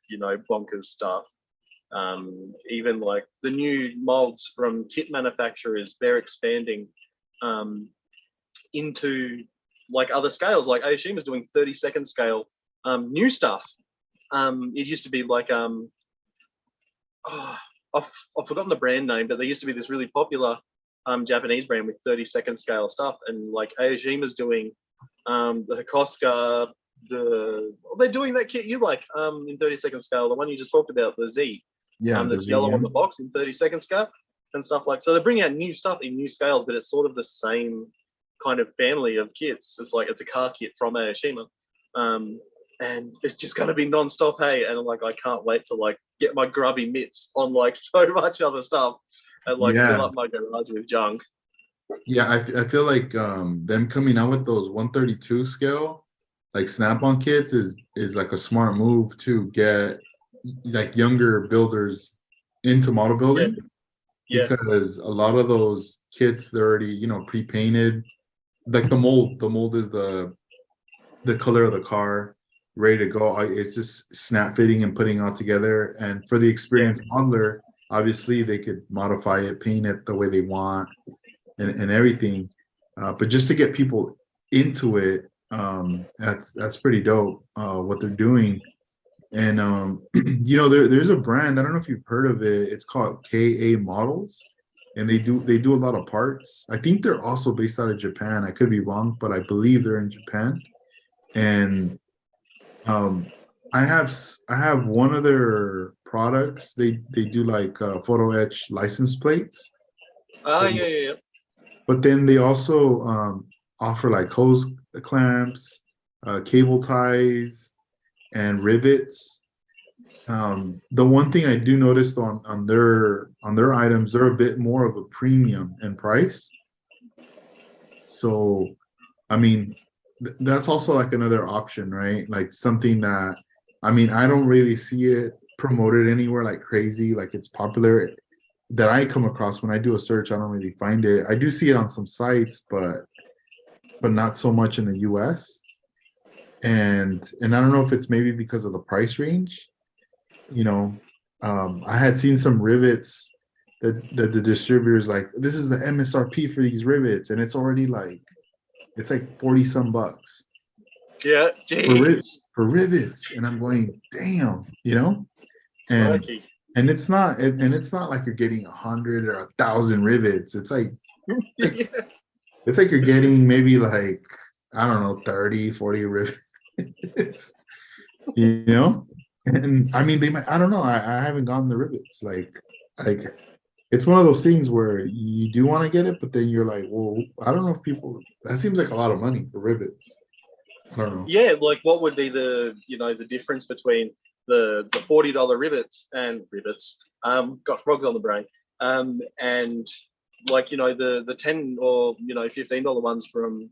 bonkers stuff. Even like the new molds from kit manufacturers, they're expanding into like other scales. Like Aoshima's doing 30-second scale new stuff. It used to be like I've forgotten the brand name, but there used to be this really popular Japanese brand with 30-second scale stuff, and like Aoshima's doing the Hakosuka, they're doing that kit you like in 30-second scale, the one you just talked about, the Z, that's yellow on the box in 30-second scale and stuff like. So they're bringing out new stuff in new scales, but it's sort of the same kind of family of kits. It's like it's a car kit from Aoshima, and it's just going to be non-stop, hey. And like I can't wait to like get my grubby mitts on like so much other stuff and like fill up my garage with junk. Yeah, I feel like them coming out with those 132 scale like snap-on kits is like a smart move to get like younger builders into model building. Because a lot of those kits, they're already pre-painted. Like the mold is the color of the car, ready to go. It's just snap fitting and putting it all together. And for the experienced modeler, obviously they could modify it, paint it the way they want, and everything. But just to get people into it, that's pretty dope. What they're doing. And there's a brand, I don't know if you've heard of it. It's called KA Models, and they do a lot of parts. I think they're also based out of Japan. I could be wrong, but I believe they're in Japan. And I have one of their products. They do like photo etch license plates. Yeah. But then they also offer like hose clamps, cable ties, and rivets. The one thing I do notice on their items, they're a bit more of a premium in price. So, I mean, that's also like another option, right? Like something that, I mean, I don't really see it promoted anywhere like crazy, like it's popular that I come across when I do a search. I don't really find it. I do see it on some sites, but not so much in the US. And I don't know if it's maybe because of the price range. You know, I had seen some rivets that the distributors like, this is the MSRP for these rivets, and it's already like it's like 40 some bucks Yeah, jeez. for rivets, and I'm going, damn, you know, and Crikey. and it's not like you're getting 100 or 1,000 rivets. Yeah. It's like you're getting maybe like, I don't know, 30, 40 rivets, you know? And I mean, they might, I don't know. I haven't gotten the rivets. Like it's one of those things where you do want to get it, but then you're like, well, I don't know if people, that seems like a lot of money for rivets. I don't know. Yeah, like what would be the the difference between the $40 rivets? Got frogs on the brain. And like the 10 or $15 ones from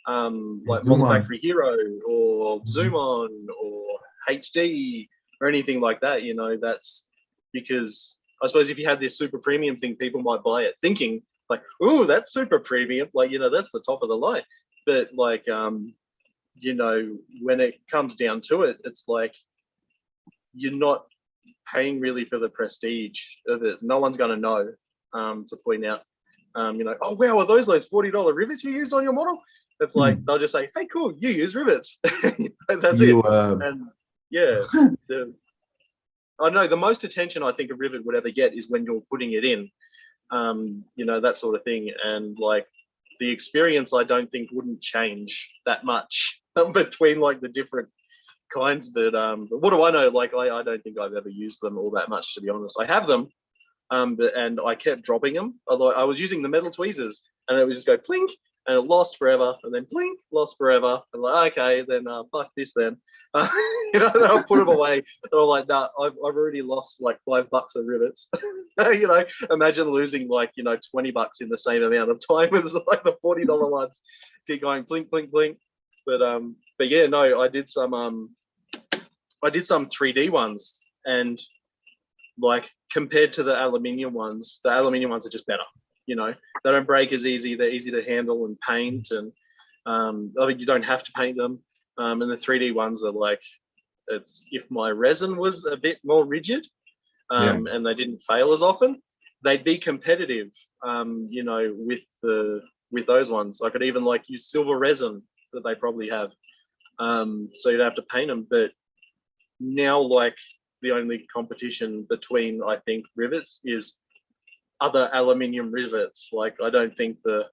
like Zoom Model on. Factory Hero or Mhm. Zoom On or HD or anything like that. That's because I suppose if you had this super premium thing, people might buy it thinking like, "Oh, that's super premium," like that's the top of the line. But like when it comes down to it, it's like you're not paying really for the prestige of it. No one's going to know to point out, oh, wow, are those $40 rivets you used on your model? It's like, they'll just say, hey, cool, you use rivets. That's it. You And yeah, I know the most attention I think a rivet would ever get is when you're putting it in, that sort of thing. And like the experience, I don't think wouldn't change that much between like the different kinds. But what do I know? Like I don't think I've ever used them all that much, to be honest. I have them, and I kept dropping them. Although I was using the metal tweezers, and it would just go plink, and it lost forever, and then plink, lost forever. I'm like, okay, then fuck this then. Then I'll put them away. And I'm like, nah, I've already lost like $5 of rivets. Imagine losing like $20 in the same amount of time as like the $40 ones. Keep going blink, blink, blink. But yeah, no, I did some 3D ones, and like compared to the aluminium ones are just better. They don't break as easy. They're easy to handle and paint, and I think you don't have to paint them. And the 3D ones are like, it's if my resin was a bit more rigid, and they didn't fail as often, they'd be competitive. With those ones, I could even like use silver resin that they probably have. So you'd have to paint them. But now, like the only competition between I think rivets is other aluminium rivets. Like I don't think the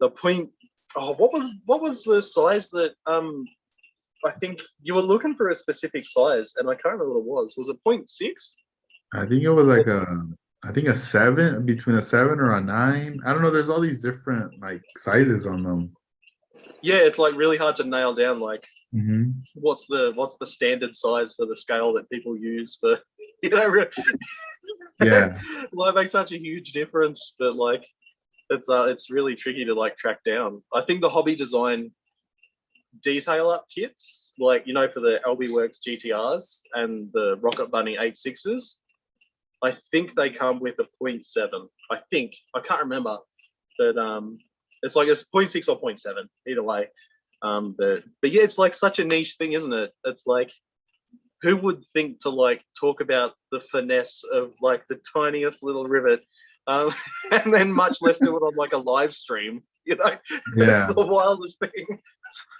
point. Oh, what was the size that I think you were looking for a specific size, and I can't remember what it was. Was it 0.6? I think it was like a 7, between a 7 or a 9. I don't know. There's all these different like sizes on them. Yeah, it's like really hard to nail down. Like, Mm-hmm. what's the standard size for the scale that people use for yeah. Well, it makes such a huge difference, but like it's really tricky to like track down. I think the hobby design detail up kits, like for the LB Works GTRs and the Rocket Bunny 86s, I think they come with a 0.7. I can't remember, but it's like it's 0.6 or 0.7 either way. But yeah, it's like such a niche thing, isn't it? It's like, who would think to like talk about the finesse of like the tiniest little rivet, and then much less do it on like a live stream? Yeah. It's the wildest thing.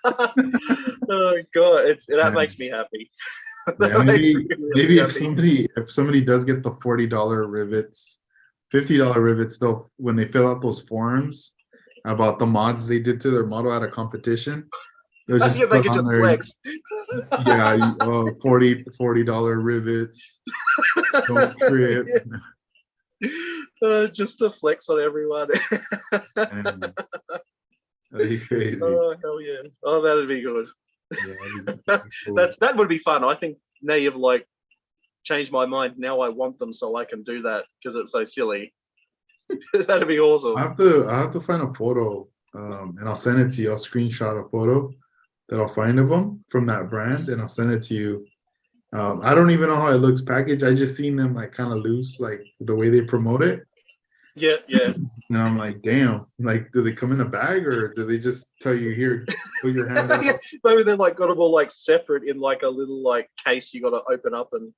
Oh god, that makes me happy. Yeah, maybe if somebody does get the $40 rivets, $50 rivets, they'll, when they fill out those forms about the mods they did to their model at a competition, they'll just yeah, they put could on just there, flex. yeah, $40 rivets, don't trip. Just to flex on everyone. And that'd be crazy. Oh hell yeah! Oh, that'd be good. Yeah, cool. That would be fun. I think now you've like changed my mind. Now I want them so I can do that because it's so silly. That'd be awesome. I have to find a photo, and I'll send it to you. I'll screenshot a photo that I'll find of them from that brand, and I'll send it to you. I don't even know how it looks packaged. I just seen them like kind of loose, like the way they promote it. Yeah, yeah. And I'm like, damn, like, do they come in a bag or do they just tell you here, put your hand out? Maybe they've like got them all like separate in like a little like case you got to open up, and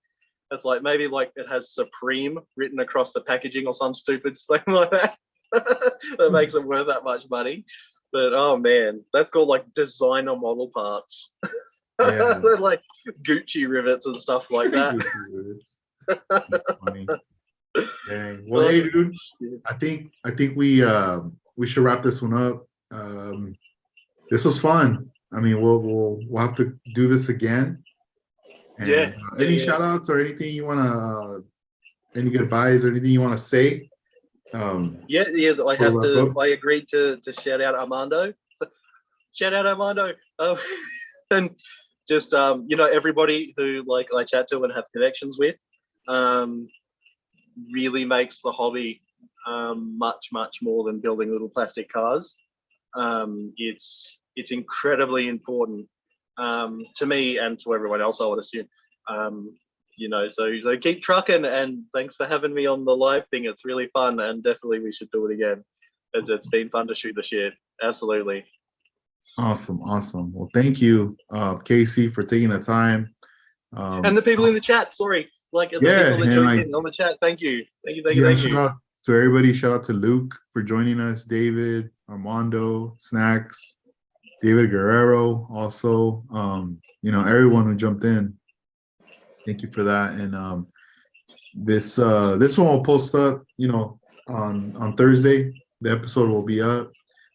it's like maybe like it has Supreme written across the packaging or some stupid thing like that. That makes it worth that much money. But oh man, that's called like designer model parts. Yeah. They're like Gucci rivets and stuff like that. That's funny. Dang. Well, hey, dude, I think we should wrap this one up. This was fun. I mean, we'll have to do this again. And Yeah. any shout outs or anything you wanna any goodbyes or anything you wanna say? Yeah. I agreed to shout out Armando. Shout out Armando. And just everybody who like I chat to and have connections with, really makes the hobby much more than building little plastic cars. It's incredibly important to me and to everyone else, I would assume. So keep trucking, and thanks for having me on the live thing. It's really fun, and definitely we should do it again. It's been fun to shoot the shit. Absolutely. Awesome. Well, thank you, Casey, for taking the time. And the people in the chat, sorry, like the yeah, people that joined in on the chat, thank you. Shout out to everybody. Shout out to Luke for joining us, David, Armando, Snacks, David Guerrero, also, everyone who jumped in. Thank you for that. And this one will post up, on Thursday. The episode will be up.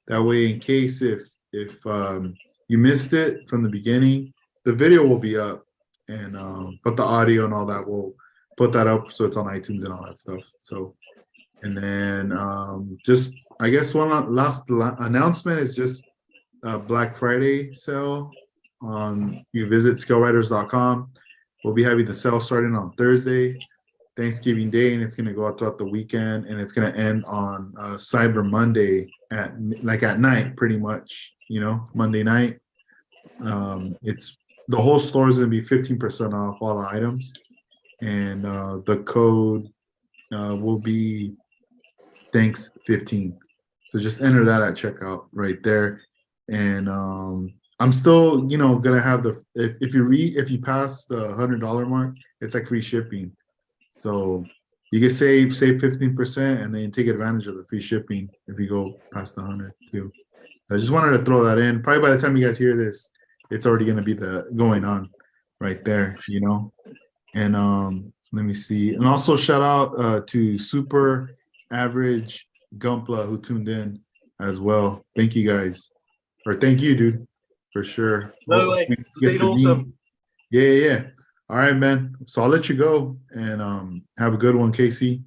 That way, in case if you missed it from the beginning, the video will be up, and but the audio and all that, we'll put that up so it's on iTunes and all that stuff. So, and then just I guess one last announcement is just Black Friday sale. You visit scalewriters.com. We'll be having the sale starting on Thursday, Thanksgiving Day, and it's going to go out throughout the weekend, and it's going to end on Cyber Monday at night, pretty much. Monday night. It's the whole store is going to be 15% off all the items, and the code will be Thanks15. So just enter that at checkout right there, and I'm still, gonna have if you pass the $100 mark, it's like free shipping. So you can save 15% and then take advantage of the free shipping if you go past the 100 too. I just wanted to throw that in. Probably by the time you guys hear this, it's already gonna be going on right there, And let me see. And also shout out to Super Average Gumpla who tuned in as well. Thank you guys. Or thank you, dude, for sure. No way. It's been awesome. Yeah. All right, man. So I'll let you go and have a good one, Casey.